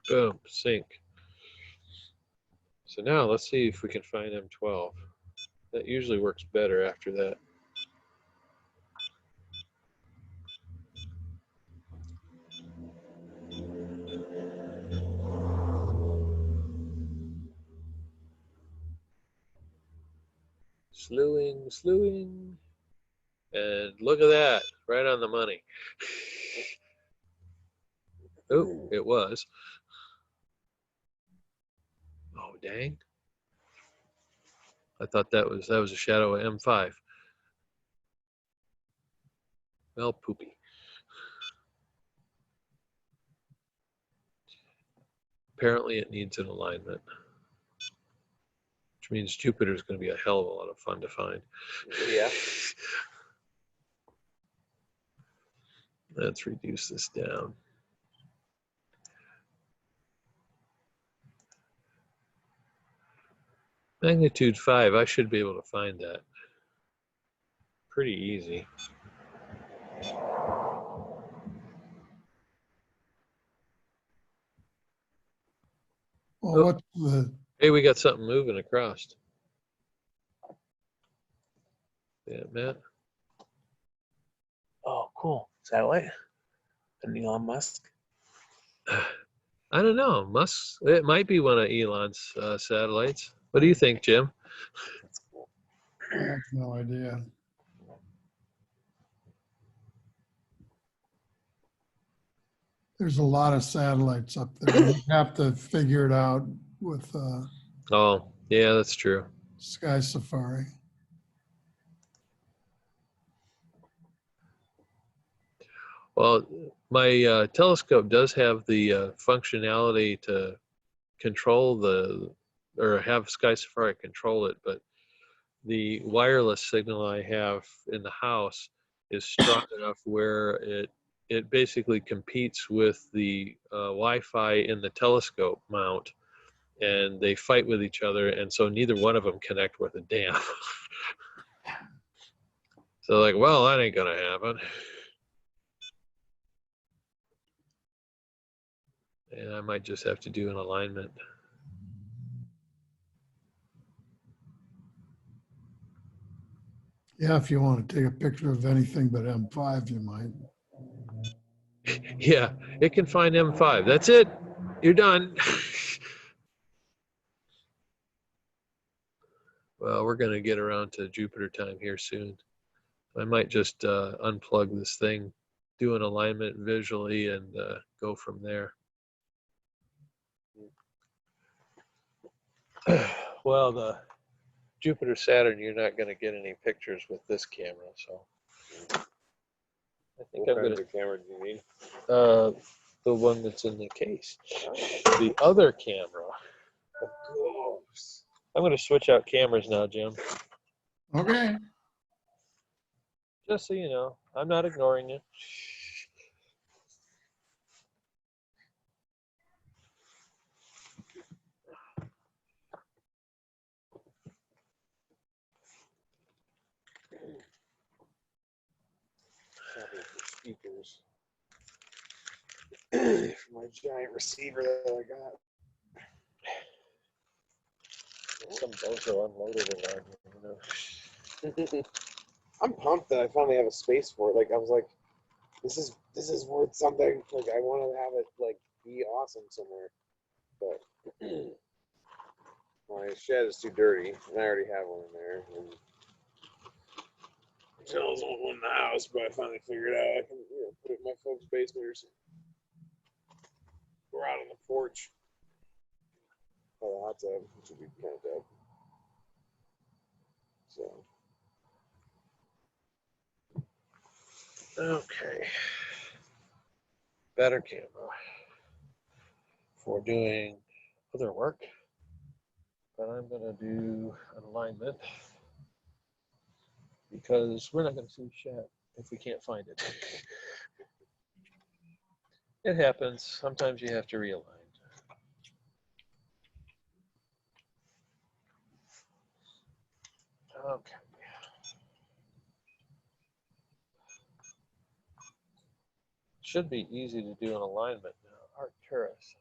Boom, sync. So now let's see if we can find M12. That usually works better after that. Slewing. And look at that, right on the money. Oh, it was. Oh, dang. I thought that was a shadow of M5. Well, poopy. Apparently it needs an alignment, which means Jupiter is going to be a hell of a lot of fun to find. Yeah. Let's reduce this down. Magnitude 5, I should be able to find that. Pretty easy. Well, what's the, Hey, we got something moving across. Yeah, Matt. Oh, cool. Satellite? And Elon Musk? I don't know. Musk. It might be one of Elon's satellites. What do you think, Jim? That's cool. I have no idea. There's a lot of satellites up there. You have to figure it out with Oh, yeah, that's true. Sky Safari. Well, my telescope does have the functionality to control or have Sky Safari control it, but the wireless signal I have in the house is strong enough where it basically competes with the Wi-Fi in the telescope mount, and they fight with each other, and so neither one of them connect worth a damn. So like, well, that ain't gonna happen. And I might just have to do an alignment. Yeah, if you want to take a picture of anything but M5, you might. Yeah, it can find M5. That's it. You're done. Well, we're going to get around to Jupiter time here soon. I might just unplug this thing, do an alignment visually, and go from there. Well, the Jupiter Saturn, you're not going to get any pictures with this camera, so I think What I'm kind gonna. of camera do you need? The one that's in the case. The other camera. Of course. I'm gonna switch out cameras now, Jim. Okay. Just so you know, I'm not ignoring you. Shopping for speakers. For my giant receiver that I got. Some bozo unloaded it on you, you know. I'm pumped that I finally have a space for it. Like I was like, this is worth something. Like I want to have it like be awesome somewhere. But my shed is too dirty, and I already have one in there. And I always want one in the house, but I finally figured out I can put it in my folks' basement or something. Or out on the porch. Or the hot tub, which would be kind of dope. So. Okay. Better camera for doing other work, but I'm gonna do an alignment because we're not gonna see shit if we can't find it. It happens. Sometimes you have to realign. Okay. Should be easy to do an alignment now. Arcturus.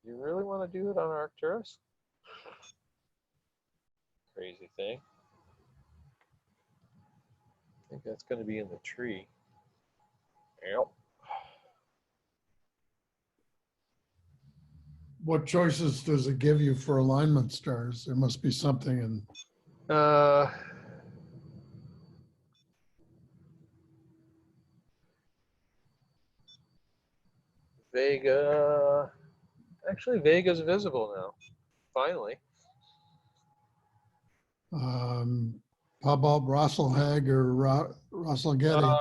You really want to do it on Arcturus? Crazy thing. I think that's going to be in the tree. Yep. What choices does it give you for alignment stars? There must be something in. Vega. Actually, Vega's visible now. Finally. How about Rosselhag or Russell Getty?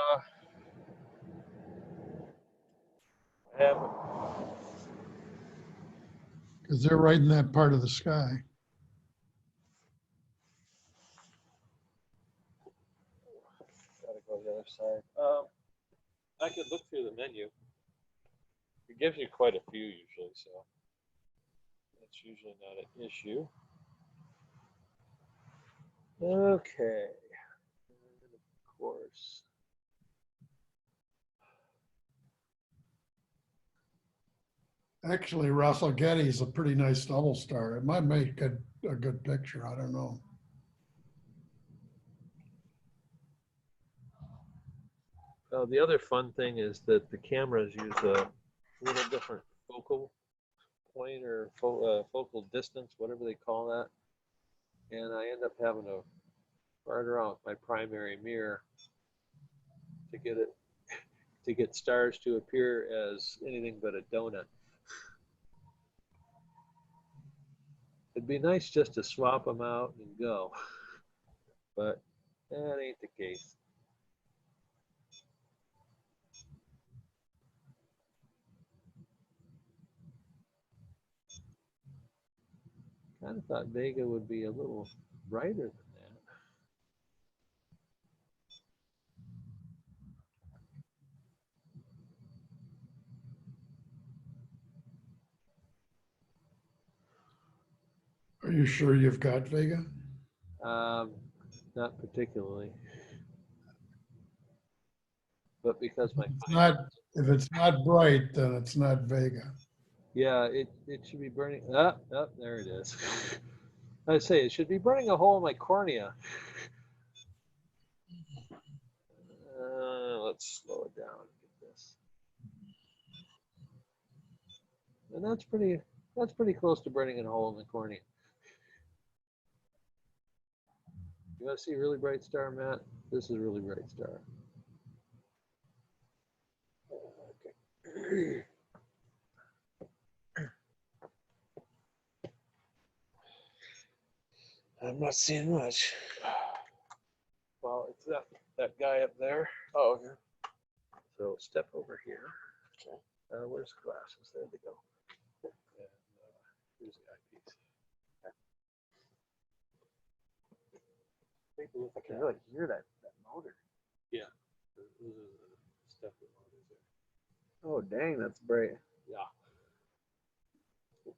Haven't. Because they're right in that part of the sky. Gotta go to the other side. I could look through the menu. It gives you quite a few usually, so that's usually not an issue. Okay. And of course. Actually, Russell Getty is a pretty nice double star. It might make a good picture. I don't know. The other fun thing is that the cameras use a little different focal point or focal distance, whatever they call that. And I end up having to barter out my primary mirror to get stars to appear as anything but a donut. It'd be nice just to swap them out and go, but that ain't the case. Kind of thought Vega would be a little brighter than that. Are you sure you've got Vega? Not particularly, but because my If it's not bright, then it's not Vega. yeah, it should be burning. There it is. I say it should be burning a hole in my cornea. Let's slow it down and get this. And that's pretty close to burning a hole in the cornea. You want to see a really bright star, Matt? This is a really bright star. Okay. I'm not seeing much. Well, it's that guy up there. Oh, okay. So step over here. Okay. Where's the glasses? There they go. And here's the eyepiece. Take a look I at can that. really hear that motor. Yeah. Those are the stepper motors there. Oh, dang, that's bright. Yeah.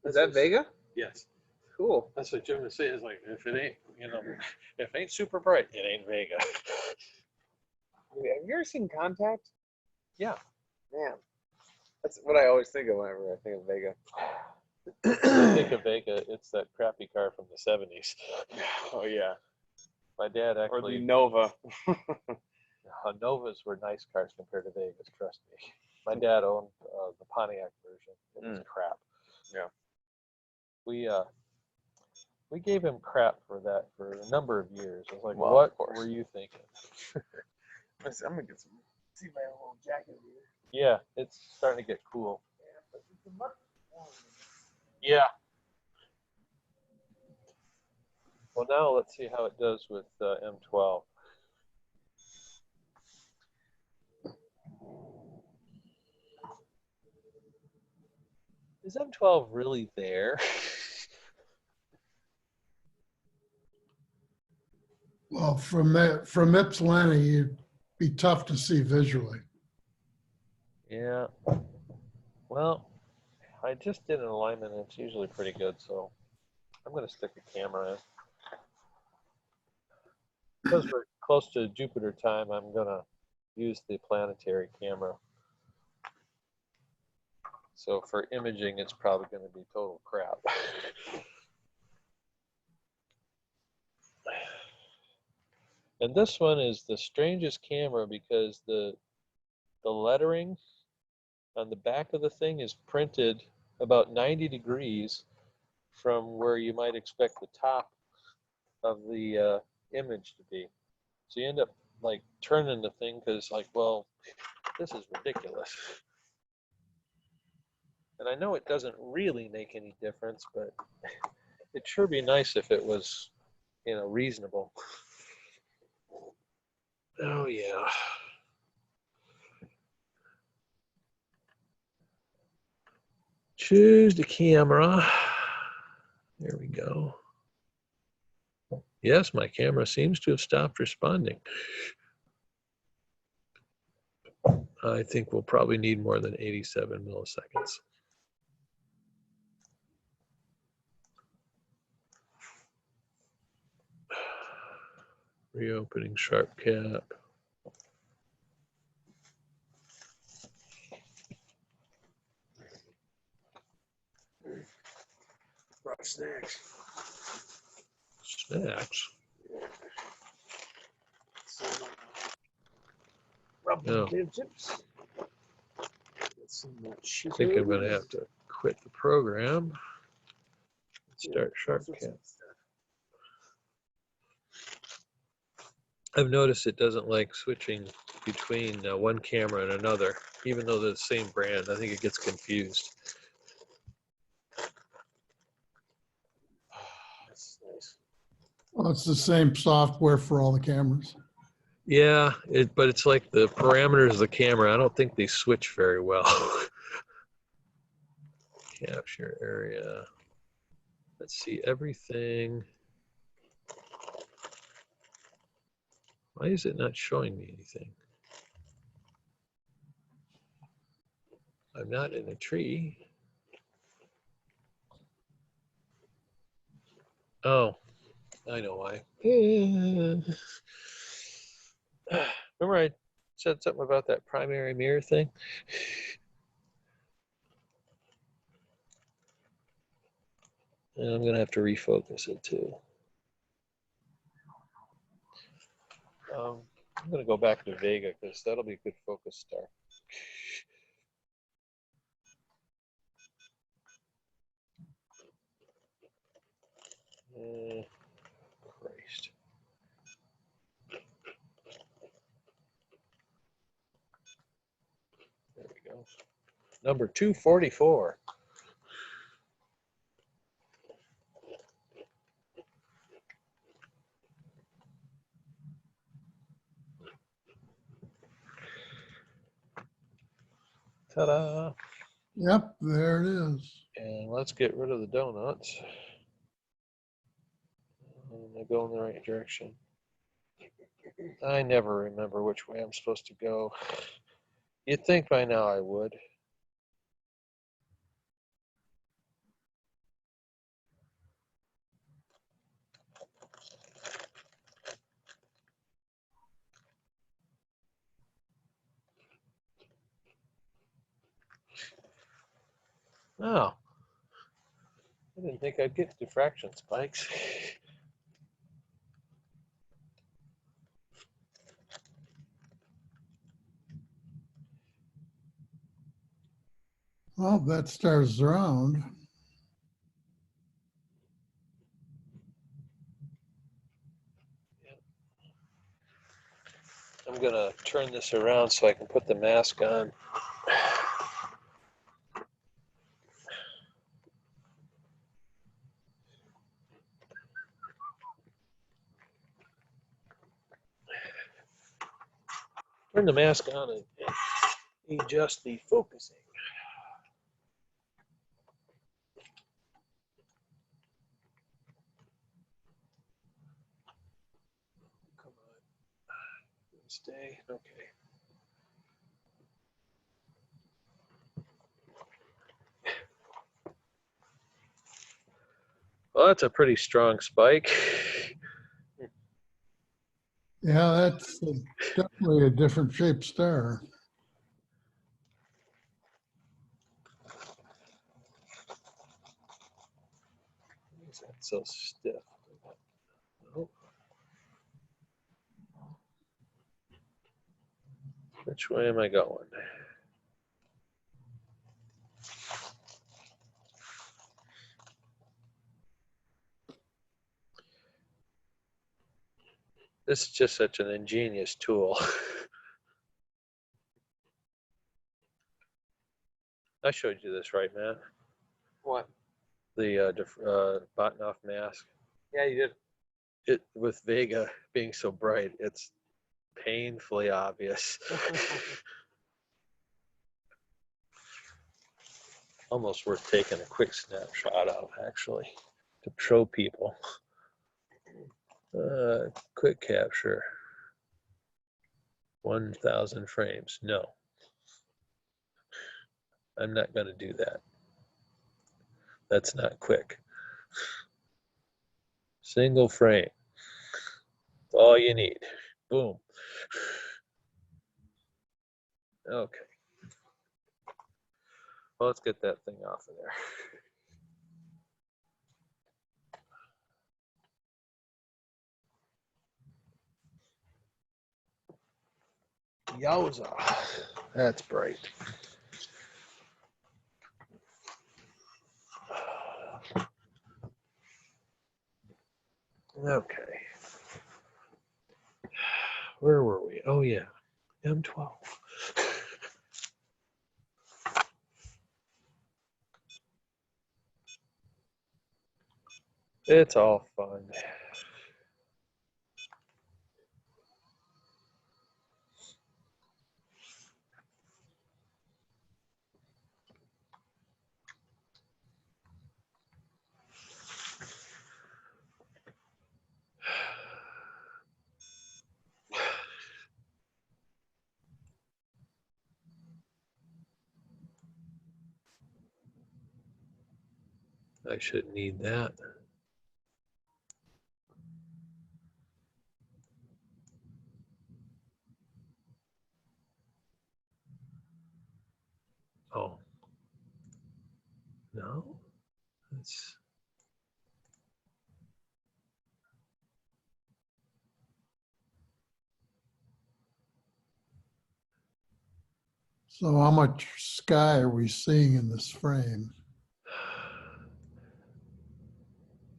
Is that Vega? Yes. Cool. That's what Jim was saying. It's like, if it ain't, if it ain't super bright, it ain't Vega. Have you ever seen Contact? Yeah. Man, that's what I always think of whenever I think of Vega. When I think of Vega, it's that crappy car from the 70s. Oh, yeah. My dad Or actually. the Nova. Novas were nice cars compared to Vegas, trust me. My dad owned the Pontiac version. It was crap. Yeah. We gave him crap for that for a number of years. I was like, Well, what of course. were you thinking? I'm gonna get some. See my little jacket here. Yeah, it's starting to get cool. Yeah. Well, now let's see how it does with M12. Is M12 really there? Well, from Ypsilanti, it'd be tough to see visually. Yeah. Well, I just did an alignment and it's usually pretty good, so I'm going to stick a camera in. Because we're close to Jupiter time, I'm going to use the planetary camera. So for imaging, it's probably going to be total crap. And this one is the strangest camera because the lettering on the back of the thing is printed about 90 degrees from where you might expect the top of the image to be. So you end up like turning the thing because like, well, this is ridiculous. And I know it doesn't really make any difference, but it'd sure be nice if it was, reasonable. Oh yeah. Choose the camera. There we go. Yes, my camera seems to have stopped responding. I think we'll probably need more than 87 milliseconds. Reopening Sharp Cap. Brought snacks. Snacks. Some rubber No. chips. I think I'm going to have to quit the program. Start Sharp Cap. I've noticed it doesn't like switching between one camera and another, even though they're the same brand. I think it gets confused. That's nice. Well, it's the same software for all the cameras. Yeah, but it's like the parameters of the camera. I don't think they switch very well. Capture area. Let's see everything. Why is it not showing me anything? I'm not in a tree. Oh, I know why. Remember I said something about that primary mirror thing? And I'm going to have to refocus it too. I'm going to go back to Vega because that'll be a good focus star. Christ. There we go. Number 244. Ta-da! Yep, there it is. And let's get rid of the donuts. Am I going in the right direction? I never remember which way I'm supposed to go. You'd think by now I would. Oh, I didn't think I'd get diffraction spikes. Well, that star's round. I'm gonna turn this around so I can put the mask on. Turn the mask on and adjust the focusing. Come on. Stay. Okay. Well, that's a pretty strong spike. Yeah, that's definitely a different shaped star. Why is that so stiff? Oh. Which way am I going? This is just such an ingenious tool. I showed you this, right, Matt? What? The Botanoff mask. Yeah, you did. It with Vega being so bright, it's painfully obvious. Almost worth taking a quick snapshot of, actually, to show people. Quick capture. 1,000 frames. No. I'm not going to do that. That's not quick. Single frame. That's all you need. Boom. Okay. Well, let's get that thing off of there. Yowza. That's bright. Okay. Where were we? Oh, yeah. M12. It's all fun. I shouldn't need that. Oh. No? That's... So how much sky are we seeing in this frame?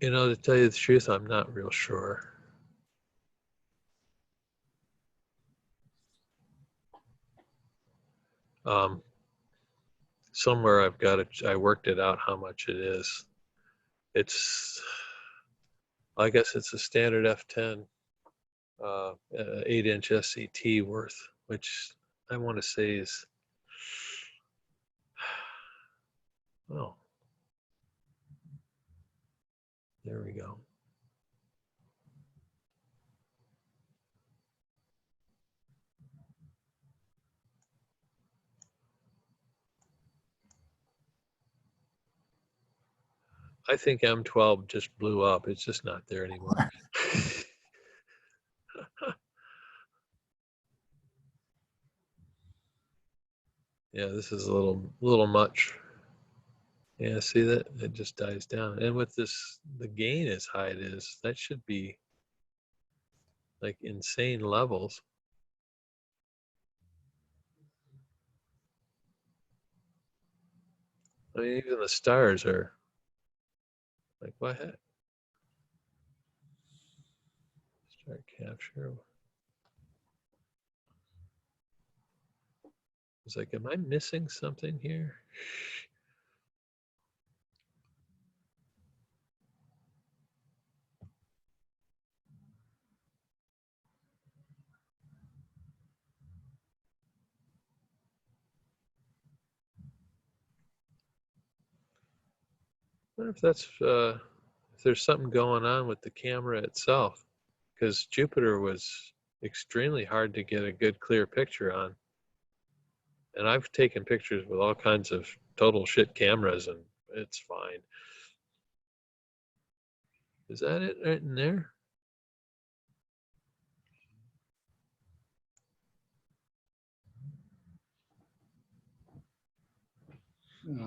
You know, to tell you the truth, I'm not real sure. Somewhere I've got it, I worked it out how much it is. It's, I guess it's a standard F10, 8-inch SCT worth, which I want to say is Oh, there we go. I think M12 just blew up. It's just not there anymore. Yeah, this is a little much. Yeah, see that? It just dies down. And with this, the gain as high it is, that should be like insane levels. I mean, even the stars are like, what heck? Start capture. It's like, am I missing something here? I wonder if that's if there's something going on with the camera itself, because Jupiter was extremely hard to get a good clear picture on. And I've taken pictures with all kinds of total shit cameras, and it's fine. Is that it right in there?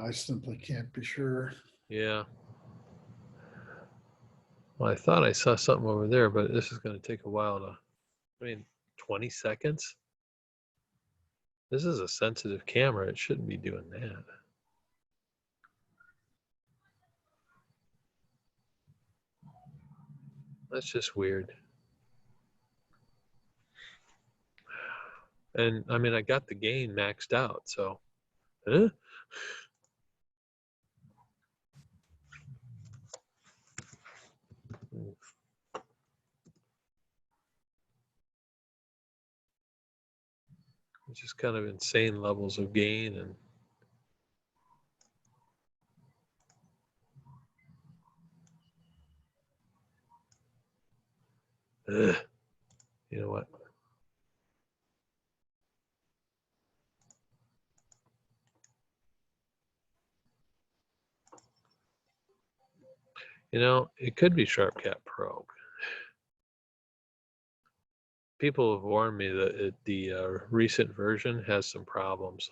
I simply can't be sure. Yeah. Well, I thought I saw something over there, but this is going to take a while to, I mean, 20 seconds? This is a sensitive camera. It shouldn't be doing that. That's just weird. And I mean, I got the gain maxed out, so. Huh? It's just kind of insane levels of gain and you know what? You know, it could be SharpCat Pro. People have warned me that the recent version has some problems.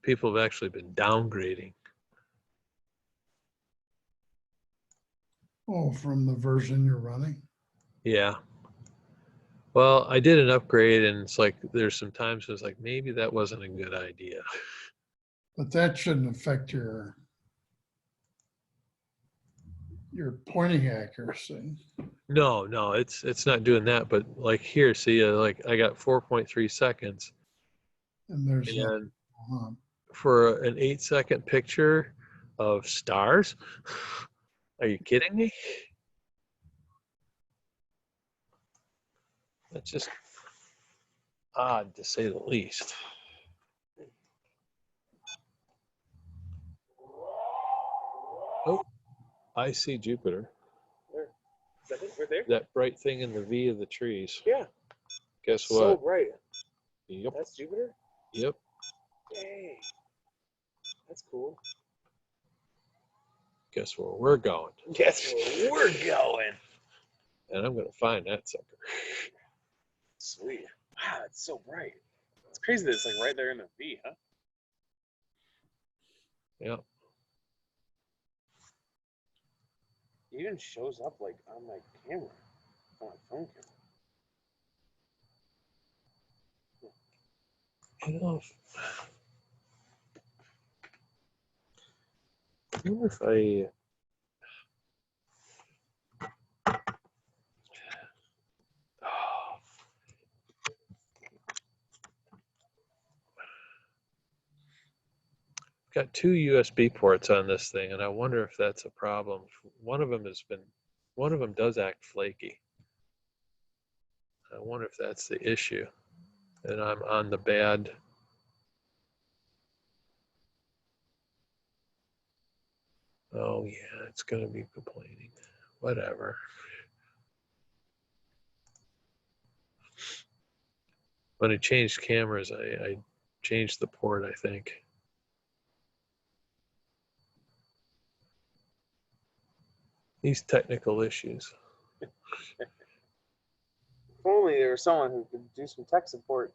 People have actually been downgrading. Oh, from the version you're running? Yeah. Well, I did an upgrade, and it's like there's some times it's like maybe that wasn't a good idea. But that shouldn't affect your pointing accuracy. No, it's not doing that. But like here, see, like I got 4.3 seconds, And there's and no, for an 8-second picture of stars, are you kidding me? That's just odd to say the least. Oh, I see Jupiter. Where? Is that it? Right there? That bright thing in the V of the trees. Yeah. Guess So what? bright. Yep. That's Jupiter? Yep. Dang. That's cool. Guess where we're going? Guess where we're going. And I'm gonna find that sucker. Sweet. Wow, it's so bright. It's crazy that it's like right there in the V, huh? Yep. It even shows up like on my camera, on my phone camera. You know, I wonder if I. Got 2 USB ports on this thing, and I wonder if that's a problem. One of them does act flaky. I wonder if that's the issue. And I'm on the bad. Oh yeah, it's gonna be complaining. Whatever. When I changed cameras, I changed the port, I think. These technical issues. If only there was someone who could do some tech support.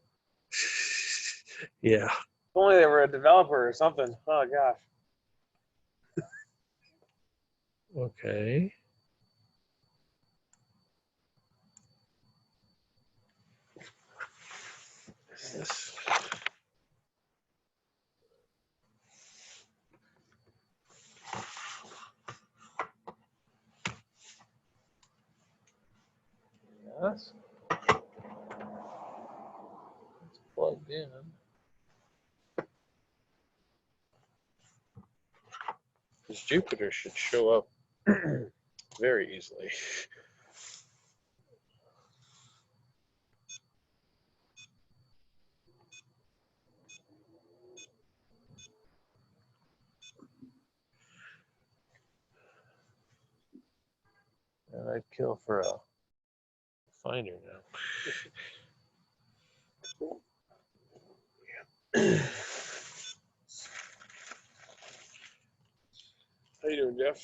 Yeah. If only they were a developer or something. Oh gosh. Okay. This. Yes. It's plugged in. This Jupiter should show up very easily. And I'd kill for a finder now. How you doing, Jeff?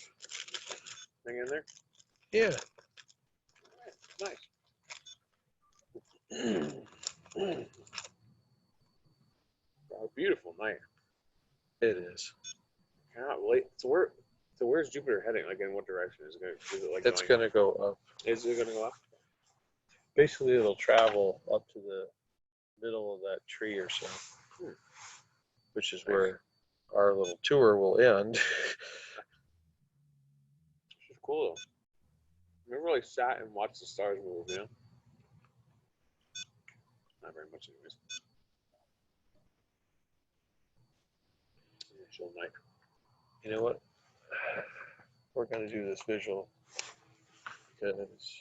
Hang in there. Yeah. Nice. A beautiful night. It is. Cannot wait. So where's Jupiter heading? Like in what direction is it going? Is it like It's going? going to go up. Is it going to go up? Basically, it'll travel up to the middle of that tree or so, which is where our little tour will end. Which is cool though. Never really sat and watched the stars move, you know? Not very much, anyways. Chill night. You know what? We're going to do this visual because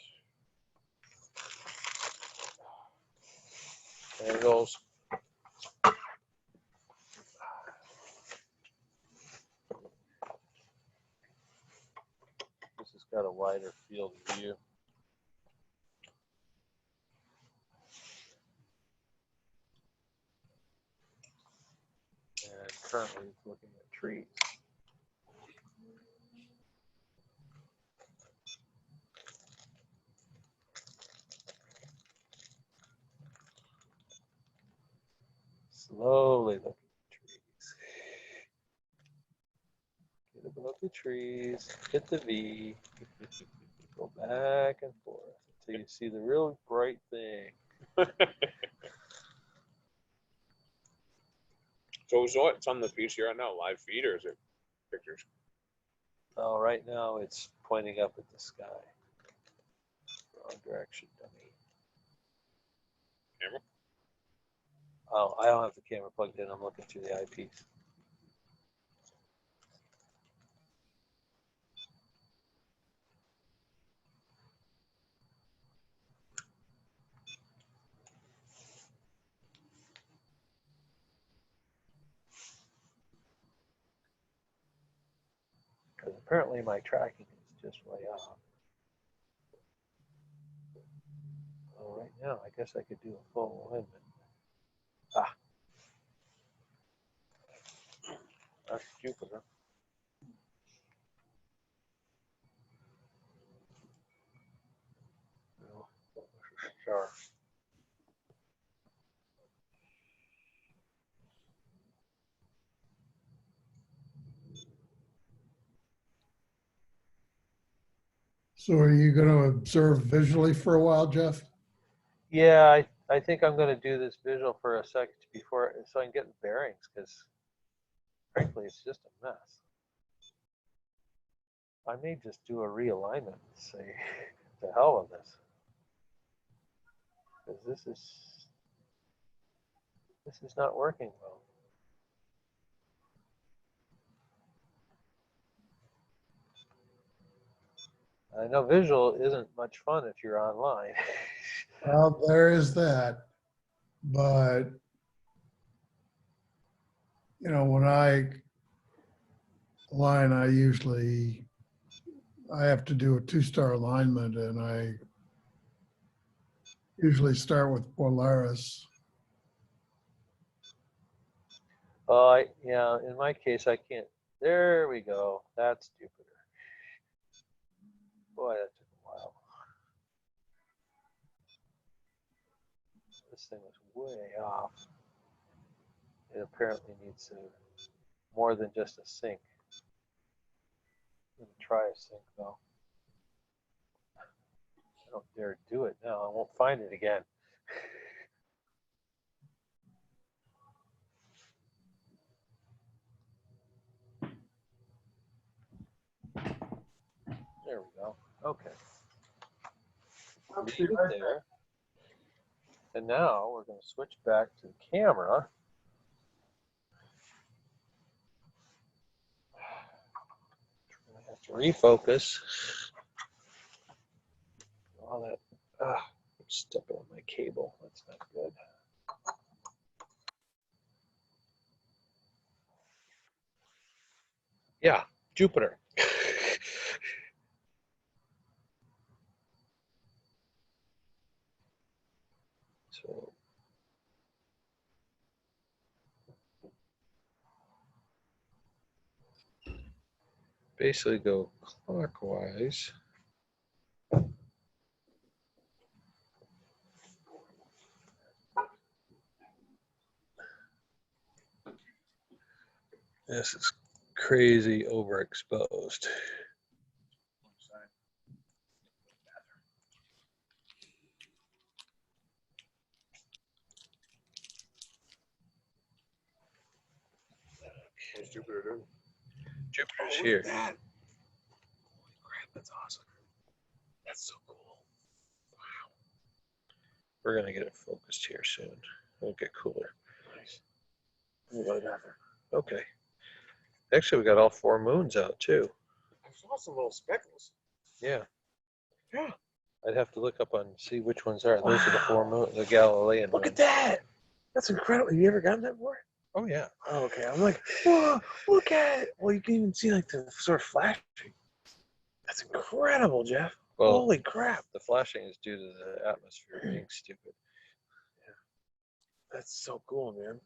angles. This has got a wider field of view. And currently it's looking at trees. Slowly looking at trees. Get above the trees, hit the V, go back and forth until you see the real bright thing. So it's on the piece here right now, live feed, or is it pictures? Oh, right now it's pointing up at the sky. Wrong direction, dummy. Camera? Oh, I don't have the camera plugged in. I'm looking through the eyepiece. Because apparently my tracking is just way off. Oh, right now, I guess I could do a full alignment. Ah. That's Jupiter. No, that was a star. So are you going to observe visually for a while, Jeff? Yeah, I think I'm going to do this visual for a second before, so I can get the bearings, because frankly, it's just a mess. I may just do a realignment and say, the hell with this. Because this is not working well. I know visual isn't much fun if you're online. Well, there is that. But, you know, when I align, I have to do a 2-star alignment, and I usually start with Polaris. Yeah, in my case, I can't. There we go. That's Jupiter. Boy, that took a while. This thing was way off. It apparently needs more than just a sync. I'm gonna try a sync though. I don't dare do it now. I won't find it again. There we go. Okay. Leave it there. And now we're going to switch back to the camera. We're going to have to refocus. All that. I'm stepping on my cable. That's not good. Yeah, Jupiter. So basically go clockwise. This is crazy overexposed. What's Jupiter doing? Jupiter's Oh, here. look at that. Holy crap, that's awesome. That's so cool. Wow. We're going to get it focused here soon. It'll get cooler. Nice. Let me go to the bathroom. Okay. Actually, we got all 4 moons out too. I saw some little speckles. Yeah. Yeah. I'd have to look up and see which ones are. Those are the 4 Wow. moons, the Galilean Look moons. at that. That's incredible. Have you ever gotten that before? Oh, yeah. Oh, okay. I'm like, whoa, look at it. Well, you can even see like the sort of flashing. That's incredible, Jeff. Well, Holy crap. the flashing is due to the atmosphere being stupid. That's so cool, man.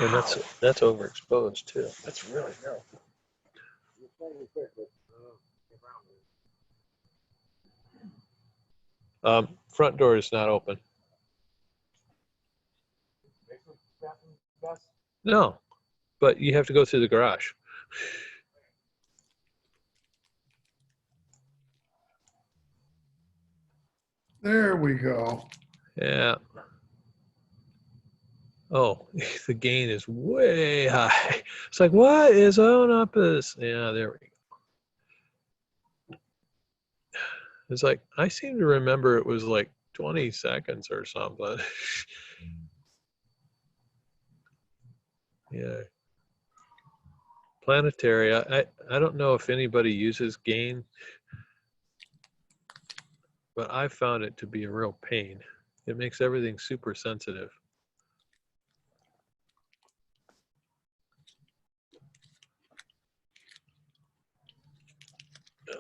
And that's overexposed too. That's really cool. Front door is not open. No, but you have to go through the garage. There we go. Yeah. Oh, the gain is way high. It's like, what is on up this? Yeah, there we go. It's like, I seem to remember it was like 20 seconds or something. Yeah. Planetary, I don't know if anybody uses gain, but I found it to be a real pain. It makes everything super sensitive.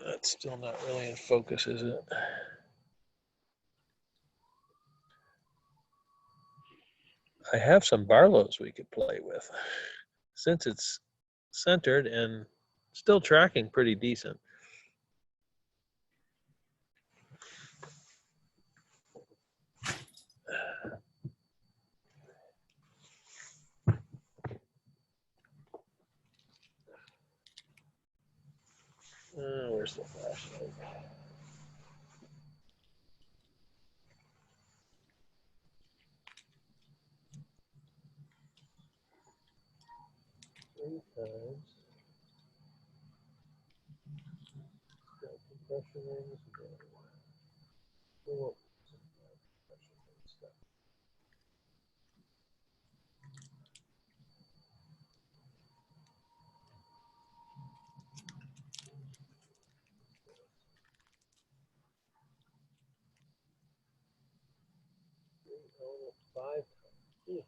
That's still not really in focus, is it? I have some Barlows we could play with, since it's centered and still tracking pretty decent. Where's the flashlight? Three times. Got compression rings. Oh, compression ring stuff. 5. What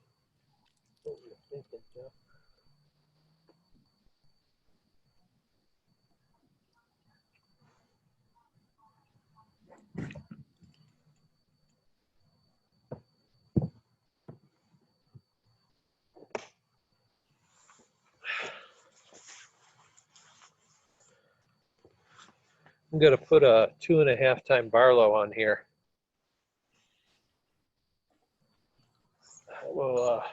were you thinking, Jeff? I'm going to put a 2.5 time Barlow on here. Well,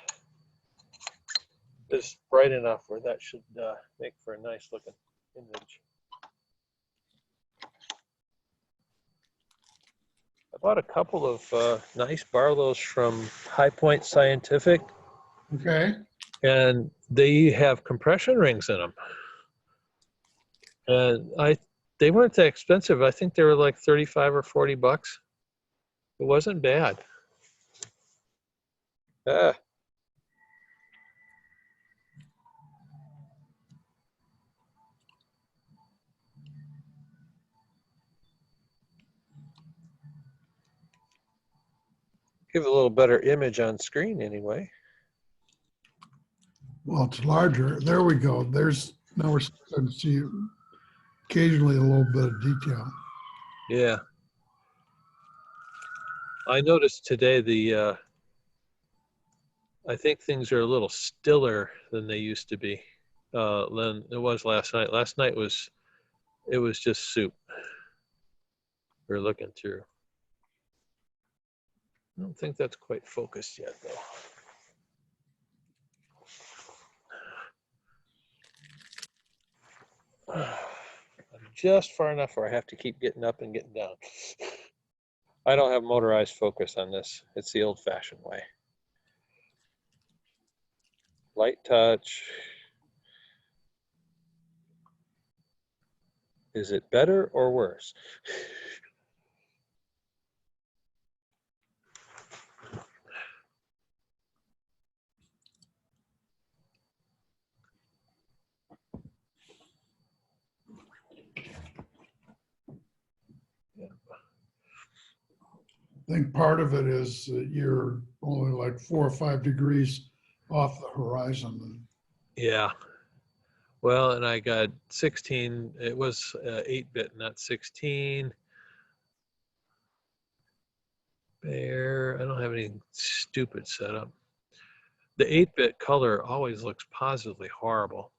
it's bright enough where that should make for a nice looking image. I bought a couple of nice Barlows from High Point Scientific, Okay. and they have compression rings in them. And they weren't that expensive. I think they were like 35 or 40 bucks. It wasn't bad. Give a little better image on screen anyway. Well, it's larger. There we go. Now we're starting to see occasionally a little bit of detail. Yeah. I noticed today I think things are a little stiller than they used to be than it was last night. Last night it was just soup we're looking through. I don't think that's quite focused yet, though. I'm just far enough where I have to keep getting up and getting down. I don't have motorized focus on this. It's the old-fashioned way. Light touch. Is it better or worse? I think part of it is that you're only like 4 or 5 degrees off the horizon. Yeah. Well, and I got 16. It was 8-bit, not 16. There, I don't have anything stupid set up. The 8-bit color always looks positively horrible.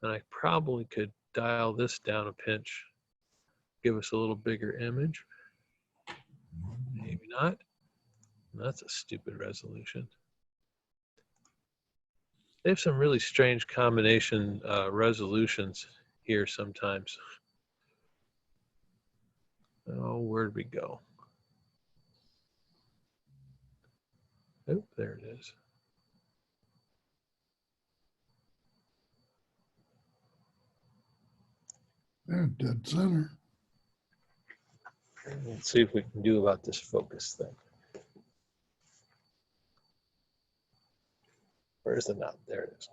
And I probably could dial this down a pinch, give us a little bigger image. Maybe not. That's a stupid resolution. They have some really strange combination resolutions here sometimes. Oh, where'd we go? Oh, there it is. They're dead center. Let's see if we can do about this focus thing. Where's the knob? There it is.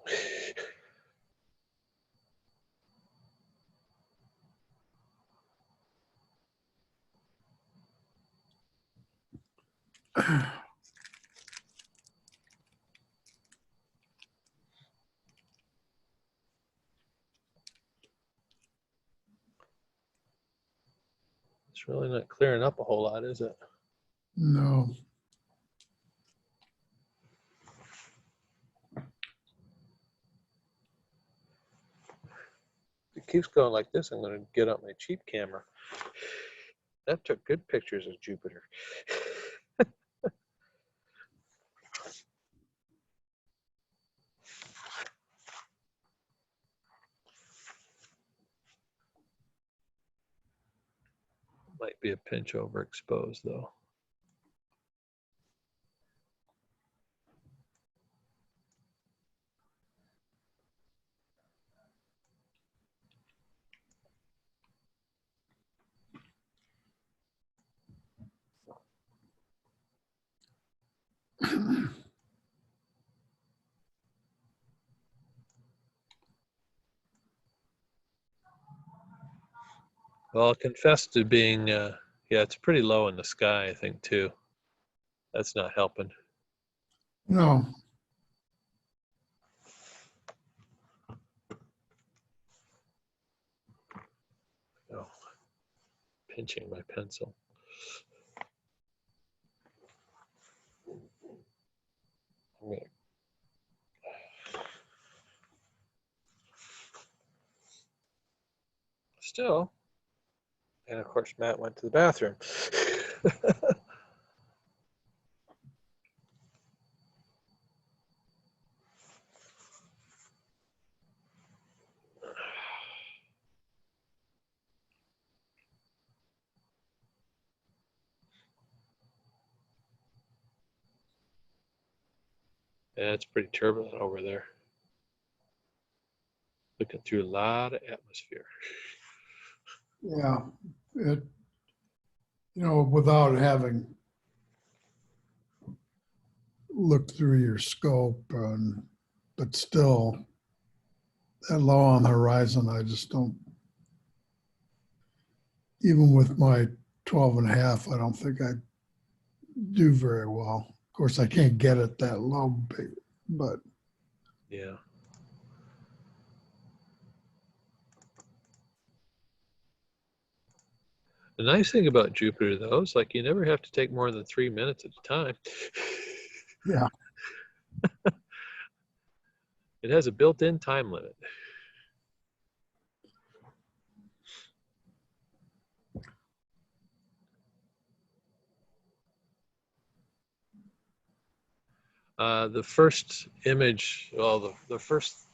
It's really not clearing up a whole lot, is it? No. If it keeps going like this, I'm going to get out my cheap camera. That took good pictures of Jupiter. Might be a pinch overexposed though. Well, I'll confess to being, yeah, it's pretty low in the sky, I think, too. That's not helping. No. Oh, pinching my pencil. Okay. Still, and of course Matt went to the bathroom. Yeah, it's pretty turbulent over there. Looking through a lot of atmosphere. Yeah. Without having looked through your scope, but still, that low on the horizon, I just don't, even with my 12 and a half, I don't think I do very well. Of course, I can't get it that low, but Yeah. The nice thing about Jupiter, though, is like you never have to take more than 3 minutes at a time. yeah. It has a built-in time limit. The first image, well, the first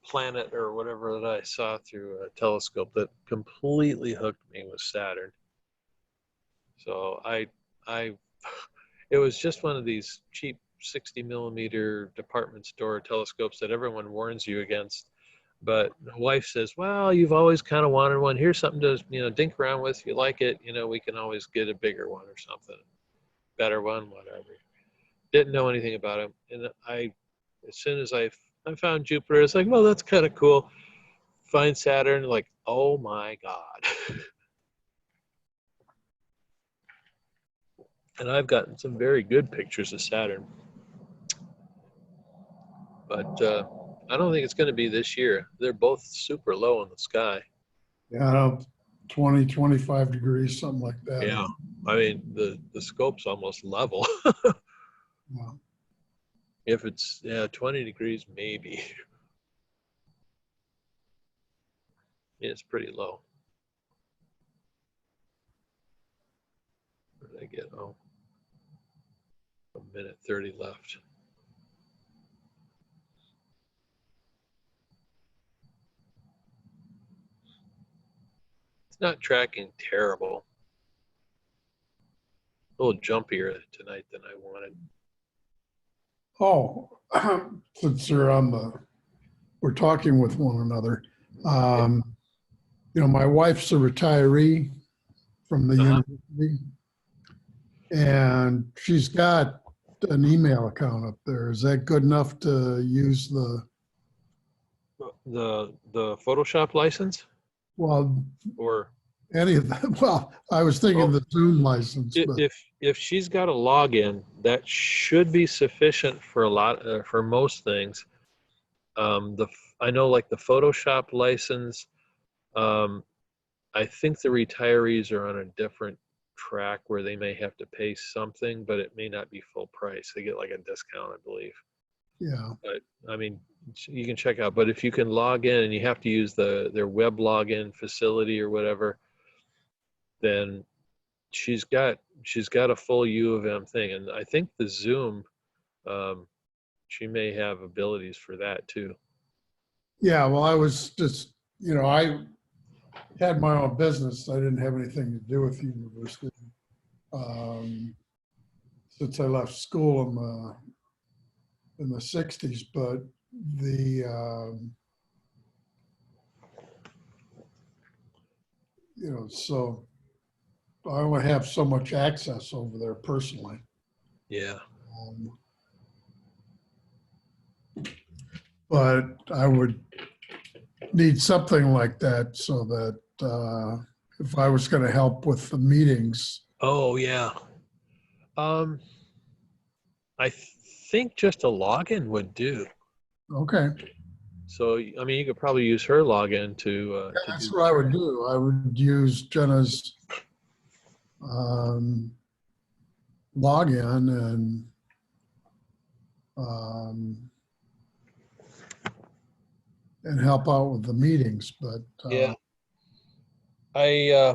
planet or whatever that I saw through a telescope that completely hooked me was Saturn. So it was just one of these cheap 60 millimeter department store telescopes that everyone warns you against. But the wife says, well, you've always kind of wanted one. Here's something to, dink around with. If you like it, we can always get a bigger one or something. Better one, whatever. Didn't know anything about him. And as soon as I found Jupiter, it's like, well, that's kind of cool. Find Saturn, like, oh my God. And I've gotten some very good pictures of Saturn. But I don't think it's going to be this year. They're both super low in the sky. Yeah, 20, 25 degrees, something like that. Yeah. I mean, the scope's almost level. Yeah. If it's 20 degrees, maybe. Yeah, it's pretty low. Where did I get? Oh, a minute 30 left. It's not tracking terrible. A little jumpier tonight than I wanted. Oh, since we're talking with one another. My wife's a retiree from the university, and she's got an email account up there. Is that good enough to use the Photoshop license? Well, or any of that? Well, I was thinking the Zoom license. But. If she's got a login, that should be sufficient for for most things. I know, like the Photoshop license. I think the retirees are on a different track where they may have to pay something, but it may not be full price. They get like a discount, I believe. Yeah. But I mean, you can check out. But if you can log in and you have to use their web login facility or whatever, then she's got a full U of M thing. And I think the Zoom, she may have abilities for that too. Yeah. Well, I was just, I had my own business. I didn't have anything to do with the university since I left school in the 60s. But so I only have so much access over there personally. Yeah. But I would need something like that so that if I was going to help with the meetings. Oh yeah. I think just a login would do. Okay. So, I mean, you could probably use her login to That's do what I would do. I would use Jenna's login and help out with the meetings, but Yeah. I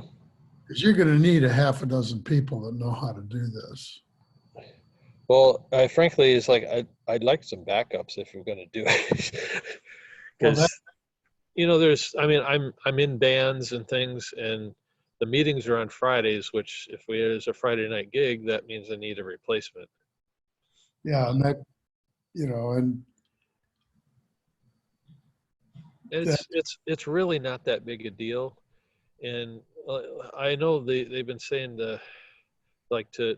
because you're going to need a half a dozen people that know how to do this. well, I frankly is like I'd like some backups if you're going to do it, Well, because you know there's I mean I'm in bands and things, and the meetings are on Fridays, which if there's a Friday night gig, that means I need a replacement. yeah, and that, you know, and It's really not that big a deal, and I know they've been saying like to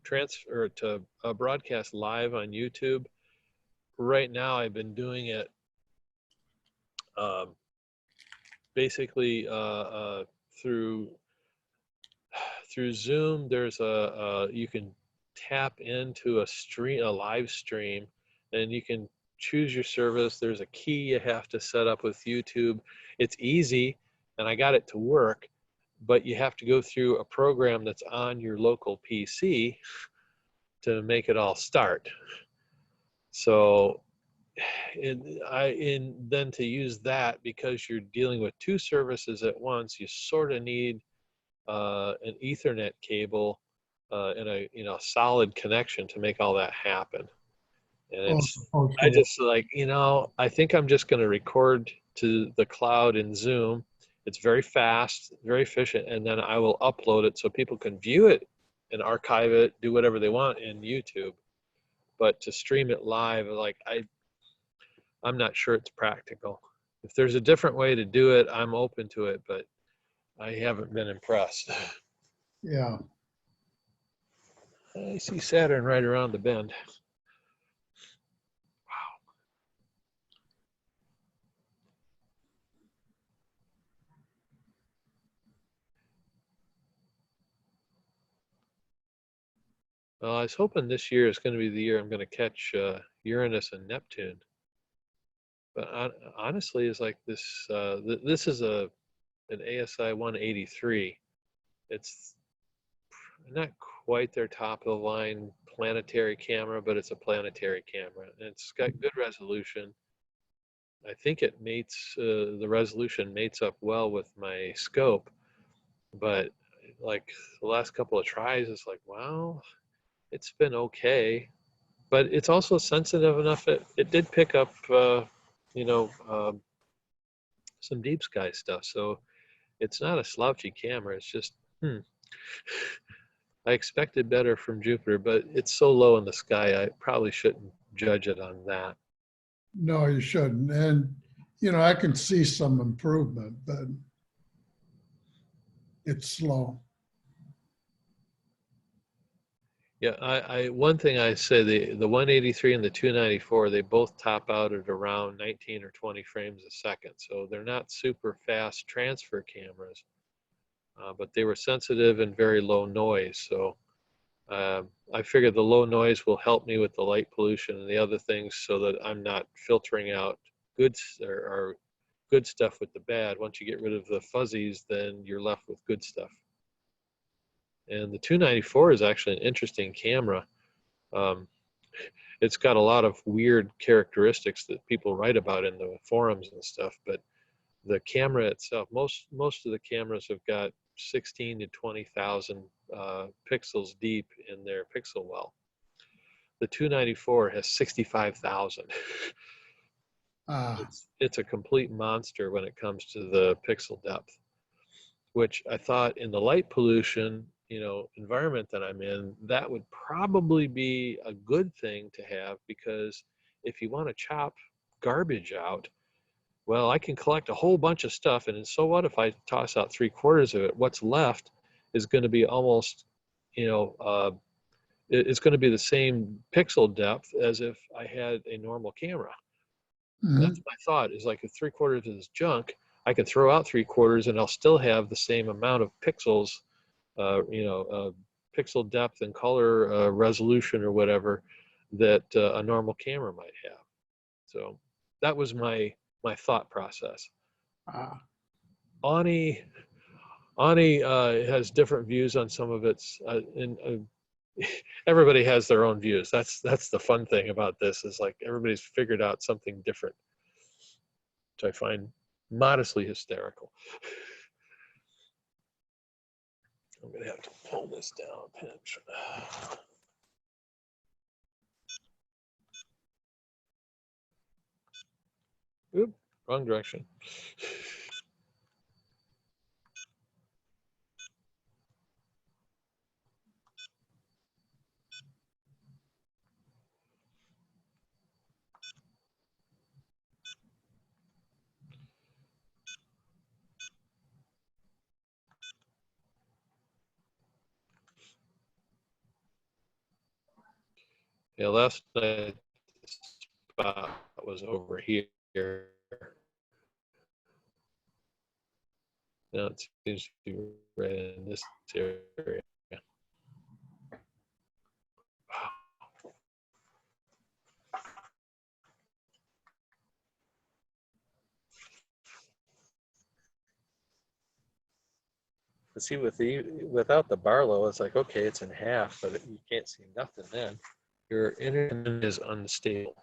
transfer to broadcast live on YouTube. Right now, I've been doing it basically through Zoom. There's you can tap into a live stream, and you can choose your service. There's a key you have to set up with YouTube. It's easy, and I got it to work, but you have to go through a program that's on your local PC to make it all start. So then to use that, because you're dealing with two services at once, you sort of need an Ethernet cable and a solid connection to make all that happen. And I just like, I think I'm just going to record to the cloud in Zoom. It's very fast, very efficient, and then I will upload it so people can view it and archive it, do whatever they want in YouTube. But to stream it live, like I'm not sure it's practical. If there's a different way to do it, I'm open to it, but I haven't been impressed. yeah. I see Saturn right around the bend. Well, I was hoping this year is going to be the year I'm going to catch Uranus and Neptune. But honestly, it's like this. This is an ASI 183. It's not quite their top of the line planetary camera, but it's a planetary camera. And it's got good resolution. I think it mates. The resolution mates up well with my scope. But like the last couple of tries, it's like, wow. It's been okay, but it's also sensitive enough that it did pick up, some deep sky stuff. So it's not a slouchy camera. It's just, I expected better from Jupiter, but it's so low in the sky, I probably shouldn't judge it on that. No, you shouldn't. And, I can see some improvement, but it's slow. Yeah, one thing I say, the 183 and the 294, they both top out at around 19 or 20 frames a second. So they're not super fast transfer cameras, but they were sensitive and very low noise. So I figured the low noise will help me with the light pollution and the other things, so that I'm not filtering out good or good stuff with the bad. Once you get rid of the fuzzies, then you're left with good stuff. And the 294 is actually an interesting camera. It's got a lot of weird characteristics that people write about in the forums and stuff, but the camera itself, most of the cameras have got 16 to 20,000 pixels deep in their pixel well. The 294 has 65,000. It's a complete monster when it comes to the pixel depth, which I thought in the light pollution environment that I'm in, that would probably be a good thing to have, because if you want to chop garbage out, well, I can collect a whole bunch of stuff, and so what if I toss out 3/4 of it? What's left is going to be almost, it's going to be the same pixel depth as if I had a normal camera. Mm-hmm. That's my thought, is like if 3/4 of this junk, I can throw out 3/4 and I'll still have the same amount of pixels, pixel depth and color resolution or whatever, that a normal camera might have. So that was my thought process. Ani has different views on some of its, and everybody has their own views. That's the fun thing about this, is like everybody's figured out something different, which I find modestly hysterical. I'm gonna have to pull this down a pinch. Oop, wrong direction. Yeah, last night the spot was over here. Now it seems to be right in this area. But see, without the Barlow, it's like, okay, it's in half, but you can't see nothing then. Your internet is unstable.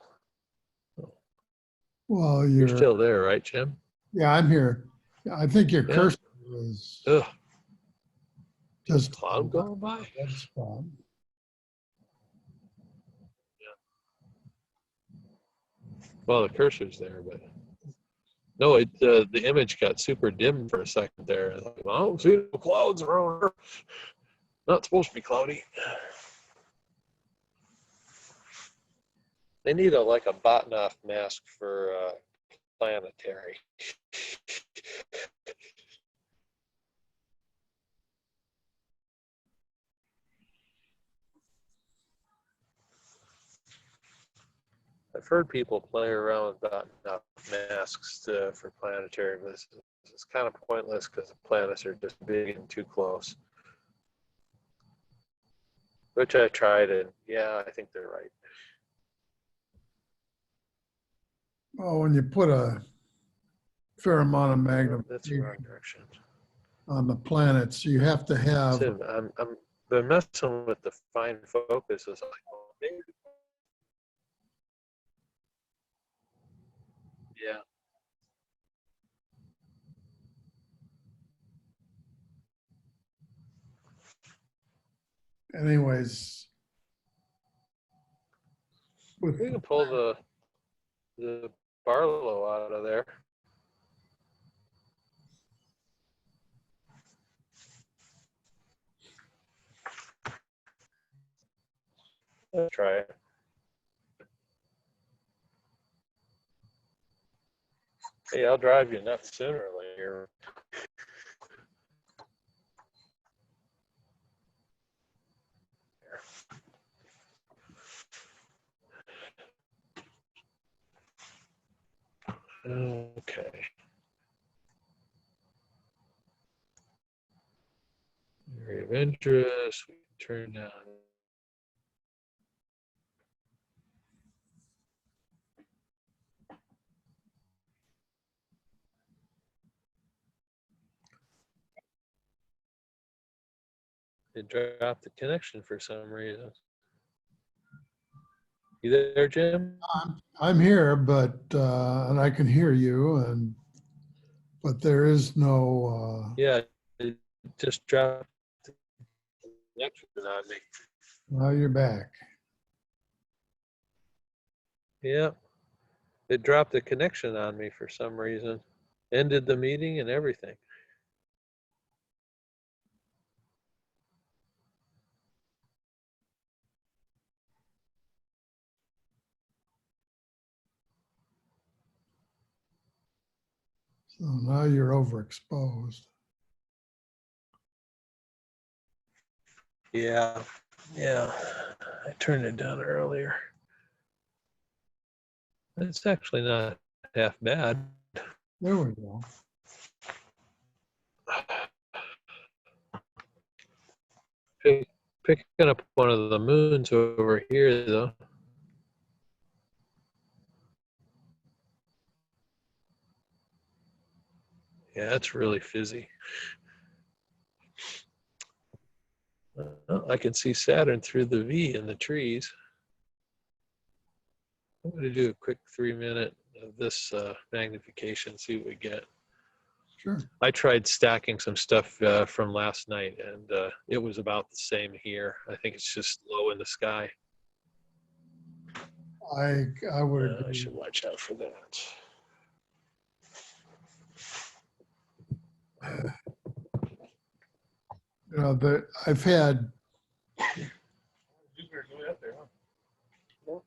Well, You're still there, right, Jim? yeah, I'm here. I think your Yeah. cursor is Ugh, just cloud going by? red spot. Well, the cursor's there, but no, the image got super dim for a second there. Like, well, I don't see no clouds around here. Not supposed to be cloudy. They need like a Botanoff mask for planetary. I've heard people play around with Botanoff masks for planetary, but it's kind of pointless because the planets are just big and too close. Which I tried, and yeah, I think they're right. Well, when you put a fair amount of That's the wrong magnification direction. on the planets, you have to have. So I'm been messing with the fine focus. It's like, well, maybe. Yeah. Anyways, We can pull the Barlow out of there. Let's try it. Hey, I'll drive you nuts sooner or later. Okay. Area of interest. We can turn down. It dropped the connection for some reason. You there, Jim? I'm here, but and I can hear you, but there is no. Yeah, it just dropped the connection on me. Now you're back. Yeah, it dropped the connection on me for some reason. Ended the meeting and everything. So now you're overexposed. Yeah, I turned it down earlier. It's actually not half bad. There we go. Picking up one of the moons over here, though. Yeah, it's really fizzy. I can see Saturn through the V in the trees. I'm going to do a quick 3-minute of this magnification, see what we get. Sure. I tried stacking some stuff from last night, and it was about the same here. I think it's just low in the sky. I would I agree. should watch out for that. You know, I've had, Jupiter's way up there, huh? No.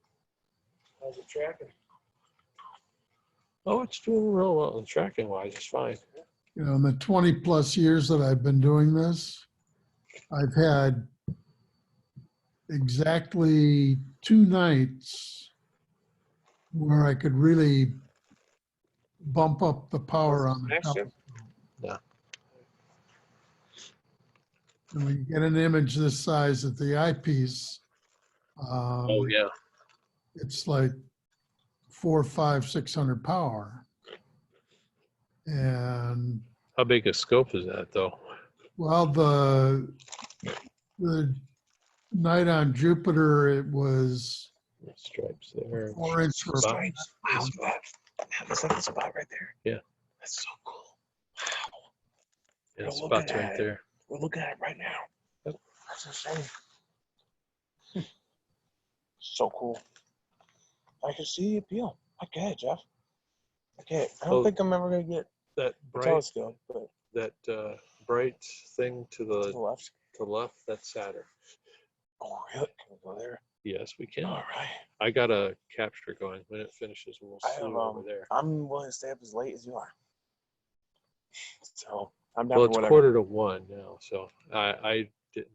How's it tracking? Oh, it's doing real well. And tracking wise, it's fine. you know, in the 20 plus years that I've been doing this, I've had exactly 2 nights where I could really bump up the power on the Next year? telescope. Yeah. And when you get an image this size at the eyepiece, Oh yeah. it's like 400, 500, 600 power. And How big a scope is that, though? well, the night on Jupiter, it was Stripes there. 4-inch Stripes. Wow, look at that. Man, looks like the spot right there. Yeah. That's so cool. Wow. Yeah, We're the looking spot's right at it. there. We're looking at it right now. That's insane. So cool. I can see the appeal. I get it, Jeff. I get it. I don't Oh. think I'm ever going to get That a bright, telescope, but that bright thing to to the the left. left, that's Saturn. Oh, really? Can we go there? Yes, we can. All right. I got a capture going. When it finishes, we'll I see have, over there. I'm willing to stay up as late as you are. So I'm down Well, for it's whatever. 1:45 now, so I didn't.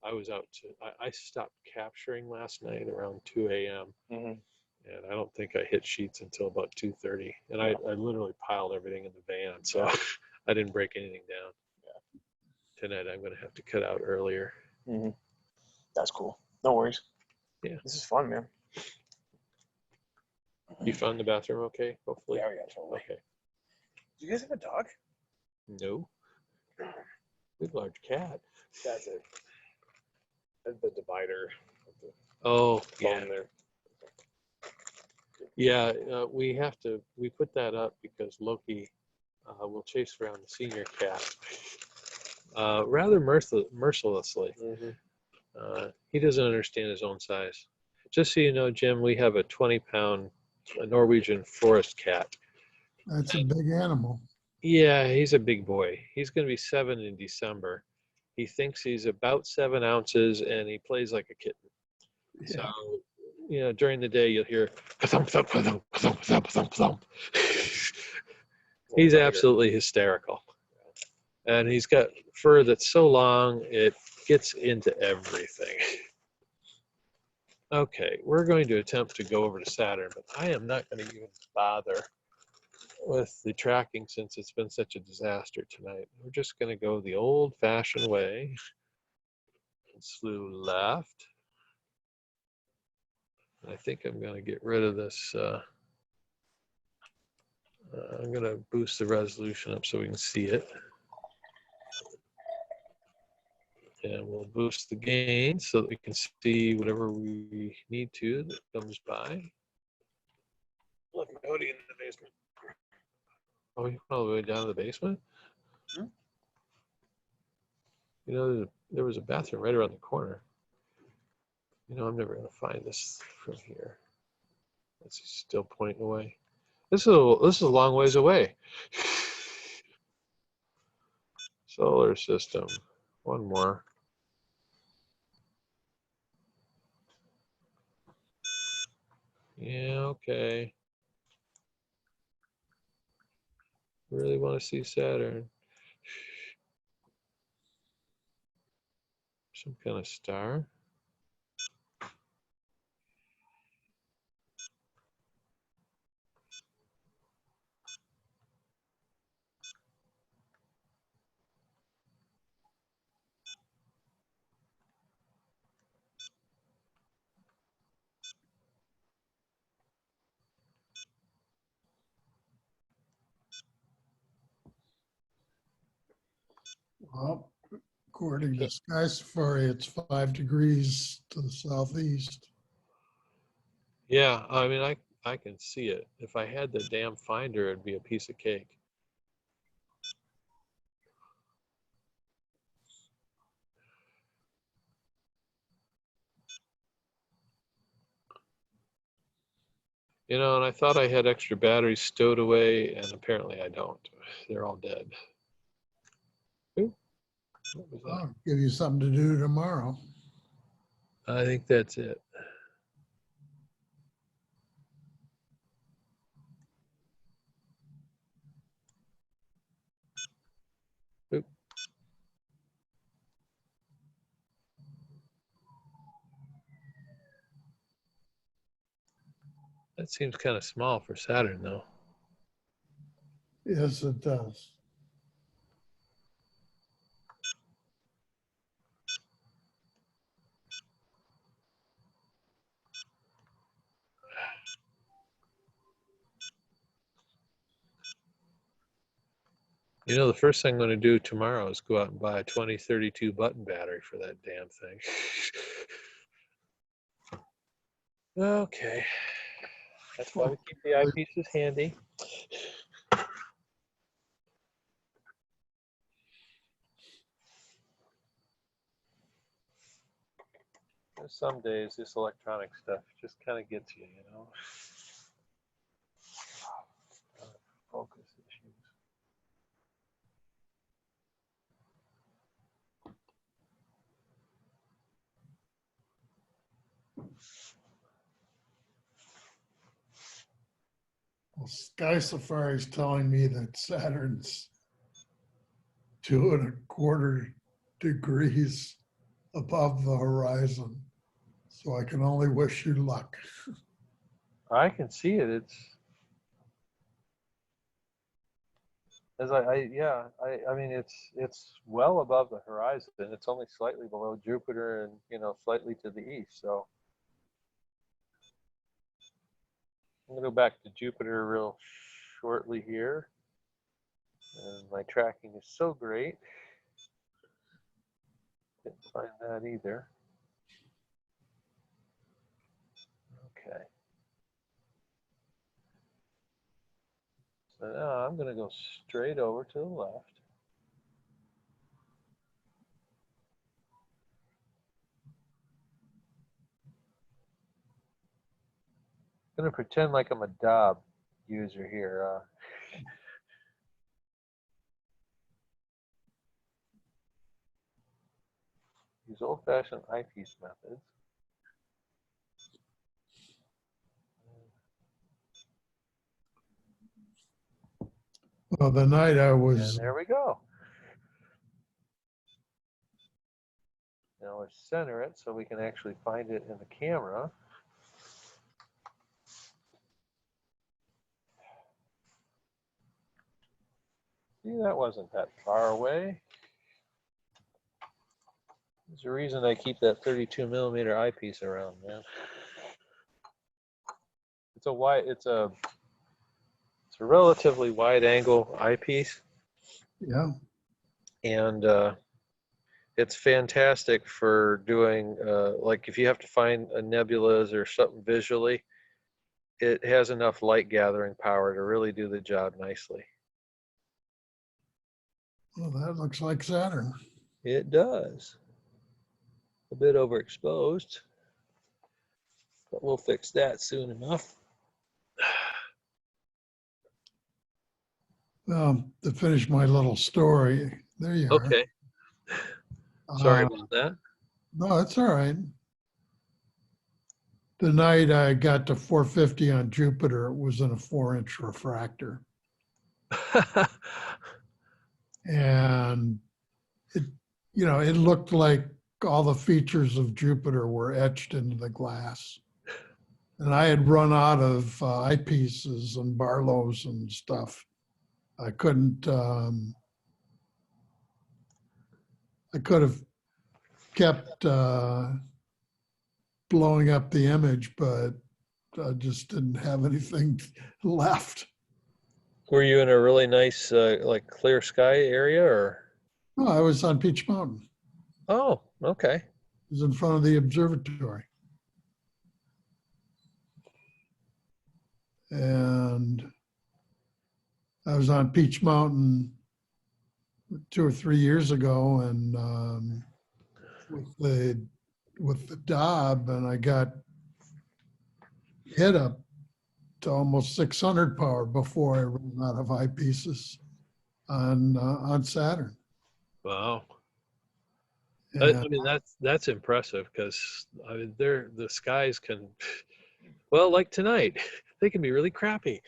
I was out to. I stopped capturing last night around 2 a.m. Mhm. and I don't think I hit sheets until about 2:30. And I literally piled everything in the van, so I didn't break anything down. Yeah. Tonight I'm going to have to cut out earlier. Mhm. That's cool. No worries. Yeah. This is fun, man. You found the bathroom okay? Hopefully. Yeah, totally. Okay. Do you guys have a dog? No. Big large cat. That's it. The divider. Oh yeah. Bone there. Yeah, we have to. We put that up because Loki will chase around the senior cat rather mercilessly. Mm-hmm. He doesn't understand his own size. Just so you know, Jim, we have a 20-pound Norwegian forest cat. That's a big animal. Yeah, he's a big boy. He's going to be 7 in December. He thinks he's about 7 ounces, and he plays like a kitten. Yeah. So, you know, during the day you'll hear thump thump thump thump thump thump thump. He's absolutely hysterical, and he's got fur that's so long it gets into everything. Okay, we're going to attempt to go over to Saturn, but I am not going to even bother with the tracking since it's been such a disaster tonight. We're just going to go the old-fashioned way. Slew left. I think I'm going to get rid of this. I'm going to boost the resolution up so we can see it. And we'll boost the gain so that we can see whatever we need to that comes by. Look, my hoodie in the basement. Oh, you went all the way down to the basement? Hmm? You know, there was a bathroom right around the corner. You know, I'm never going to find this from here. That's still pointing away. This is a long ways away. Solar system. One more. Yeah, okay. Really want to see Saturn. Some kind of star. Well, according to Sky Safari, it's 5 degrees to the southeast. Yeah, I mean, I can see it. If I had the damn finder, it'd be a piece of cake. You know, and I thought I had extra batteries stowed away, and apparently I don't. They're all dead. Ooh, what was that? I'll give you something to do tomorrow. I think that's it. Oop. That seems kind of small for Saturn, though. Yes, it does. You know, the first thing I'm going to do tomorrow is go out and buy a 2032 button battery for that damn thing. Okay. That's why we keep the eyepieces handy. There's some days this electronic stuff just kind of gets you, you know. Focus issues. Well, Sky Safari is telling me that Saturn's 2.25 degrees above the horizon. So I can only wish you luck. I can see it. It's as I mean it's well above the horizon. It's only slightly below Jupiter and, you know, slightly to the east. So I'm gonna go back to Jupiter real shortly here. And my tracking is so great. Didn't find that either. Okay. So now I'm gonna go straight over to the left. I'm gonna pretend like I'm a Dob user here. Use old-fashioned eyepiece methods. Well, the night I And was, there we go. Now let's center it so we can actually find it in the camera. See, that wasn't that far away. There's a reason I keep that 32 millimeter eyepiece around, man. It's a relatively wide angle eyepiece, yeah, and it's fantastic for doing like if you have to find a nebulas or something visually, it has enough light gathering power to really do the job nicely. well, that looks like Saturn. It does. A bit overexposed, but we'll fix that soon enough. To finish my little story, there you are. Okay. Sorry about that. No, it's all right. The night I got to 450 on Jupiter, it was in a 4-inch refractor. And it, you know, it looked like all the features of Jupiter were etched into the glass. And I had run out of eyepieces and Barlows and stuff. I couldn't, I could have kept blowing up the image, but I just didn't have anything left. Were you in a really nice, like clear sky area, or? Oh, I was on Peach Mountain. Oh, okay. It was in front of the observatory. And I was on Peach Mountain 2 or 3 years ago, and with the Dob, and I got hit up to almost 600 power before I ran out of eyepieces on Saturn. Wow. I And mean, that's impressive because I mean, the skies can, well, like tonight, they can be really crappy.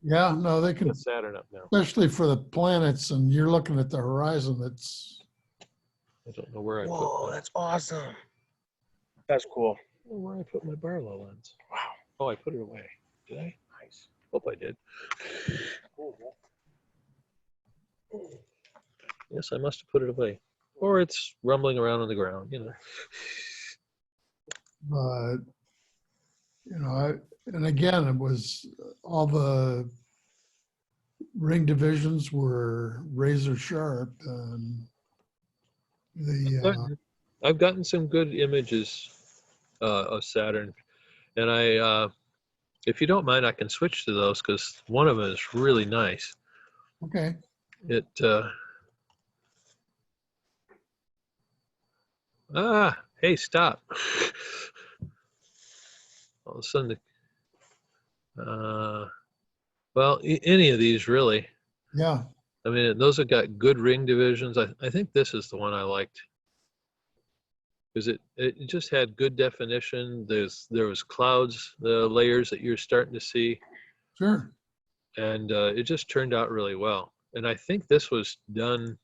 yeah, no, they can, With Saturn up now. especially for the planets, and you're looking at the horizon. It's I don't know where I Whoa, put. that's awesome. That's cool. I don't know where I put my Barlow lens. Wow. Oh, I put it away. Did I? Nice. Hope I did. Yes, I must have put it away, or it's rumbling around on the ground. You know. but and again, it was all the ring divisions were razor sharp, and I've gotten some good images of Saturn, and if you don't mind, I can switch to those because one of them is really nice. okay. It hey, stop! All of a sudden, well, any of these really. Yeah. I mean, those have got good ring divisions. I think this is the one I liked because it just had good definition. There was clouds, the layers that you're starting to see, Sure. and it just turned out really well. And I think this was done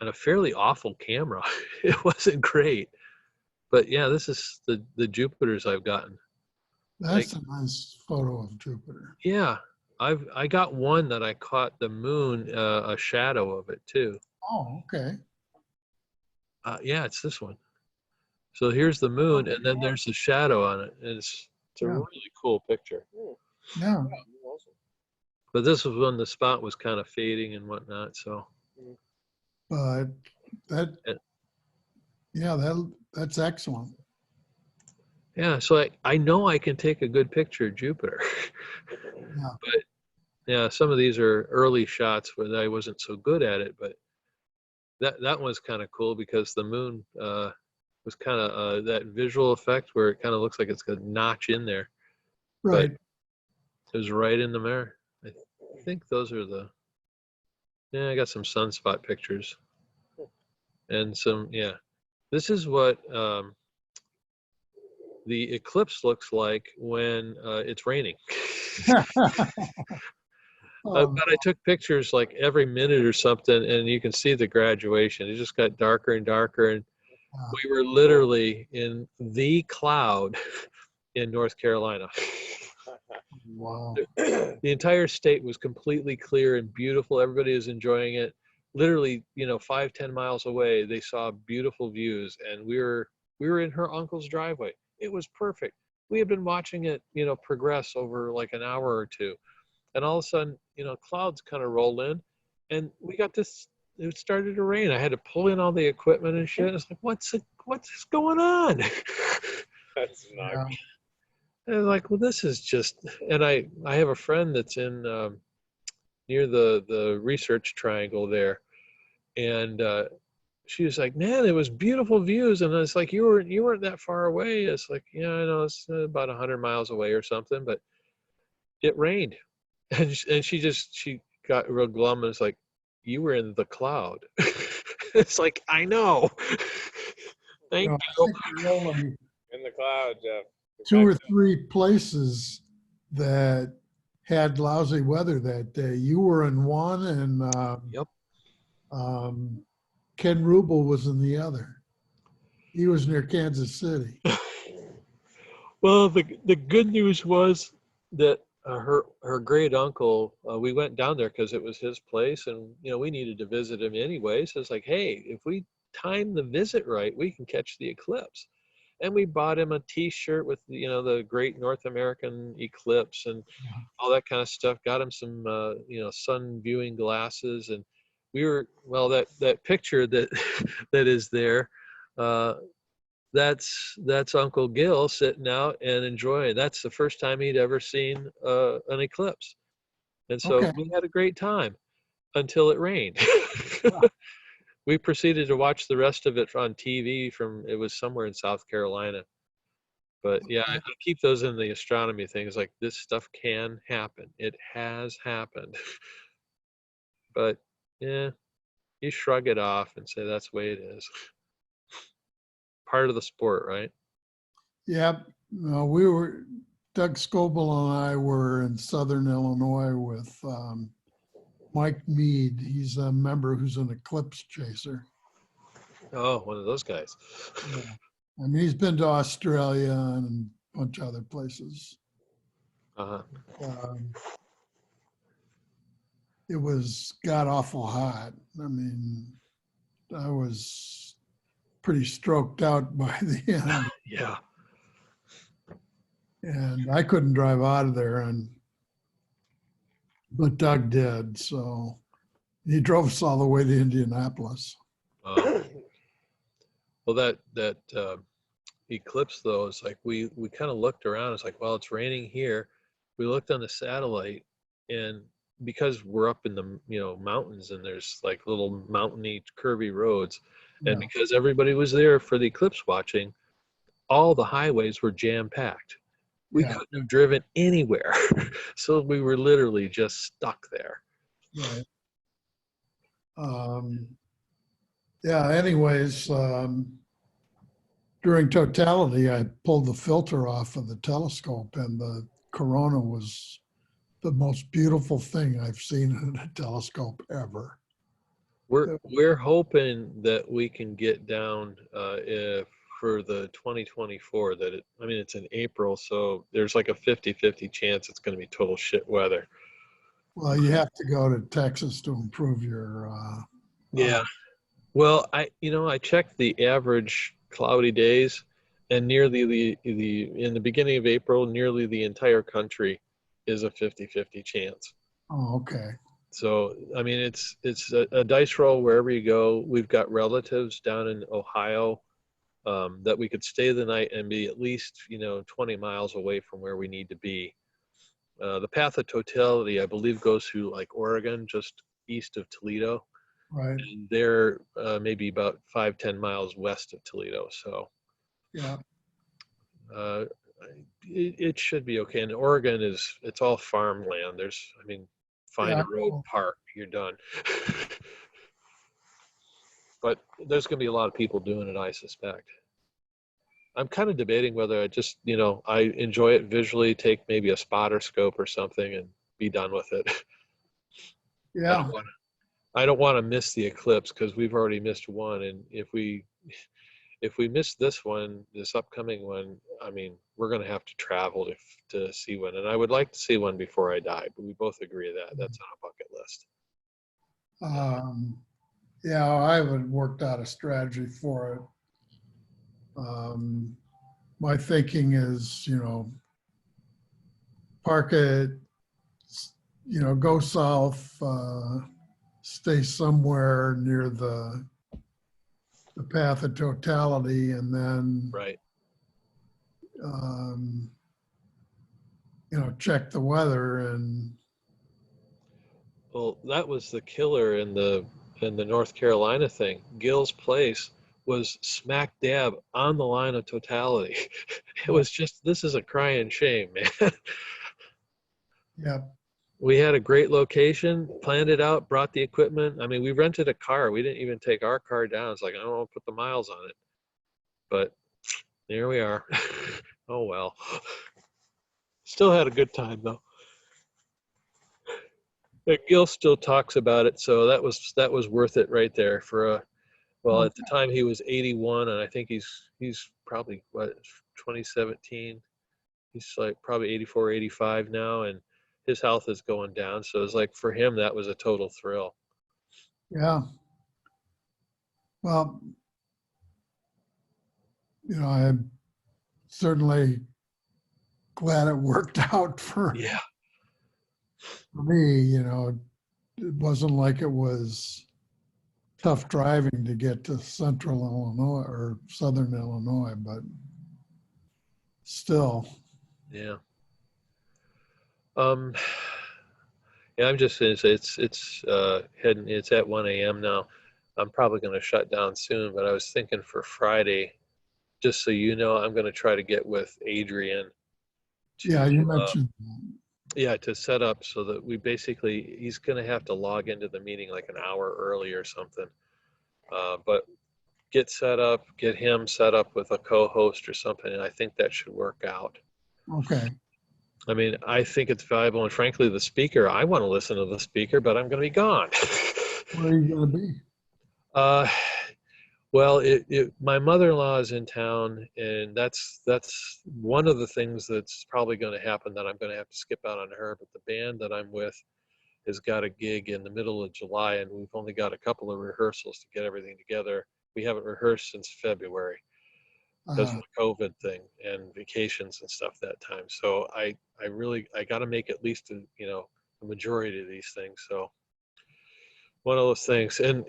on a fairly awful camera. It wasn't great, but yeah, this is the Jupiters I've gotten. That's a nice photo of Jupiter. Yeah, I got one that I caught the moon, a shadow of it too. Oh, okay. Yeah, it's this one. So here's the moon, and then there's the shadow on it. And it's a really cool picture. Yeah. But this was when the spot was kind of fading and whatnot. So. But that's excellent. Yeah, so I know I can take a good picture of Jupiter. Yeah. But yeah, some of these are early shots where I wasn't so good at it, but that was kind of cool because the moon was kind of that visual effect where it kind of looks like it's got a notch in there. Right. But it was right in the mirror. I think those are yeah, I got some sunspot pictures. And some, yeah. This is what the eclipse looks like when it's raining. But I took pictures like every minute or something, and you can see the graduation. It just got darker and darker, and we were literally in the cloud in North Carolina. Wow. The entire state was completely clear and beautiful. Everybody is enjoying it. Literally, 5-10 miles away, they saw beautiful views, and we were in her uncle's driveway. It was perfect. We had been watching it, progress over like an hour or two. And all of a sudden, clouds kind of rolled in, and we got this. It started to rain. I had to pull in all the equipment and shit. It's like, what's going on? That's not. And I'm like, well, this is just. And I have a friend that's in near the research triangle there, and she was like, man, it was beautiful views. And it's like, you weren't that far away. It's like, yeah, I know, it's about 100 miles away or something, but it rained. And she got real glum and it's like, you were in the cloud. It's like, I know. Thank you. I think there are only In the cloud, Jeff. 2 or 3 places that had lousy weather that day. You were in one, and Yep. Ken Rubel was in the other. He was near Kansas City. Well, the good news was that her great uncle, we went down there because it was his place, and we needed to visit him anyway. So it's like, hey, if we time the visit right, we can catch the eclipse. And we bought him a T-shirt with the Great North American Eclipse and all that kind of stuff. Got him some sun viewing glasses, and well, that picture that that is there, that's Uncle Gil sitting out and enjoying. That's the first time he'd ever seen an eclipse, and so Okay. we had a great time until it rained. We proceeded to watch the rest of it on TV it was somewhere in South Carolina. But yeah, I keep those in the astronomy things, like this stuff can happen. It has happened. But yeah, you shrug it off and say that's the way it is. Part of the sport, right? Yeah, no, Doug Scoble and I were in Southern Illinois with Mike Mead. He's a member who's an eclipse chaser. Oh, one of those guys. Yeah. I mean, he's been to Australia and a bunch of other places. Uh-huh. It was god awful hot. I mean, I was pretty stroked out by the end. Yeah. And I couldn't drive out of there, but Doug did. So he drove us all the way to Indianapolis. Well, that eclipse though, it's like we kind of looked around. It's like, well, it's raining here. We looked on the satellite, and because we're up in the mountains, and there's like little mountainy curvy roads, and Yeah. because everybody was there for the eclipse watching, all the highways were jam packed. We Yeah. couldn't have driven anywhere, so we were literally just stuck there. Right. Yeah. Anyways, during totality, I pulled the filter off of the telescope, and the corona was the most beautiful thing I've seen in a telescope ever. We're hoping that we can get down for the 2024 it's in April, so there's like a 50-50 chance it's going to be total shit weather. Well, you have to go to Texas to improve your. Yeah. Well, I checked the average cloudy days, and nearly in the beginning of April, nearly the entire country is a 50-50 chance. Oh, okay. So, I mean, it's a dice roll wherever you go. We've got relatives down in Ohio that we could stay the night and be at least, 20 miles away from where we need to be. The path of totality, I believe, goes through like Oregon, just east of Toledo. Right. And they're maybe about 5-10 miles west of Toledo. So Yeah. it should be okay. And Oregon it's all farmland. Find a road, park, you're done. But there's going to be a lot of people doing it, I suspect. I'm kind of debating whether I just, I enjoy it visually, take maybe a spotter scope or something and be done with it. Yeah. I don't want to miss the eclipse because we've already missed one. And if we miss this upcoming one, I mean, we're going to have to travel to see one. And I would like to see one before I die, but we both agree that that's on a bucket list. Yeah, I haven't worked out a strategy for it. My thinking is, park it, go south, stay somewhere near the path of totality, and then right. Check the weather. And well, that was the killer in the North Carolina thing. Gil's place was smack dab on the line of totality. It was just, this is a crying shame, man. Yeah. We had a great location, planned it out, brought the equipment. I mean, we rented a car. We didn't even take our car down. It's like, I don't want to put the miles on it. But there we are. Oh, well. Still had a good time, though. But Gil still talks about it, so that was worth it right there for at the time he was 81, and I think he's probably 2017. He's like probably 84, 85 now, and his health is going down. So it's like for him that was a total thrill. Yeah. Well, I'm certainly glad it worked out for me. It wasn't like it was tough driving to get to central Illinois or southern Illinois, but still. Yeah. Yeah, I'm just saying it's heading. It's at 1 a.m. now. I'm probably going to shut down soon, but I was thinking for Friday, just so you know, I'm going to try to get with Adrian Yeah, to you mentioned to set up so that he's going to have to log into the meeting like an hour early or something. But get him set up with a co-host or something, and I think that should work out. okay. I mean, I think it's valuable, and frankly, the speaker, I want to listen to the speaker, but I'm going to be gone. Where are you going to be? Well, my mother-in-law is in town, and that's one of the things that's probably going to happen, that I'm going to have to skip out on her. But the band that I'm with has got a gig in the middle of July, and we've only got a couple of rehearsals to get everything together. We haven't rehearsed since February because of the COVID thing and vacations and stuff that time. So I got to make at least a majority of these things. So one of those things, and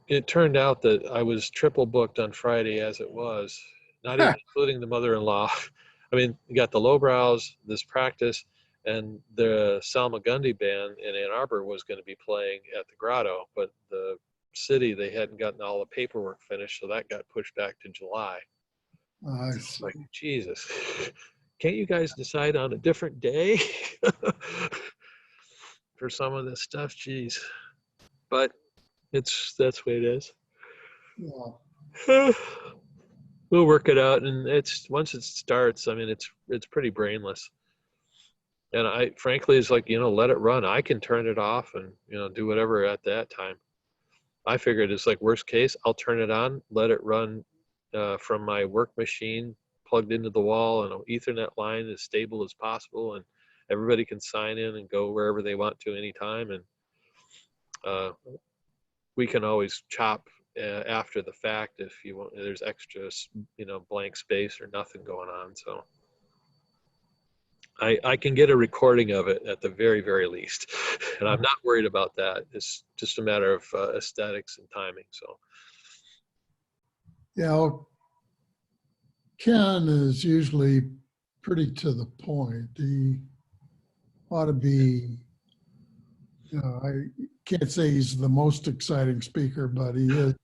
it turned out that I was triple booked on Friday as it was, not even including the mother-in-law. I mean, you got the Lowbrows, this practice, and the Salmagundi band in Ann Arbor was going to be playing at the Grotto, but the city, they hadn't gotten all the paperwork finished, so that got pushed back to July. It's like, Jesus, can't you guys decide on a different day for some of this stuff? Jeez. But that's the way it is. Yeah. We'll work it out, and once it starts, I mean, it's pretty brainless. And I frankly, it's like, let it run. I can turn it off and do whatever at that time. I figured it's like worst case, I'll turn it on, let it run from my work machine plugged into the wall, and an Ethernet line as stable as possible, and everybody can sign in and go wherever they want to anytime. And we can always chop after the fact if you want. There's extra, blank space or nothing going on. So I can get a recording of it at the very, very least, and I'm not worried about that. It's just a matter of aesthetics and timing. So. Yeah, well, Ken is usually pretty to the point. He ought to be, I can't say he's the most exciting speaker, but he is.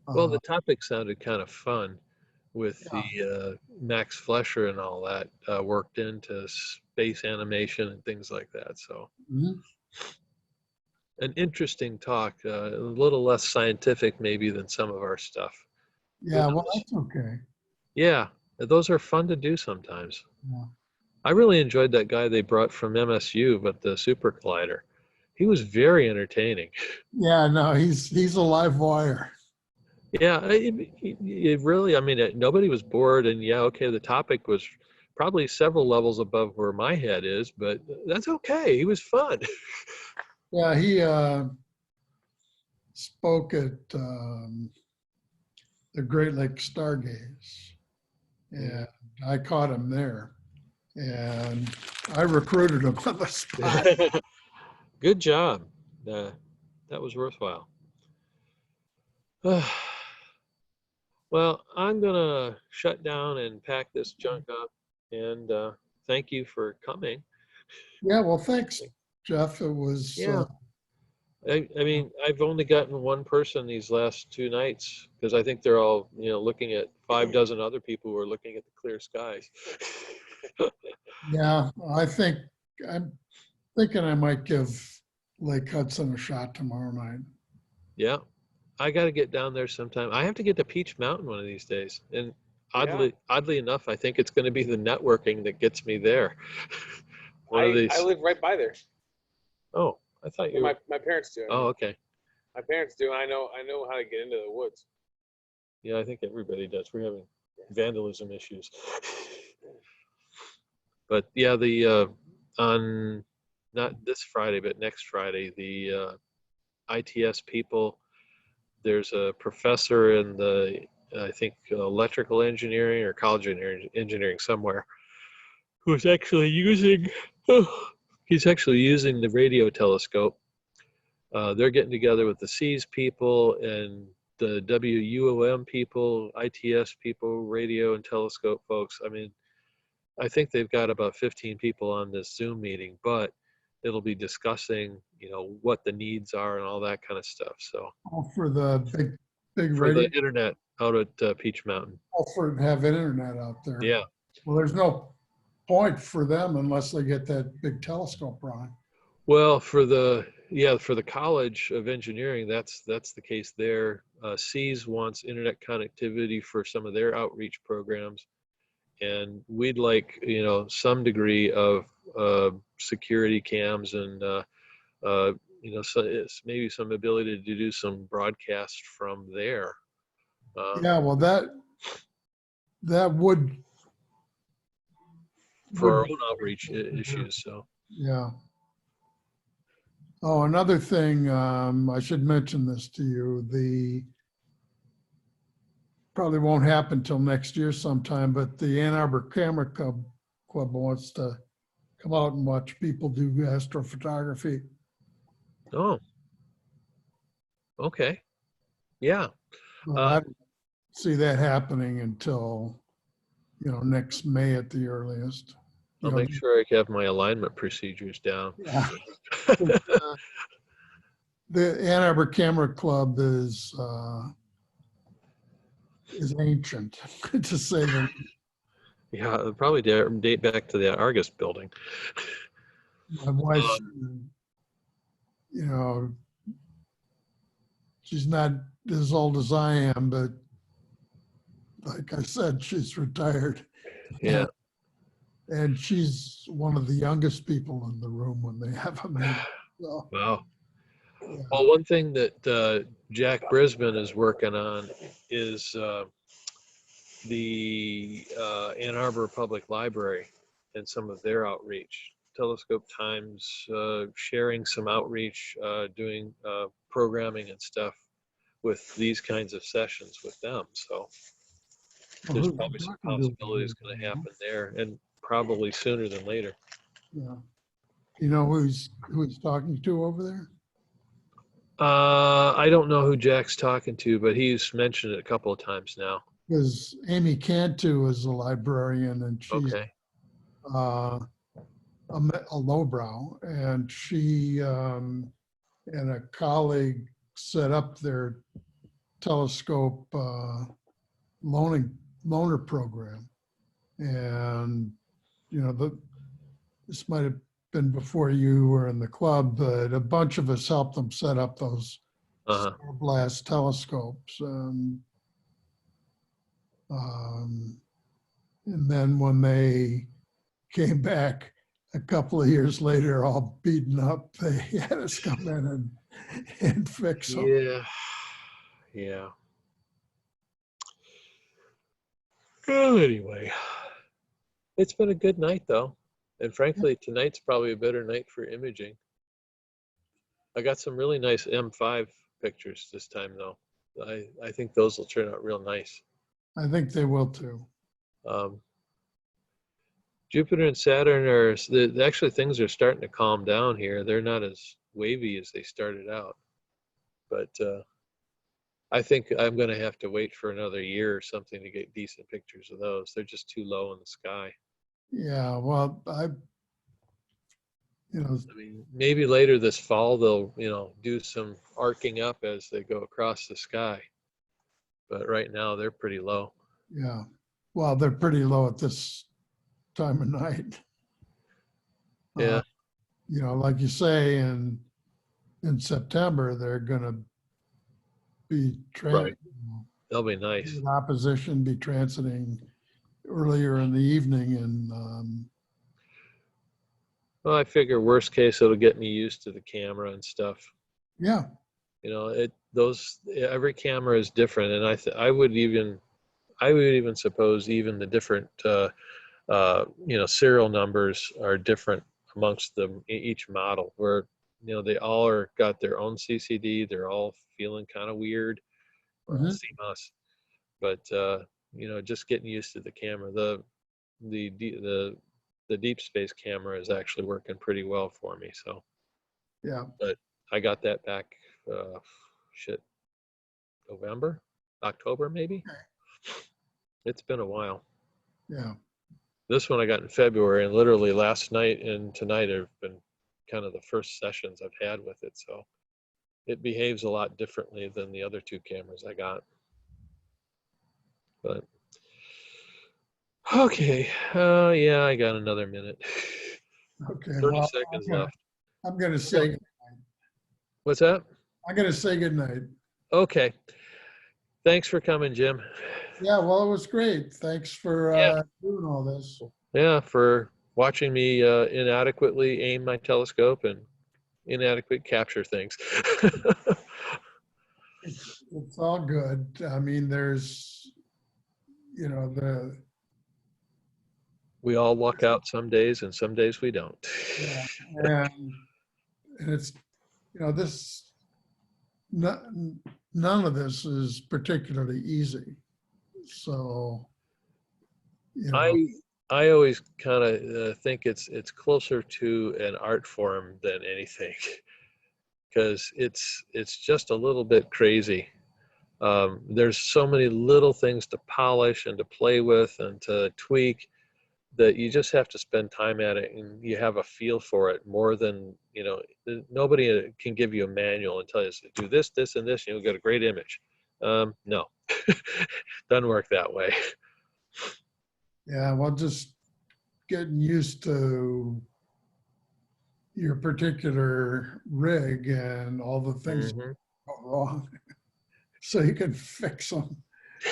Well, the topic sounded kind of fun with the Max Flesher and all that worked into space animation and things like that. So an interesting talk, a little less scientific maybe than some of our stuff. Yeah, well, that's okay. Yeah, those are fun to do sometimes. Yeah. I really enjoyed that guy they brought from MSU, but the Super Collider. He was very entertaining. Yeah, no, he's a live wire. Yeah, it really, I mean, nobody was bored, and the topic was probably several levels above where my head is, but that's okay. He was fun. Yeah, he spoke at the Great Lakes Stargaze, and I caught him there, and I recruited him on the spot. Good job. That was worthwhile. Well, I'm going to shut down and pack this junk up, and thank you for coming. Yeah, well, thanks, Jeff. It was... I mean, I've only gotten one person these last 2 nights because I think they're all, looking at 6 other people who are looking at the clear skies. Yeah, I'm thinking I might give Lake Hudson a shot tomorrow night. Yeah. I got to get down there sometime. I have to get to Peach Mountain one of these days. And oddly enough, I think it's going to be the networking that gets me there. I live right by there. Oh, I thought you were. My parents do. Oh, okay. My parents do. I know how to get into the woods. Yeah, I think everybody does. We're having vandalism issues. But yeah, on not this Friday, but next Friday, the ITS people, there's a professor in the, I think, electrical engineering or college engineering somewhere, who's actually using, he's actually using the radio telescope they're getting together with the Seas people and the WUOM people, ITS people, radio and telescope folks. I mean, I think they've got about 15 people on this Zoom meeting, but it'll be discussing, what the needs are and all that kind of stuff. So All for the big for radio, the internet out at Peach Mountain. all for have internet out there. Yeah. Well, there's no point for them unless they get that big telescope running. Well, for the College of Engineering, that's the case there. Seas wants internet connectivity for some of their outreach programs, and we'd like some degree of security cams and so it's maybe some ability to do some broadcast from there. Yeah, well, that would for our own outreach issues. So yeah. Oh, another thing, I should mention this to you. Probably won't happen till next year sometime, but the Ann Arbor Camera Club wants to come out and watch people do astrophotography. oh, okay, yeah. I don't see that happening until, next May at the earliest. I'll make sure I have my alignment procedures down. Yeah. The Ann Arbor Camera Club is ancient, to say the least. Yeah, it'll probably date back to the Argus building. My wife's, she's not as old as I am, but like I said, she's retired. Yeah. And she's one of the youngest people in the room when they have a meeting. So, Wow. yeah. Well, one thing that Jack Brisbane is working on is the Ann Arbor Public Library and some of their outreach. Telescope Times sharing some outreach, doing programming and stuff with these kinds of sessions with them. So there's probably some possibilities going to happen there, and probably sooner than later. Yeah. You know who he's talking to over there? I don't know who Jack's talking to, but he's mentioned it a couple of times now. Because Amy Cantu is a librarian, and she's Okay. a lowbrow, and she and a colleague set up their telescope loaner program. And this might have been before you were in the club, but a bunch of us helped them set up those Star Blast telescopes. And then when they came back a couple of years later, all beaten up, they had us come in and fix them. Yeah. Yeah. Well, anyway, it's been a good night though. And frankly, tonight's probably a better night for imaging. I got some really nice M5 pictures this time though. I think those will turn out real nice. I think they will too. Jupiter and Saturn are, actually things are starting to calm down here. They're not as wavy as they started out. But I think I'm going to have to wait for another year or something to get decent pictures of those. They're just too low in the sky. Yeah, well, I mean, maybe later this fall they'll, do some arcing up as they go across the sky. But right now they're pretty low. Yeah, well, they're pretty low at this time of night. Yeah. Like you say, in September they're going to be Right. They'll be nice. in opposition, be transiting earlier in the evening, and Well, I figure worst case it'll get me used to the camera and stuff. yeah, Every camera is different, and I would even suppose even the different serial numbers are different amongst them, each model, where they all got their own CCD. They're all feeling kind of weird, or CMOS. But just getting used to the camera. The deep space camera is actually working pretty well for me. So yeah. but I got that back, November, October, maybe. It's been a while. Yeah. This one I got in February, and literally last night and tonight have been kind of the first sessions I've had with it. So it behaves a lot differently than the other two cameras I got. But okay, yeah, I got another minute. Okay. 30 Well, seconds left. I'm going to say goodnight. What's that? I'm going to say goodnight. Okay. Thanks for coming, Jim. Yeah, well, it was great. Thanks for doing all this. Yeah, for watching me inadequately aim my telescope and inadequate capture things. It's all good. I mean, there's, you know, We all luck out some days, and some days we don't. yeah, and it's, you know, this, none of this is particularly easy. So, you know, I always kind of think it's closer to an art form than anything, because it's just a little bit crazy. There's so many little things to polish and to play with and to tweak that you just have to spend time at it, and you have a feel for it more than, you know, nobody can give you a manual and tell you, do this, this, and this, and you'll get a great image. No, doesn't work that way. yeah, well, just getting used to your particular rig and all the things that go wrong so you can fix them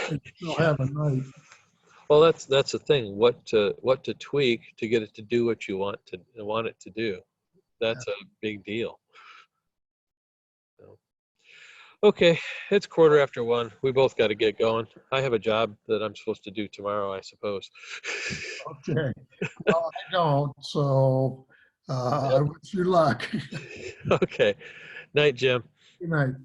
and still have a night. Well, that's the thing. What to tweak to get it to do what you want it to do. That's a big deal. So, okay, it's 1:15. We both got to get going. I have a job that I'm supposed to do tomorrow, I suppose. Okay. Well, I don't, so I wish you luck. Okay. Night, Jim. Good night.